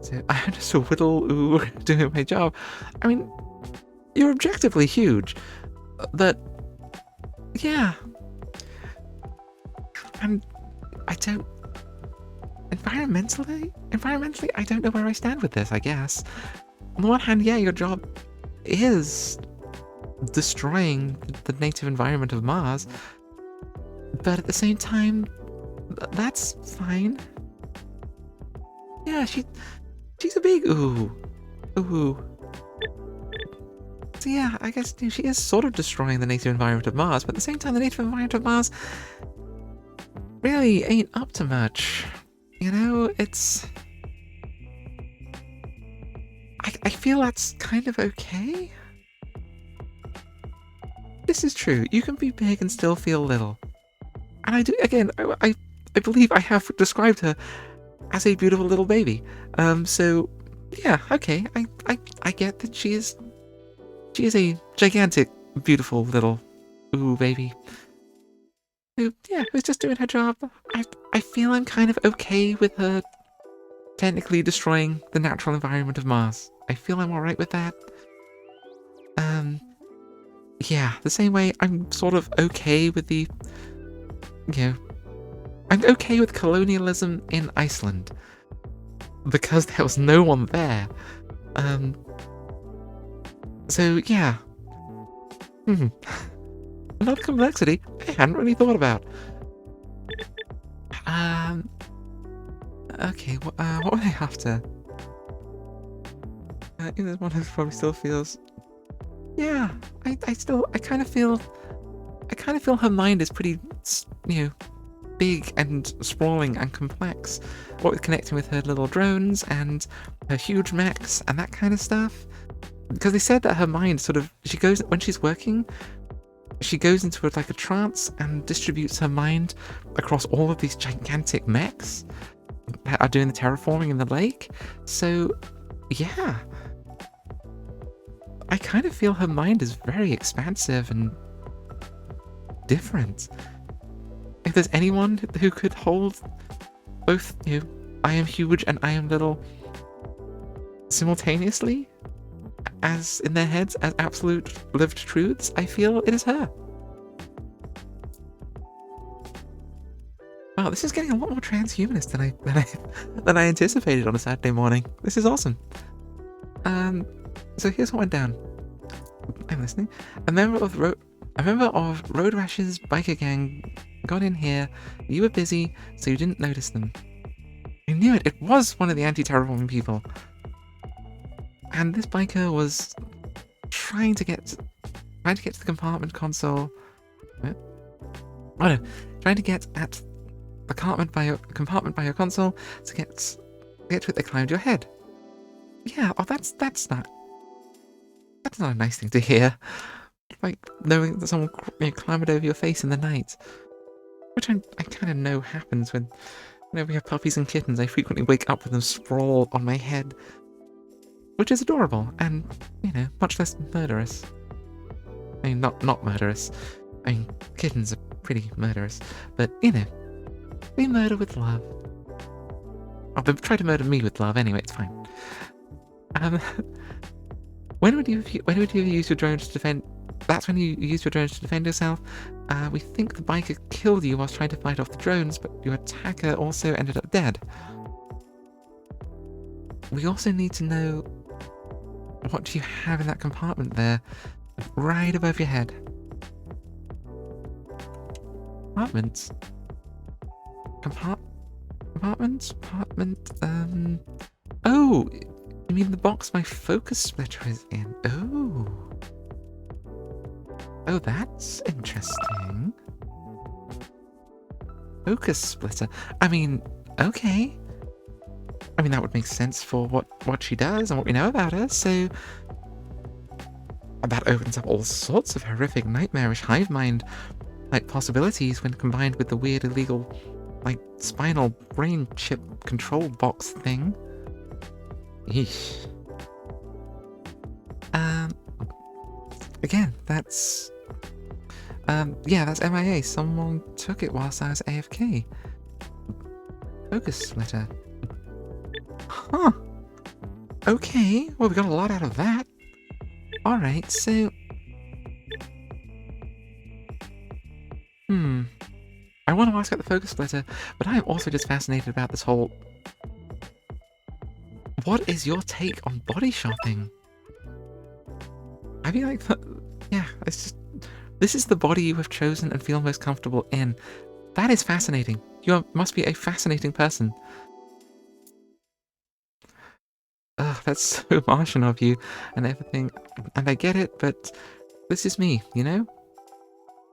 So I'm just a little ooh doing my job. I mean, you're objectively huge, but yeah. And I don't. Environmentally, I don't know where I stand with this. I guess. On the one hand, yeah, your job is destroying the native environment of Mars, but at the same time, that's fine. Yeah, she's a big ooh. So yeah, I guess she is sort of destroying the native environment of Mars, but at the same time, the native environment of Mars really ain't up to much. You know, it's... I feel that's kind of okay. This is true. You can be big and still feel little. And I do, again, I believe I have described her as a beautiful little baby. So, yeah, okay. I get that she is a gigantic, beautiful little ooh baby. Who, yeah, who's just doing her job. I feel I'm kind of okay with her technically destroying the natural environment of Mars. I feel I'm alright with that. Yeah, the same way I'm sort of okay with the, I'm okay with colonialism in Iceland. Because there was no one there. So, yeah. Another complexity I hadn't really thought about. Okay, what were they after? There's one who probably still feels... Yeah, I kind of feel her mind is pretty, big and sprawling and complex. What with connecting with her little drones and her huge mechs and that kind of stuff. Because they said that her mind sort of, when she's working, she goes into like a trance and distributes her mind across all of these gigantic mechs that are doing the terraforming in the lake. So, yeah. I kind of feel her mind is very expansive and different. If there's anyone who could hold both, I am huge and I am little simultaneously, as in their heads, as absolute lived truths, I feel it is her. Wow, this is getting a lot more transhumanist than I anticipated on a Saturday morning. This is awesome. So here's what went down. I'm listening. A member of Road Rash's biker gang got in here. You were busy, so you didn't notice them. I knew it. It was one of the anti-terraforming people. And this biker was trying to get to the compartment console. Oh no, trying to get at the compartment by your console to get to it. They climbed your head. Yeah. Oh, that's not a nice thing to hear. Like knowing that someone climbed over your face in the night, which I kind of know happens when we have puppies and kittens. I frequently wake up with them sprawled on my head. Which is adorable, and, much less murderous. I mean, not murderous. I mean, kittens are pretty murderous. But, we murder with love. Oh, they try to murder me with love anyway, it's fine. When would you use your drones to defend... That's when you use your drones to defend yourself. We think the biker killed you whilst trying to fight off the drones, but your attacker also ended up dead. We also need to know... What do you have in that compartment there? Right above your head. Compartment? Oh! You mean the box my focus splitter is in? Oh! Oh, that's interesting. Focus splitter. I mean, okay. I mean, that would make sense for what she does and what we know about her, so that opens up all sorts of horrific, nightmarish hive mind like possibilities when combined with the weird illegal like spinal brain chip control box thing. Yeesh. Again, that's yeah, that's MIA. Someone took it whilst I was AFK. Focus letter. Huh. Okay, well, we got a lot out of that. Alright, so... I want to ask about the focus letter, but I am also just fascinated about this whole... What is your take on body shopping? I feel like that... Yeah, it's just... This is the body you have chosen and feel most comfortable in. That is fascinating. You must be a fascinating person. Ugh, that's so Martian of you and everything. And I get it, but this is me, you know?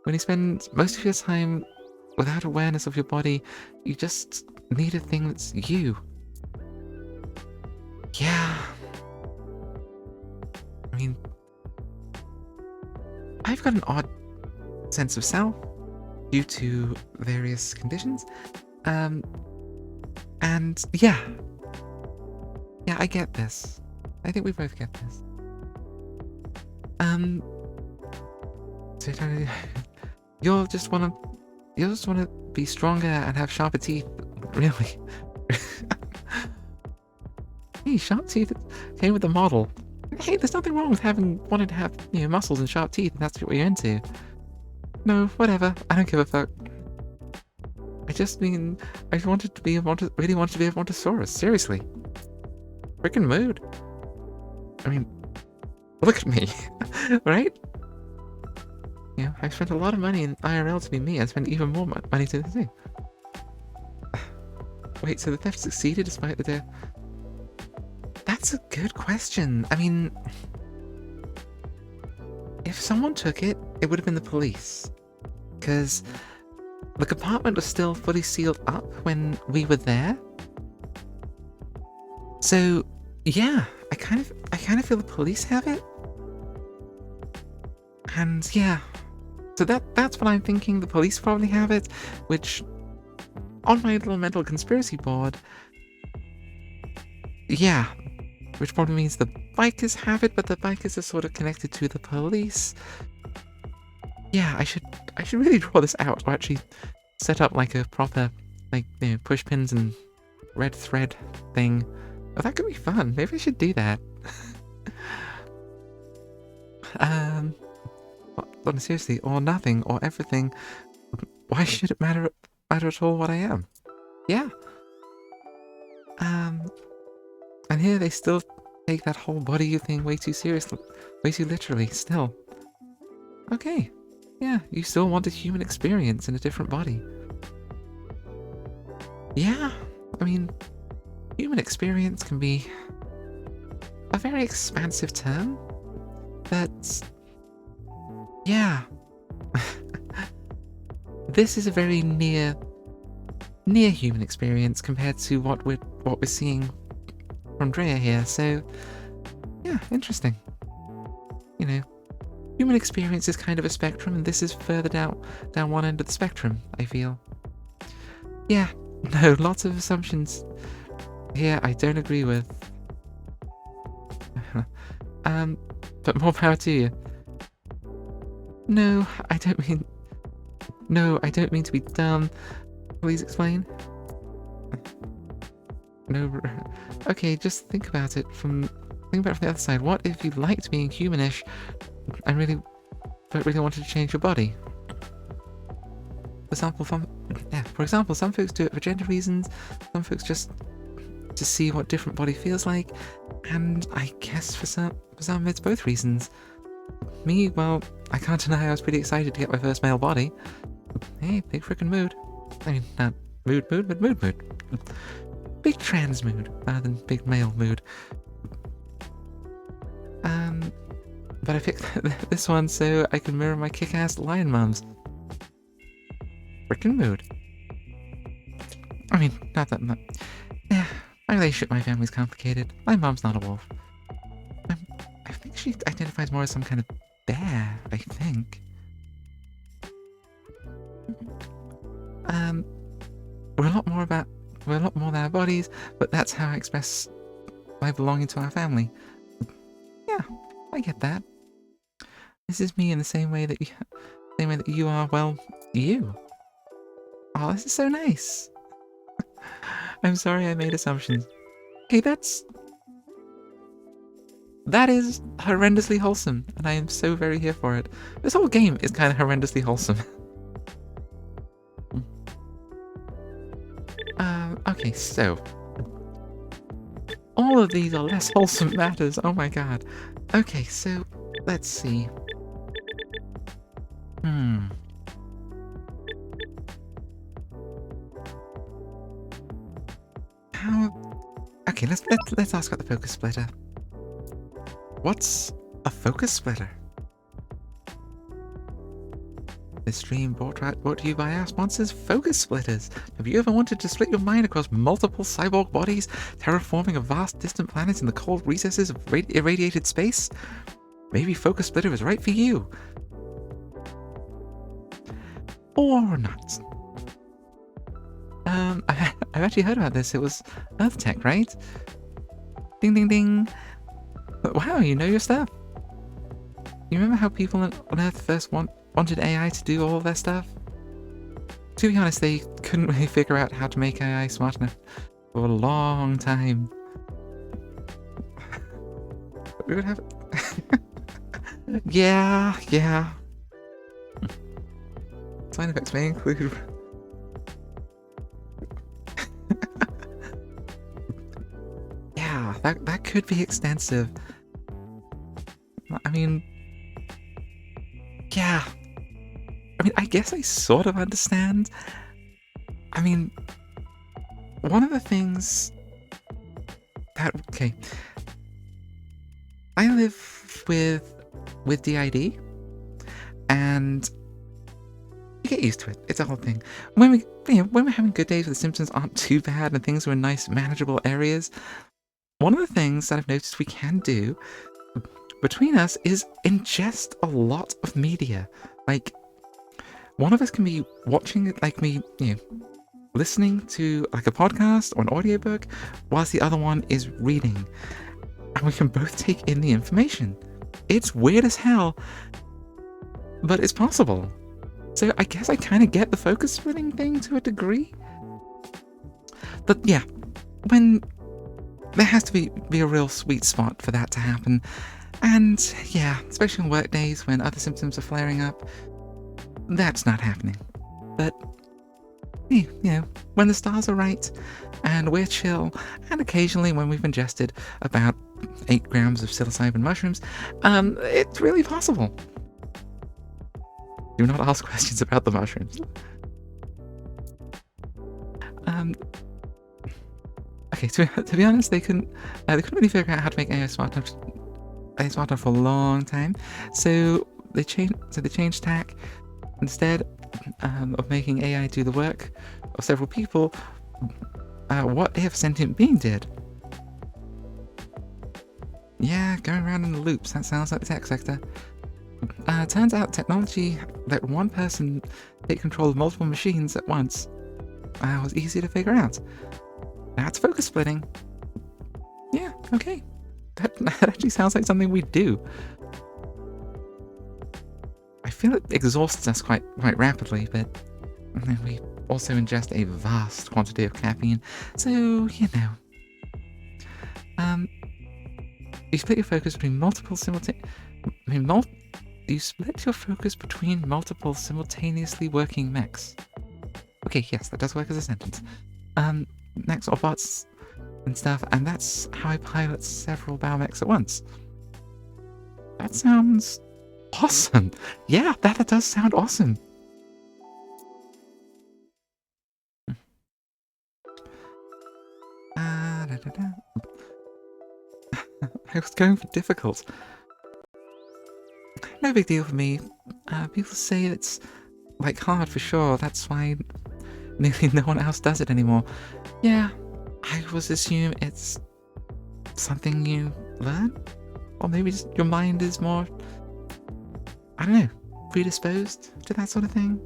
When you spend most of your time without awareness of your body, you just need a thing that's you. Yeah. I mean, I've got an odd sense of self due to various conditions. And yeah. Yeah, I get this. I think we both get this. So you'll just wanna be stronger and have sharper teeth, really. Hey, sharp teeth came with the model. Hey, there's nothing wrong with wanting to have, you know, muscles and sharp teeth if that's what you're into. No, whatever. I don't give a fuck. I just mean, I really wanted to be a Montosaurus, seriously. Freaking mood. I mean, look at me, right? You know, I've spent a lot of money in IRL to be me. I spent even more money to the thing. Wait, so the theft succeeded despite the death? That's a good question. I mean, if someone took it, it would have been the police. Because the compartment was still fully sealed up when we were there. So, yeah, I kind of feel the police have it. And yeah, so that's what I'm thinking. The police probably have it, which on my little mental conspiracy board, yeah, which probably means the bikers have it, but the bikers are sort of connected to the police. Yeah, I should really draw this out, or actually set up like a proper, like, you know, push pins and red thread thing. Oh, that could be fun. Maybe I should do that. Well, seriously, or nothing, or everything. Why should it matter at all what I am? Yeah. And here they still take that whole body thing way too seriously, way too literally, still. Okay. Yeah, you still want a human experience in a different body. Yeah, I mean, human experience can be a very expansive term, but yeah, this is a very near human experience compared to what we're seeing from Drea here. So yeah, interesting. You know, human experience is kind of a spectrum, and this is further down one end of the spectrum, I feel. Yeah, no, lots of assumptions here I don't agree with. But more power to you. No, I don't mean to be dumb. Please explain. No, okay, just think about it from the other side. What if you liked being humanish and really wanted to change your body? For example, some folks do it for gender reasons, some folks just to see what different body feels like, and I guess for some it's both reasons. Me, well, I can't deny I was pretty excited to get my first male body. Hey, big frickin' mood. I mean, not mood, but mood. Big trans mood, rather than big male mood. But I picked this one so I can mirror my kick-ass lion mums. Frickin' mood. I mean, not that much. Yeah, My relationship with my family's complicated. My mom's not a wolf. I think she identifies more as some kind of bear, I think. We're a lot more than our bodies, but that's how I express my belonging to our family. Yeah, I get that. This is me in the same way that you are, well, you. Oh, this is so nice. I'm sorry I made assumptions. Okay, that is horrendously wholesome, and I am so very here for it. This whole game is kind of horrendously wholesome. Okay, so all of these are less wholesome matters. Oh my god. Okay, so let's see. Okay, let's ask about the focus splitter. What's a focus splitter? This stream brought to you by our sponsors, Focus Splitters. Have you ever wanted to split your mind across multiple cyborg bodies, terraforming a vast distant planet in the cold recesses of irradiated space? Maybe Focus Splitter is right for you. Or not. I've actually heard about this. It was Earth Tech, right? Ding ding ding. Wow, you know your stuff. You remember how people on Earth first wanted AI to do all their stuff? To be honest, they couldn't really figure out how to make AI smart enough for a long time. We would have... yeah. Side effects may include... yeah, that could be extensive. I mean... yeah. I mean, I guess I sort of understand. I mean, one of the things that... okay. I live with DID, and you get used to it. It's a whole thing. When we're having good days where the symptoms aren't too bad and things are in nice, manageable areas, one of the things that I've noticed we can do between us is ingest a lot of media. Like, one of us can be watching it, like me, listening to like a podcast or an audiobook, whilst the other one is reading. And we can both take in the information. It's weird as hell, but it's possible. So I guess I kind of get the focus splitting thing to a degree. But yeah, when there has to be a real sweet spot for that to happen. And yeah, especially on work days when other symptoms are flaring up, that's not happening. But hey, when the stars are right and we're chill, and occasionally when we've ingested about 8 grams of psilocybin mushrooms, it's really possible. Do not ask questions about the mushrooms. Okay, to be honest, they couldn't really figure out how to make AI smart enough for a long time. So they changed tack. Instead of making AI do the work of several people, what if sentient being did? Yeah, going around in the loops. That sounds like the tech sector. Turns out technology let one person take control of multiple machines at once was easy to figure out. That's focus splitting. Yeah, okay. That actually sounds like something we do. I feel it exhausts us quite rapidly, but we also ingest a vast quantity of caffeine, so you split your focus between multiple simultaneously working mechs. Okay, yes, that does work as a sentence. Mechs or bots and stuff, and that's how I pilot several biomechs at once. That sounds awesome. Yeah, that does sound awesome. I was going for difficult. No big deal for me. People say it's like hard for sure. That's why nearly no one else does it anymore. Yeah, I was assume it's something you learn? Or maybe just your mind is more, I don't know, predisposed to that sort of thing?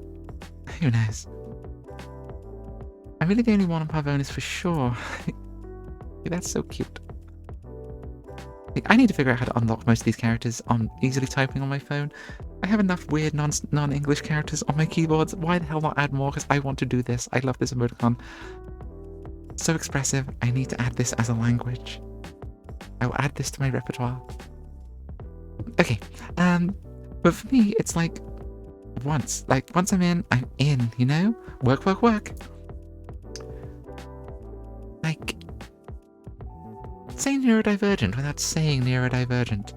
Who knows? I'm really the only one on Parvonis for sure. That's so cute. I need to figure out how to unlock most of these characters on easily typing on my phone. I have enough weird non-English characters on my keyboards. Why the hell not add more? Because I want to do this. I love this emoticon. So expressive. I need to add this as a language. I will add this to my repertoire. Okay. But for me, it's like once I'm in, I'm in, you know? Work, work, work. Like, say neurodivergent without saying neurodivergent.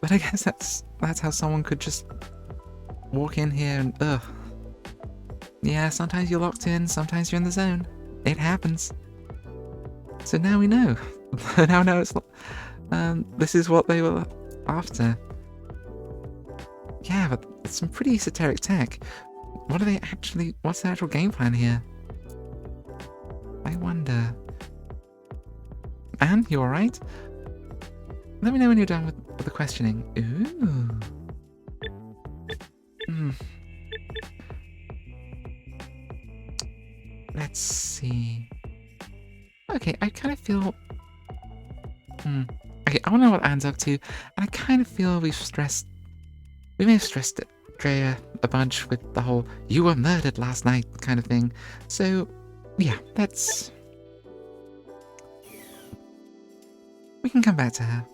But I guess that's how someone could just walk in here and yeah, sometimes you're locked in, sometimes you're in the zone. It happens. So now we know. now it's this is what they were after. Yeah, but it's some pretty esoteric tech. What's the actual game plan here? I wonder. Anne, you alright? Let me know when you're done with the questioning. Ooh. Let's see. Okay, I kind of feel... Okay, I want to know what Anne's up to, and I kind of feel we may have stressed Drea a bunch with the whole "you were murdered last night" kind of thing. So, yeah, we can come back to her.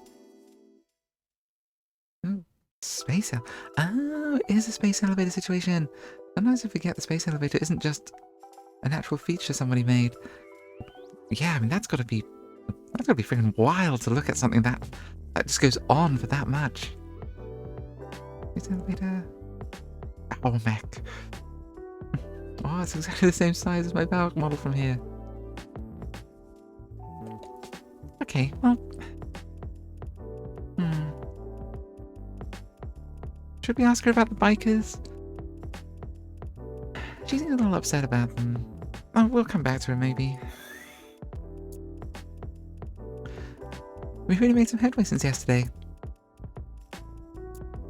Ooh, space elevator. Oh, it is a space elevator situation. Sometimes I forget the space elevator isn't just a natural feature somebody made. Yeah, I mean that's gotta be freaking wild to look at something that just goes on for that much. Space elevator. Oh, mech. Oh, it's exactly the same size as my Valk model from here. Okay, well. Should we ask her about the bikers? She seems a little upset about them. Oh, we'll come back to her maybe. We've really made some headway since yesterday.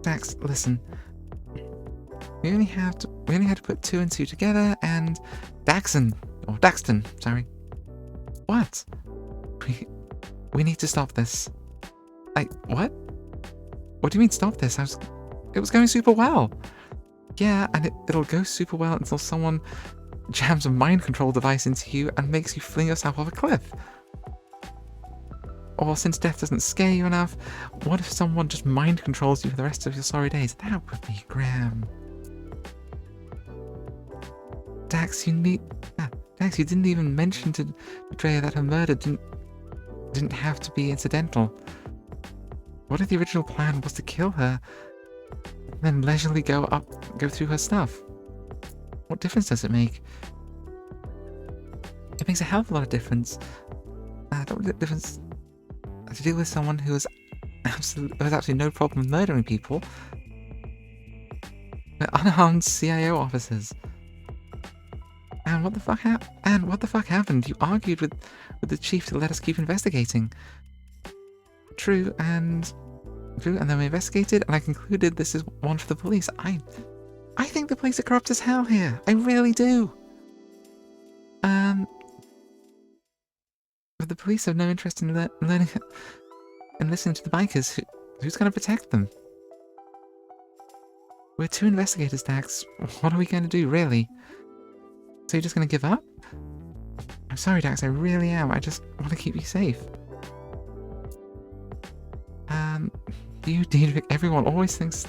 Dax, listen. We only had to put 2 and 2 together, and Daxton, sorry. What? We need to stop this. What? What do you mean stop this? It was going super well. Yeah, and it'll go super well until someone jams a mind control device into you and makes you fling yourself off a cliff. Or since death doesn't scare you enough, what if someone just mind controls you for the rest of your sorry days? That would be grim. Dax, you didn't even mention to Drea that her murder didn't have to be incidental. What if the original plan was to kill her, and then leisurely go through her stuff? What difference does it make? It makes a hell of a lot of difference. Difference to deal with someone who has absolutely no problem murdering people. They're unarmed CIO officers. And what the fuck happened? You argued with the chief to let us keep investigating. True, and then we investigated, and I concluded this is one for the police. I think the police are corrupt as hell here. I really do. But the police have no interest in learning and listening to the bikers. Who's going to protect them? We're 2 investigators, Dax. What are we going to do, really? So you're just going to give up? I'm sorry, Dax, I really am. I just want to keep you safe. You, Diedrich, everyone always thinks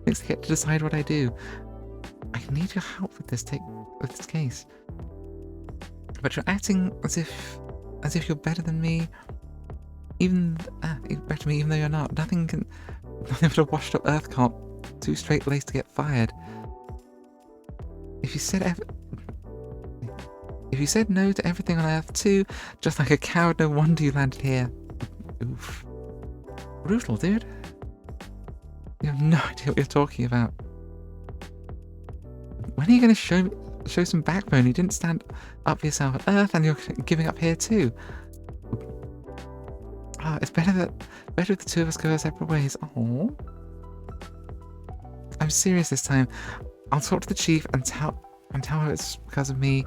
they get to decide what I do. I need your help with this case. But you're acting as if you're better than me. Even though you're not. Nothing but a washed up earth cop, 2 straight-laced to get fired. If you said no to everything on Earth too, just like a coward, no wonder you landed here. Oof. Brutal, dude. You have no idea what you're talking about. When are you going to show me? show some backbone. You didn't stand up for yourself on Earth, and you're giving up here too. It's better if the two of us go our separate ways. Oh, I'm serious this time. I'll talk to the chief and tell her it's because of me.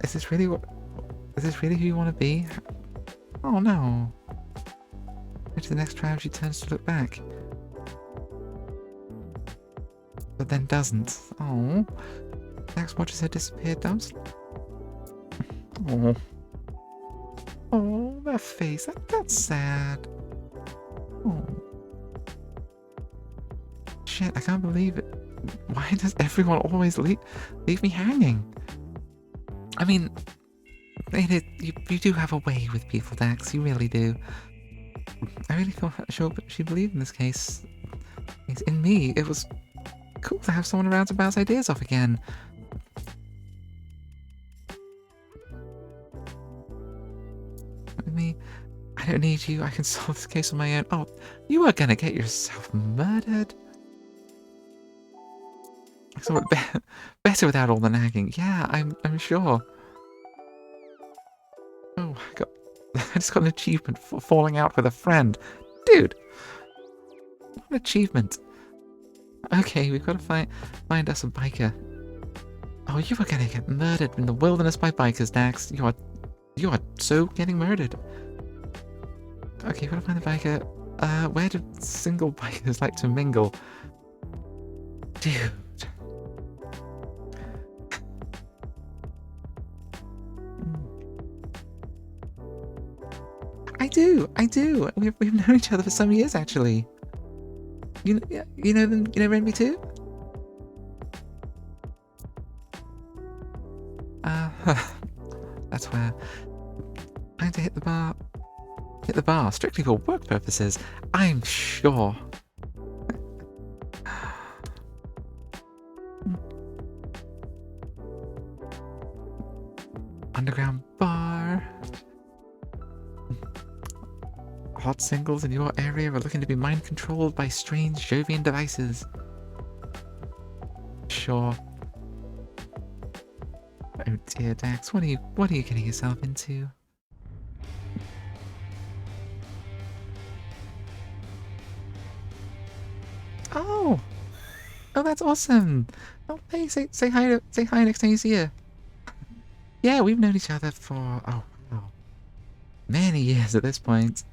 Is this really who you want to be? Oh no. Into the next trial, she turns to look back, but then doesn't. Oh. Dax watches her disappear, dumps. Oh. Oh, that face. That's sad. Oh. Shit, I can't believe it. Why does everyone always leave me hanging? I mean, you do have a way with people, Dax. You really do. I really thought she believed in this case. In me, it was cool to have someone around to bounce ideas off again. With me, I don't need you. I can solve this case on my own. Oh, you are gonna get yourself murdered. So better without all the nagging. Yeah, I'm sure. Oh, I just got an achievement for falling out with a friend. Dude! What an achievement. Okay, we've got to find us a biker. Oh, you are gonna get murdered in the wilderness by bikers, Dax. You are so getting murdered. Okay, we've got to find the biker. Where do single bikers like to mingle? Dude. I do. We've known each other for some years, actually. You know them? You know Renby too? That's where I had to hit the bar. Hit the bar strictly for work purposes. I'm sure. Underground bar. Hot singles in your area are looking to be mind-controlled by strange Jovian devices. Sure. Oh dear, Dax, what are you getting yourself into? Oh! Oh, that's awesome! Oh, hey, say hi next time you see her. Yeah, we've known each other for, oh, wow, many years at this point.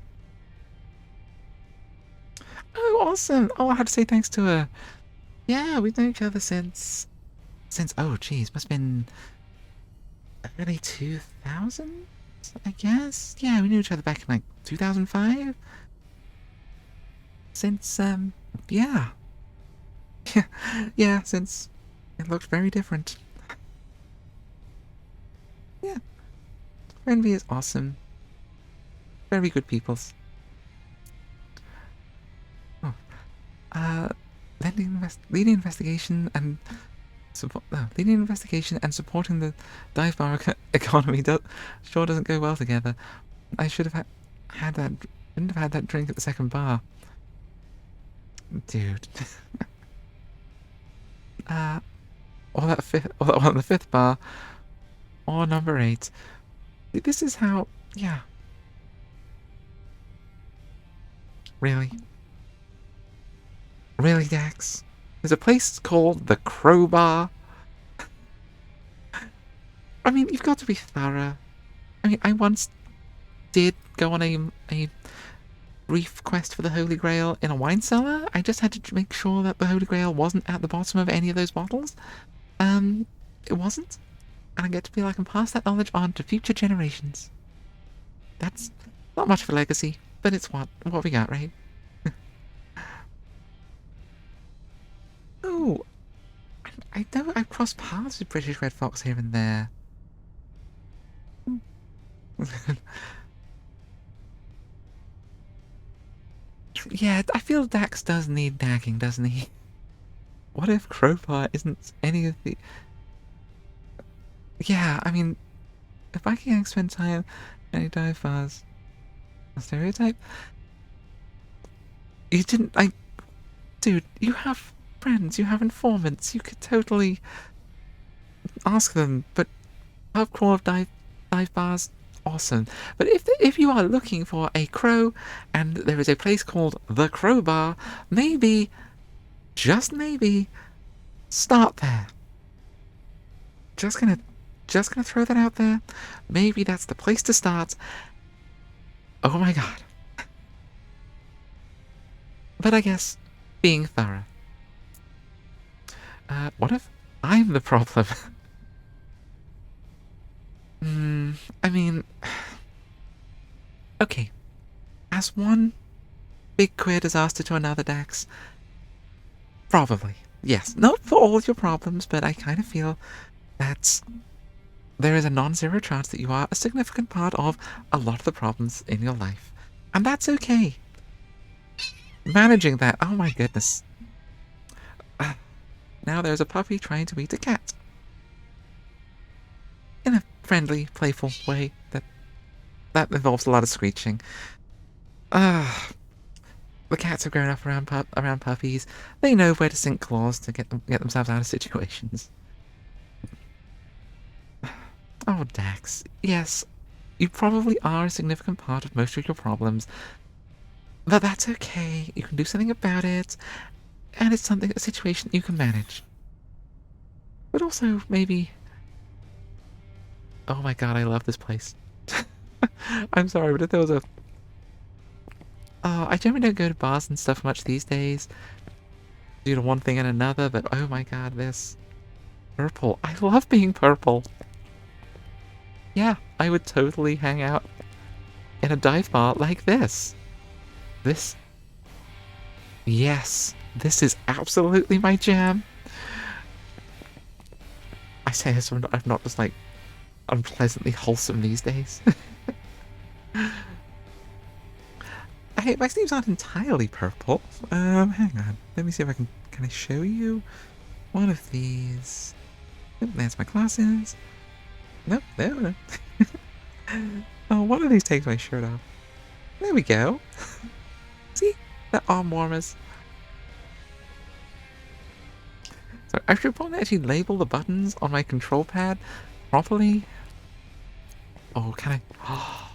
Oh, awesome! Oh, I had to say thanks to her. Yeah, we've known each other since, oh, geez, must have been early 2000s, I guess? Yeah, we knew each other back in, like, 2005? Since, yeah. Yeah, since it looked very different. Yeah. Renby is awesome. Very good peoples. Oh. Leading investigation and supporting the dive bar economy sure doesn't go well together. I shouldn't have had that drink at the second bar. Dude. Or that one at the fifth bar. Or number 8. This is how, yeah. Really? Really, Dax? There's a place called the Crowbar. I mean, you've got to be thorough. I mean, I once did go on a brief quest for the Holy Grail in a wine cellar. I just had to make sure that the Holy Grail wasn't at the bottom of any of those bottles. It wasn't. And I get to feel I can pass that knowledge on to future generations. That's not much of a legacy, but it's what we got, right? Oh, I know I've crossed paths with British Red Fox here and there. Yeah, I feel Dax does need nagging, doesn't he? What if Crowbar isn't any of the... Yeah, I mean, if I can't spend time in any dive bars, a stereotype? You didn't, like... Dude, you have friends, you have informants, you could totally... ask them. But pub crawl of dive bars, awesome. But if you are looking for a crow, and there is a place called the Crowbar, maybe, just maybe, start there. Just gonna throw that out there. Maybe that's the place to start. Oh my god. But I guess being thorough. What if I'm the problem? I mean, okay. As one big queer disaster to another, Dax, probably. Yes, not for all your problems, but I kind of feel that there is a non-zero chance that you are a significant part of a lot of the problems in your life. And that's okay. Managing that, oh my goodness. Now there's a puppy trying to eat a cat. In a friendly, playful way that involves a lot of screeching. The cats have grown up around puppies. They know where to sink claws to get themselves out of situations. Oh, Dax. Yes, you probably are a significant part of most of your problems. But that's okay. You can do something about it. And it's a situation you can manage. But also, maybe... Oh my god, I love this place. I'm sorry, but if there was a... I generally don't go to bars and stuff much these days. Due to one thing and another, but oh my god, this... Purple. I love being purple. Yeah, I would totally hang out in a dive bar like this. This... Yes, this is absolutely my jam. I say this, I'm not just like unpleasantly wholesome these days. Hey, my sleeves aren't entirely purple. Hang on. Let me see if I can I show you one of these? Nope, there's my glasses. Nope, no. Oh, one of these takes my shirt off. There we go. See? The arm warmers. So I should probably actually label the buttons on my control pad properly. Oh, can I? Oh.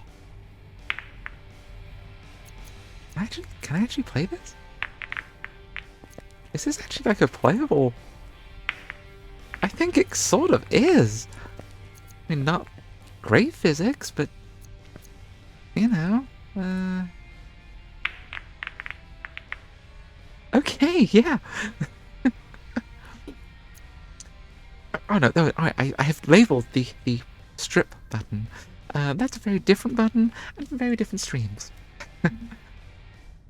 Can I actually play this? Is this actually like a playable? I think it sort of is. I mean, not great physics, but you know. Okay, yeah. Oh no, I have labeled the strip button. That's a very different button and for very different streams.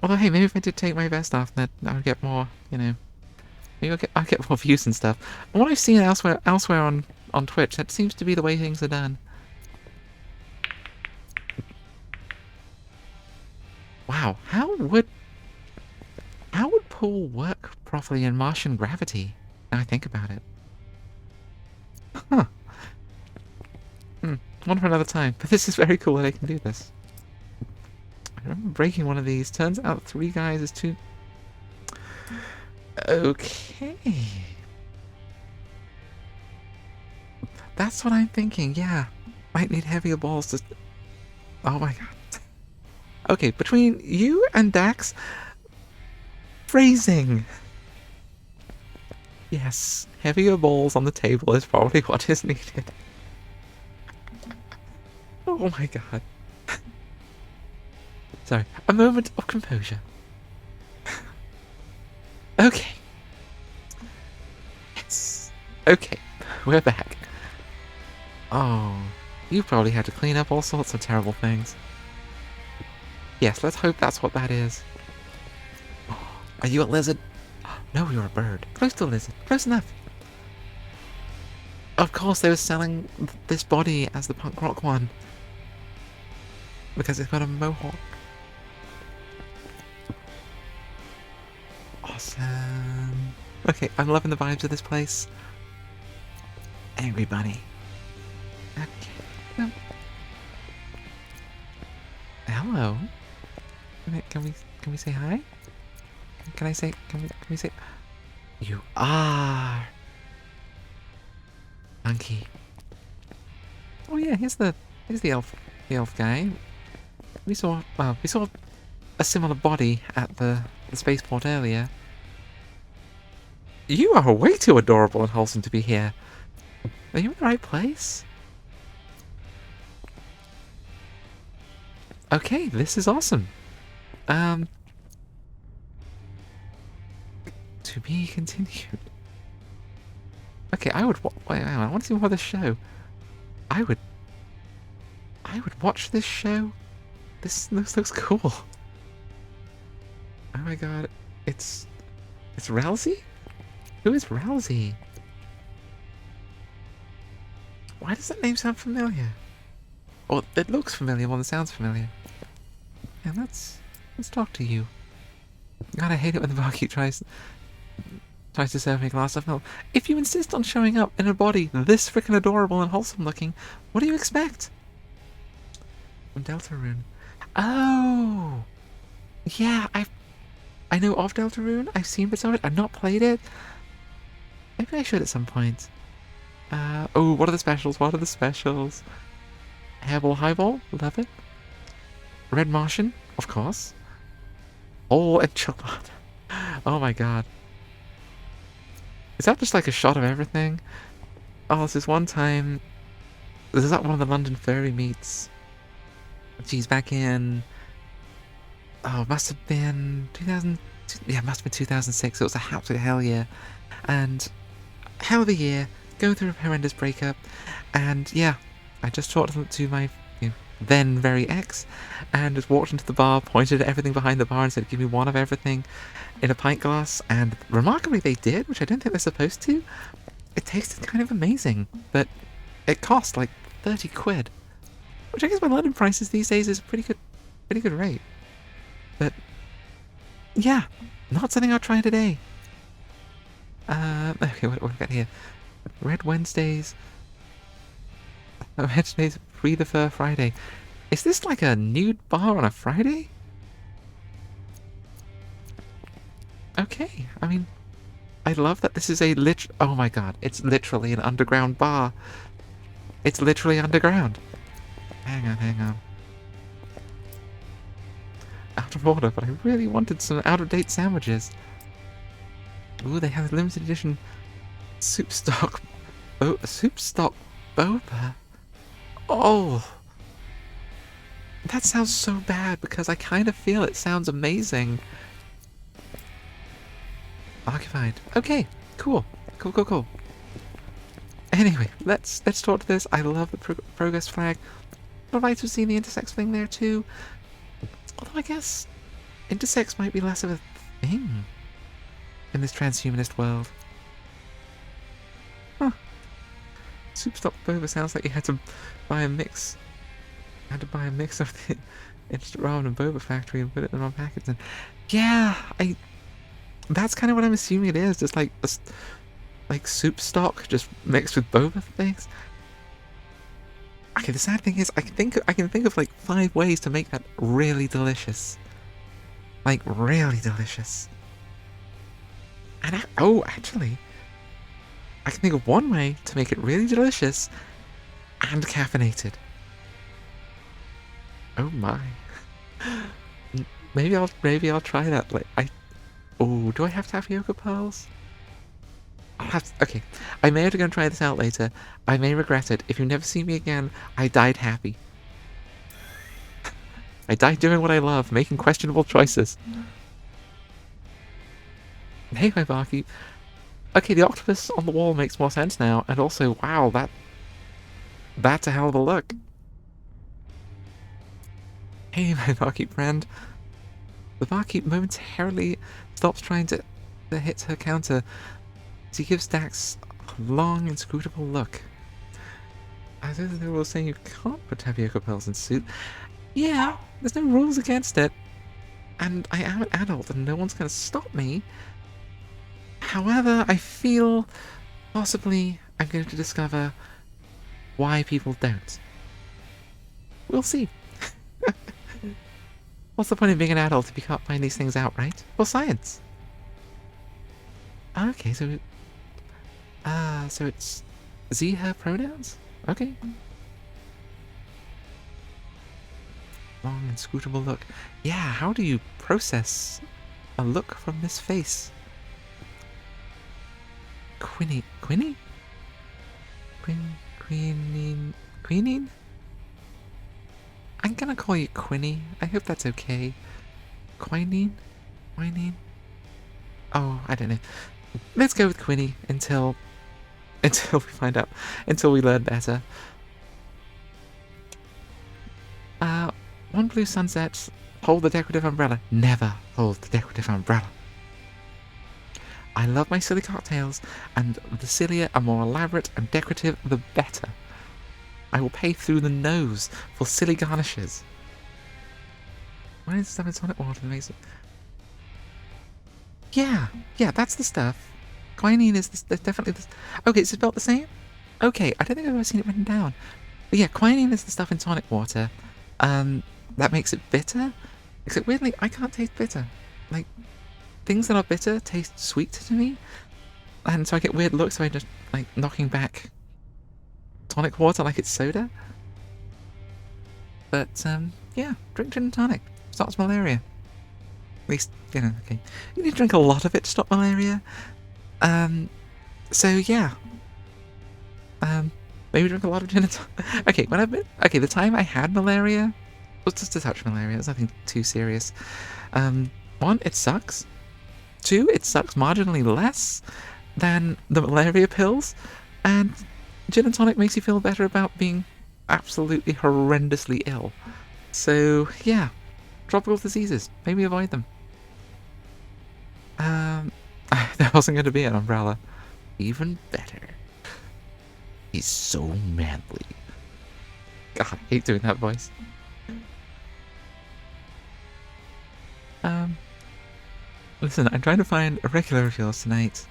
Although, hey, maybe if I did take my vest off, then I would get more, you know. Maybe I'll get more views and stuff. And what I've seen elsewhere on Twitch, that seems to be the way things are done. Wow, how would pool work properly in Martian gravity? Now I think about it. Huh. One for another time. But this is very cool that I can do this. I remember breaking one of these. Turns out 3 guys is too... Okay. That's what I'm thinking, yeah. Might need heavier balls to... Oh my god. Okay, between you and Dax... Phrasing! Yes, heavier balls on the table is probably what is needed. Oh my god. Sorry, a moment of composure. Okay. Yes. Okay, we're back. Oh, you probably had to clean up all sorts of terrible things. Yes, let's hope that's what that is. Are you a lizard? No, you're a bird. Close to a lizard. Close enough. Of course, they were selling this body as the punk rock one. Because it's got a mohawk. Awesome. Okay, I'm loving the vibes of this place. Angry bunny. Okay. No. Hello. Can we say hi? Can we say... You are... Monkey. Oh yeah, here's the elf guy. We saw a similar body at the spaceport earlier. You are way too adorable and wholesome to be here. Are you in the right place? Okay, this is awesome. To be continued. Okay, I would. Wait, I want to see more of this show. I would watch this show. This looks cool. Oh my god, it's Rousey? Who is Rousey? Why does that name sound familiar? Or it looks familiar more than it sounds familiar. Yeah, let's talk to you. God, I hate it when the barkeep tries to serve me a glass of milk. If you insist on showing up in a body this frickin' adorable and wholesome looking, what do you expect? From Deltarune. Oh! Yeah, I know of Deltarune. I've seen bits of it. I've not played it. Maybe I should at some point. Oh, what are the specials? What are the specials? Hairball Highball? Love it. Red Martian? Of course. Oh, enchilada. Oh my god. Is that just like a shot of everything? Oh, this is one time... This is at one of the London Furry meets. Geez, back in... Oh, it must have been 2000... Yeah, it must have been 2006. It was a absolute hell year. And hell of a year. Going through a horrendous breakup. And yeah, I just talked to my then very ex. And just walked into the bar, pointed at everything behind the bar and said, give me one of everything in a pint glass. And remarkably they did, which I don't think they're supposed to. It tasted kind of amazing. But it cost like 30 quid. Which I guess by London prices these days is a pretty good rate. But yeah, not something I'll try today. Okay, what have we got here? Red Wednesdays. Wednesdays, Free the Fur Friday. Is this like a nude bar on a Friday? Okay, I mean, I love that this is a oh my god, it's literally an underground bar. It's literally underground. Hang on. Out of order, but I really wanted some out-of-date sandwiches. Ooh, they have a limited edition soup stock boba. Oh, that sounds so bad because I kind of feel it sounds amazing. Occupied. Okay, cool. Anyway, let's talk to this. I love the progress flag. I'd like to have seen the intersex thing there too. Although I guess intersex might be less of a thing in this transhumanist world. Huh. Soup stock boba sounds like you had to buy a mix. Of the instant ramen and boba factory and put it in the wrong package. And yeah, that's kind of what I'm assuming it is. Just like soup stock just mixed with boba things. Okay, the sad thing is I can think of like 5 ways to make that really delicious. Like really delicious. And actually, I can think of one way to make it really delicious and caffeinated. Oh my. Maybe I'll try that. Like do I have tapioca pearls? Okay, I may have to go and try this out later. I may regret it. If you never see me again, I died happy. I died doing what I love, making questionable choices. Hey, my barkeep. Okay, the octopus on the wall makes more sense now, and also, wow, that's a hell of a look. Hey, my barkeep friend. The barkeep momentarily stops trying to hit her counter. He gives Dax a long, inscrutable look. As if they were saying you can't put tapioca pearls in soup. Yeah, there's no rules against it. And I am an adult and no one's going to stop me. However, I feel possibly I'm going to discover why people don't. We'll see. What's the point of being an adult if you can't find these things out, right? Well, science. Okay, so it's Z, her pronouns? Okay. Long, inscrutable look. Yeah, how do you process a look from this face? Quinny? Queenine? I'm gonna call you Quinny. I hope that's okay. Quinine? Oh, I don't know. Let's go with Quinny until we find out, until we learn better. One blue sunset. Hold the decorative umbrella. Never hold the decorative umbrella. I love my silly cocktails, and the sillier and more elaborate and decorative, the better. I will pay through the nose for silly garnishes. Why is stuff in tonic water that makes it? Yeah, that's the stuff. Quinine is definitely the... Okay, it's spelled the same? Okay, I don't think I've ever seen it written down. But yeah, quinine is the stuff in tonic water. That makes it bitter. Except weirdly, I can't taste bitter. Like, things that are bitter taste sweet to me. And so I get weird looks by just, like, knocking back tonic water like it's soda. But, yeah, drink gin and tonic. Stops malaria. At least, you know, okay. You need to drink a lot of it to stop malaria. So yeah. Maybe drink a lot of gin and tonic. Okay, the time I had malaria was just a touch malaria. It was nothing too serious. One, it sucks. Two, it sucks marginally less than the malaria pills. And gin and tonic makes you feel better about being absolutely horrendously ill. So yeah, tropical diseases, maybe avoid them. There wasn't going to be an umbrella. Even better. He's so manly. God, I hate doing that voice. Listen, I'm trying to find a regular of yours tonight.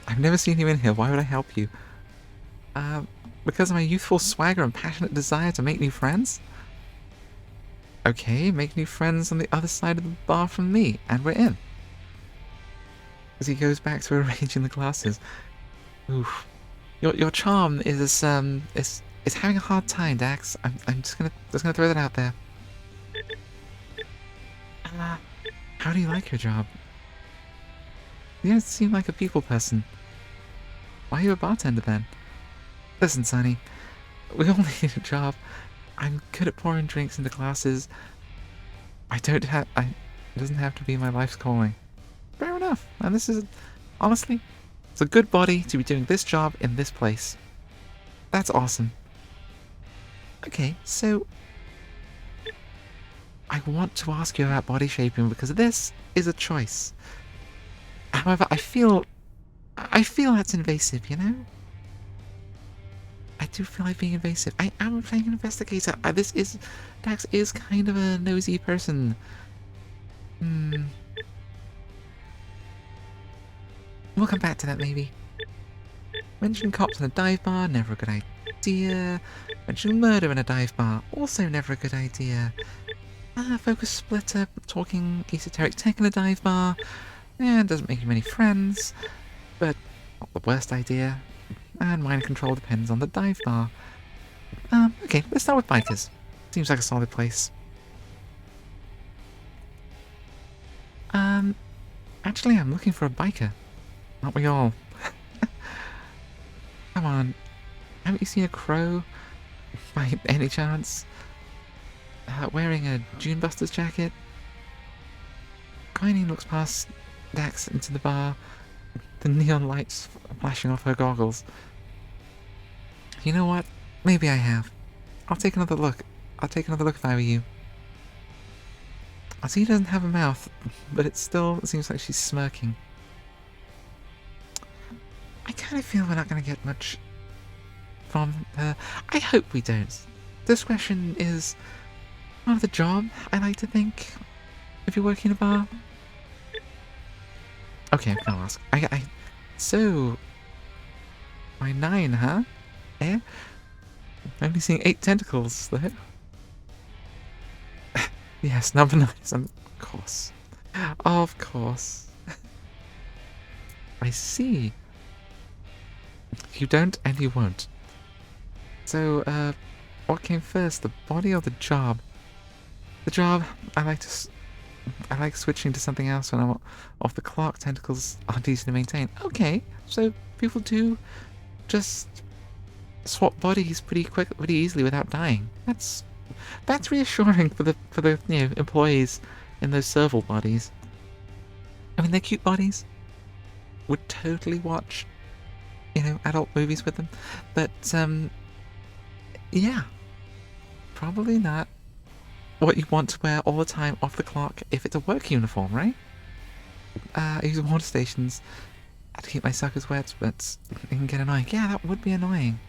I've never seen you in here. Why would I help you? Because of my youthful swagger and passionate desire to make new friends? Okay, make new friends on the other side of the bar from me, and we're in. As he goes back to arranging the glasses. Oof. Your charm is having a hard time, Dax. I'm just gonna throw that out there. How do you like your job? You don't seem like a people person. Why are you a bartender then? Listen, Sonny, we all need a job. I'm good at pouring drinks into glasses. It doesn't have to be my life's calling. Fair enough. And this is, honestly, it's a good body to be doing this job in this place. That's awesome. Okay, so I want to ask you about body shaping because this is a choice. However, I feel that's invasive, you know? I do feel like being invasive. I am playing an investigator. Dax is kind of a nosy person. We'll come back to that maybe. Mention cops in a dive bar, never a good idea. Mention murder in a dive bar, also never a good idea. Focus splitter, talking esoteric tech in a dive bar. Yeah, doesn't make you many friends, but not the worst idea. And mind control depends on the dive bar. Okay, let's start with bikers. Seems like a solid place. Actually, I'm looking for a biker. Aren't we all? Come on. Haven't you seen a crow? By any chance? Wearing a June Busters jacket? Quinine looks past Dax into the bar, the neon lights flashing off her goggles. You know what? Maybe I have. I'll take another look. If I were you. I see she doesn't have a mouth, but it seems like she's smirking. I kind of feel we're not going to get much from her. I hope we don't. Discretion is part of the job, I like to think, if you're working in a bar. Okay, I'm gonna ask. So, by 9, huh? Eh? I'm only seeing 8 tentacles, though. Yes, number 9 is of course. Of course. I see. You don't and you won't. So, what came first, the body or the job? The job, I like switching to something else when I'm off the clock. Tentacles aren't easy to maintain. Okay, so people do just swap bodies pretty easily without dying. That's reassuring for the employees in those serval bodies. I mean, they're cute bodies. Would totally watch, adult movies with them, but yeah, probably not what you want to wear all the time off the clock if it's a work uniform, right? I use water stations to keep my suckers wet, but it can get annoying. Yeah, that would be annoying.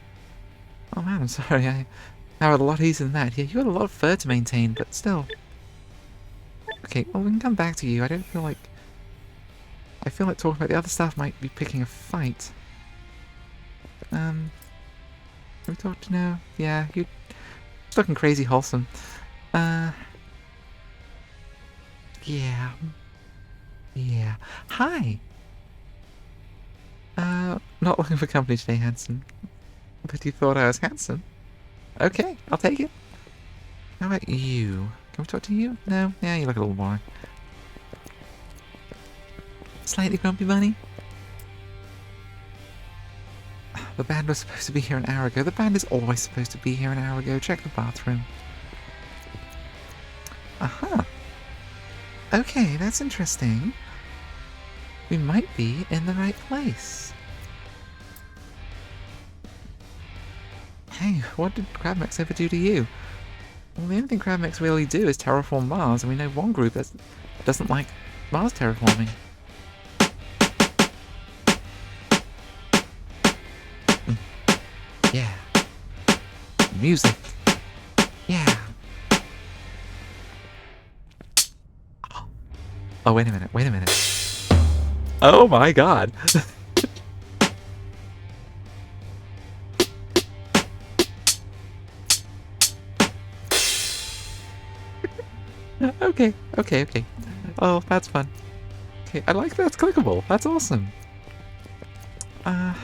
Oh man, I'm sorry, I have a lot easier than that. Yeah, you had a lot of fur to maintain, but still. Okay, well, we can come back to you. I feel like talking about the other stuff might be picking a fight. Can we talk to now? Yeah, you're looking crazy wholesome. Yeah. Yeah. Hi! Not looking for company today, handsome. But you thought I was handsome. Okay, I'll take it. How about you? Can we talk to you? No? Yeah, you look a little boring. Slightly grumpy bunny? The band was supposed to be here an hour ago. The band is always supposed to be here an hour ago. Check the bathroom. Aha. Okay, that's interesting. We might be in the right place. Hey, what did Crabmex ever do to you? Well, the only thing Crabmex really do is terraform Mars, and we know one group that doesn't like Mars terraforming. Yeah. Music. Yeah. Oh, wait a minute. Oh my god. Okay. Oh, that's fun. Okay, I like that's clickable. That's awesome. Hello.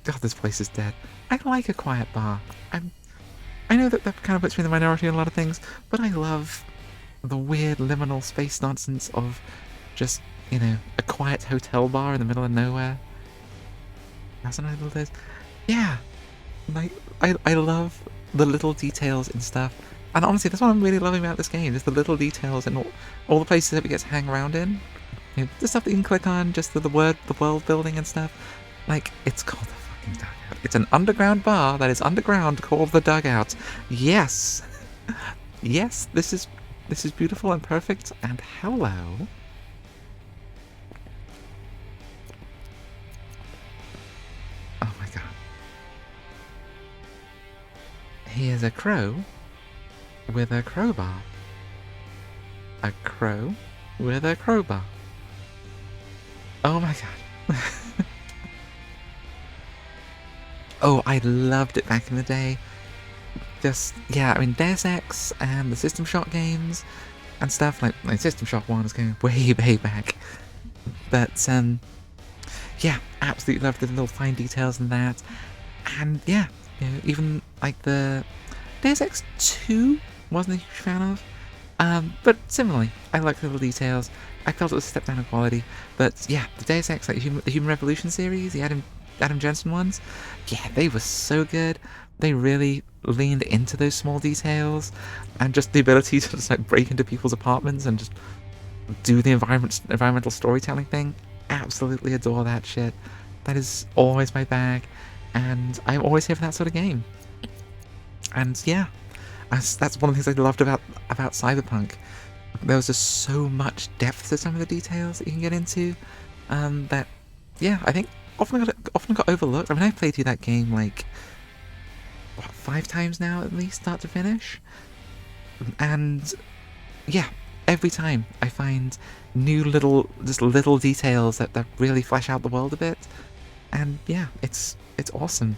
God, this place is dead. I like a quiet bar. I know that kind of puts me in the minority on a lot of things, but I love the weird liminal space nonsense of just, a quiet hotel bar in the middle of nowhere. That's what I love this. Yeah. Like, I love the little details and stuff. And honestly, that's what I'm really loving about this game, is the little details and all the places that we get to hang around in. The stuff that you can click on, just the world building and stuff. Like, it's called the fucking Dugout. It's an underground bar that is underground called the Dugout. Yes! Yes, this is beautiful and perfect, and hello. Oh my god. Here's a crow with a crowbar. A crow with a crowbar. Oh my god. Oh, I loved it back in the day. Yeah, I mean, Deus Ex and the System Shock games and stuff, like System Shock 1 is going way back. But, yeah, absolutely loved the little fine details in that. And, yeah, even, like, the Deus Ex 2 wasn't a huge fan of. But similarly, I like the little details. I felt it was a step down in quality. But, yeah, the Deus Ex, like, the Human Revolution series, the Adam Jensen ones, yeah, they were so good. They really leaned into those small details, and just the ability to just like break into people's apartments and just do the environmental storytelling thing. Absolutely adore that shit. That is always my bag, and I'm always here for that sort of game. And yeah, that's one of the things I loved about Cyberpunk. There was just so much depth to some of the details that you can get into, that yeah, I think often got overlooked. I mean, I've played through that game like 5 times now at least, start to finish, and yeah, every time I find new little details that really flesh out the world a bit, and yeah, it's awesome.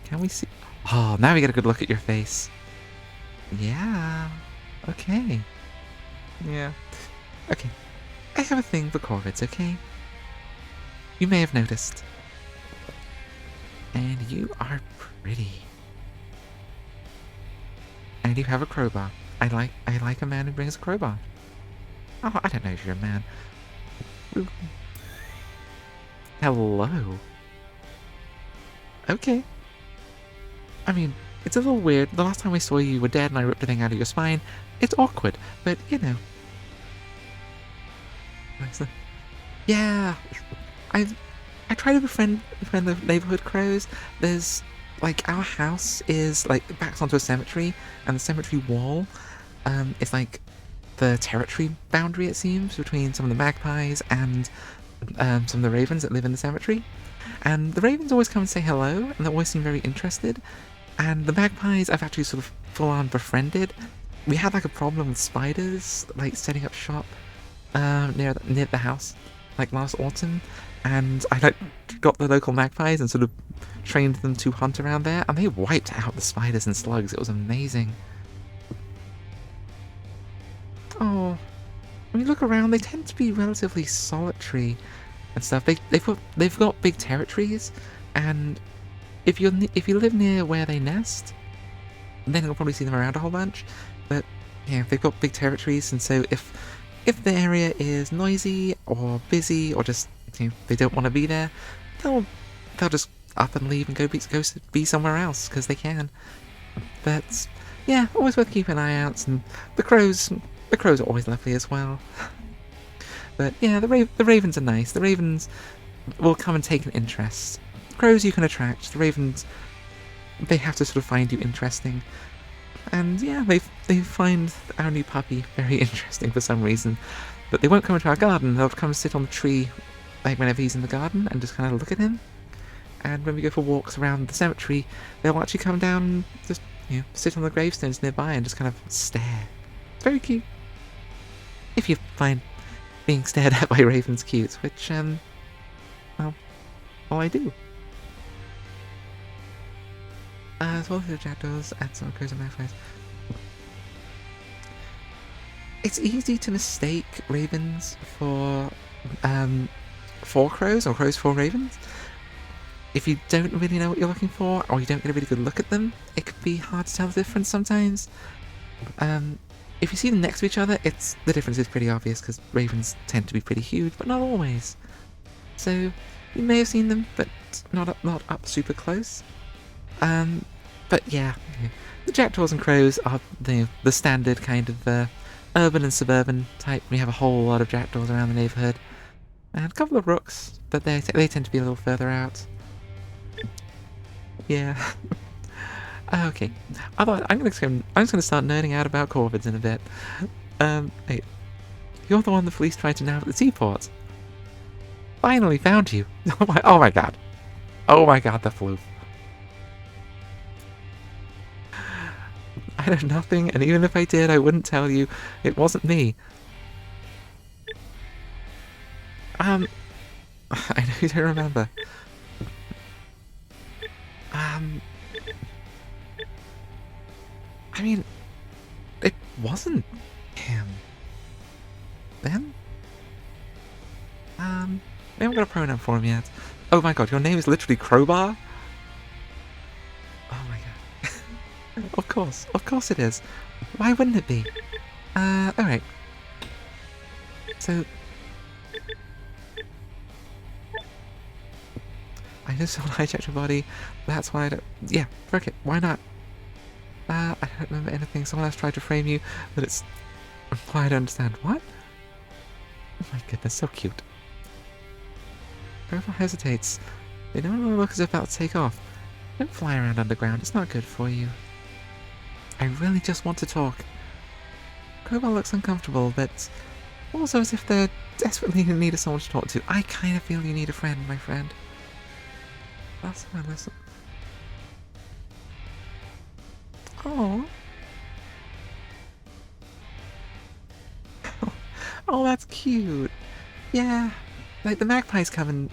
Can we see? Oh, now we get a good look at your face. Yeah. Okay. Yeah. Okay. I have a thing for Corvids, okay? you may have noticed. And you are pretty. And you have a crowbar. I like a man who brings a crowbar. Oh, I don't know if you're a man. Ooh. Hello. Okay. I mean, it's a little weird. The last time we saw you, you were dead and I ripped a thing out of your spine. It's awkward, but you know. Yeah. I try to befriend the neighborhood crows. There's like our house is like backs onto a cemetery, and the cemetery wall is like the territory boundary, it seems, between some of the magpies and some of the ravens that live in the cemetery. And the ravens always come and say hello, and they always seem very interested. And the magpies I've actually sort of full-on befriended. We had like a problem with spiders, like setting up shop near the house, like last autumn, and I like got the local magpies and sort of trained them to hunt around there, and they wiped out the spiders and slugs. It was amazing. Oh, when you look around, they tend to be relatively solitary and stuff. They've got big territories, and if you live near where they nest, then you'll probably see them around a whole bunch. But yeah, they've got big territories, and so if the area is noisy or busy or just they don't want to be there, they'll just up and leave and go be somewhere else because they can. But yeah, always worth keeping an eye out. And the crows are always lovely as well. But yeah, the ravens are nice. The ravens will come and take an interest. Crows you can attract. The ravens, they have to sort of find you interesting. And yeah, they find our new puppy very interesting for some reason. But they won't come into our garden. They'll come sit on the tree, like whenever he's in the garden, and just kind of look at him. And when we go for walks around the cemetery, they'll actually come down and just sit on the gravestones nearby and just kind of stare. It's very cute. If you find being stared at by ravens cute, which well, I do. As well as the jackdaws and some crows and magpies. It's easy to mistake ravens for crows, or crows for ravens. If you don't really know what you're looking for, or you don't get a really good look at them, it can be hard to tell the difference sometimes. If you see them next to each other, the difference is pretty obvious because ravens tend to be pretty huge, but not always. So you may have seen them, but not up super close. But yeah, the jackdaws and crows are the standard kind of urban and suburban type. We have a whole lot of jackdaws around the neighborhood, and a couple of rooks, but they tend to be a little further out. Yeah. Okay. I'm just gonna start nerding out about corvids in a bit. Hey, you're the one the police tried to nab at the seaport. Finally found you. Oh my god. Oh my god, the floof. I know nothing, and even if I did, I wouldn't tell you. It wasn't me. I know you don't remember. I mean, it wasn't him. Then? We haven't got a pronoun for him yet. Oh my god, your name is literally Crowbar? Oh my god. Of course it is. Why wouldn't it be? Alright. So... I just want to hijack your body. That's why I don't... Yeah, frick it. Why not? I don't remember anything. Someone else tried to frame you, but it's... I don't understand. What? Oh my goodness, so cute. Crowbar hesitates. They don't look as if about to take off. Don't fly around underground. It's not good for you. I really just want to talk. Crowbar looks uncomfortable, but also as if they're desperately in need of someone to talk to. I kind of feel you need a friend, my friend. That's my lesson. Oh. Oh, that's cute. Yeah. Like, the magpies come and,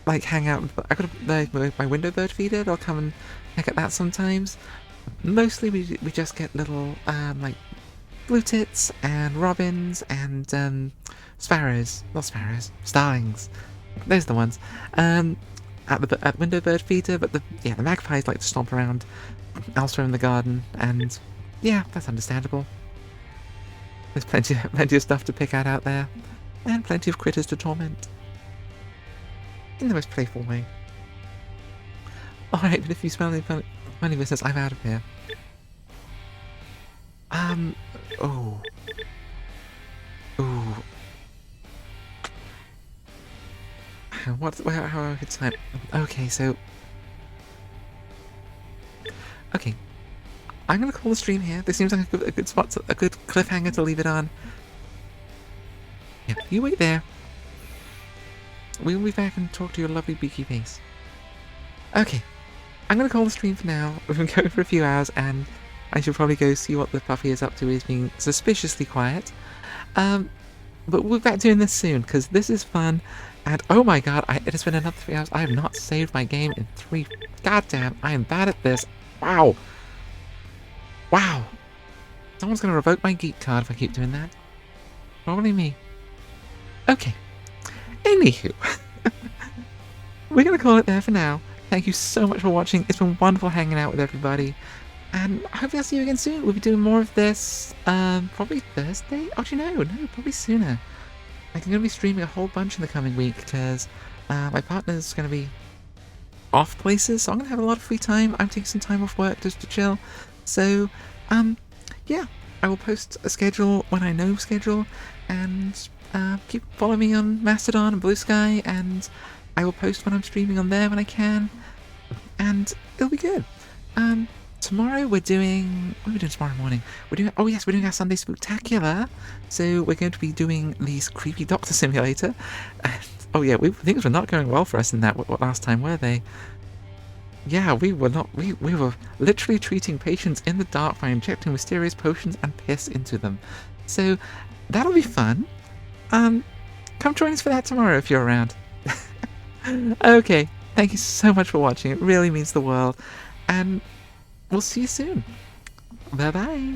like, hang out. I got my window bird feeder. They'll come and peck at that sometimes. Mostly we just get little, like, blue tits and robins and, sparrows. Not sparrows. Starlings. those are the ones. At the window bird feeder, but the magpies like to stomp around elsewhere in the garden, and yeah, that's understandable. There's plenty of stuff to pick out there, and plenty of critters to torment in the most playful way. All right, but if you smell any funny business, I'm out of here. Oh. Ooh. How good time? Okay, so... Okay. I'm gonna call the stream here. This seems like a good spot, a good cliffhanger to leave it on. Yeah, you wait there. We'll be back and talk to your lovely beaky face. Okay. I'm gonna call the stream for now. We've been going for a few hours, and I should probably go see what the puppy is up to. He's being suspiciously quiet. But we'll be back doing this soon, because this is fun. And oh my god, it has been another 3 hours. I have not saved my game in 3... Goddamn, I am bad at this. Wow. Wow. Someone's going to revoke my geek card if I keep doing that. Probably me. Okay. Anywho. We're going to call it there for now. Thank you so much for watching. It's been wonderful hanging out with everybody. And hopefully I'll see you again soon. We'll be doing more of this, probably Thursday? Actually, no, probably sooner. I'm going to be streaming a whole bunch in the coming week, because my partner's going to be off places, so I'm going to have a lot of free time. I'm taking some time off work just to chill. So, yeah, I will post a schedule when I know schedule, and keep following me on Mastodon and Blue Sky, and I will post when I'm streaming on there when I can, and it'll be good. Tomorrow we're doing... What are we doing tomorrow morning? We're doing... Oh yes, we're doing our Sunday Spooktacular. So we're going to be doing these creepy doctor simulator. And, oh yeah, things were not going well for us in that last time, were they? Yeah, we were not... We were literally treating patients in the dark by injecting mysterious potions and piss into them. So that'll be fun. Come join us for that tomorrow if you're around. Okay, thank you so much for watching. It really means the world. And... we'll see you soon. Bye-bye.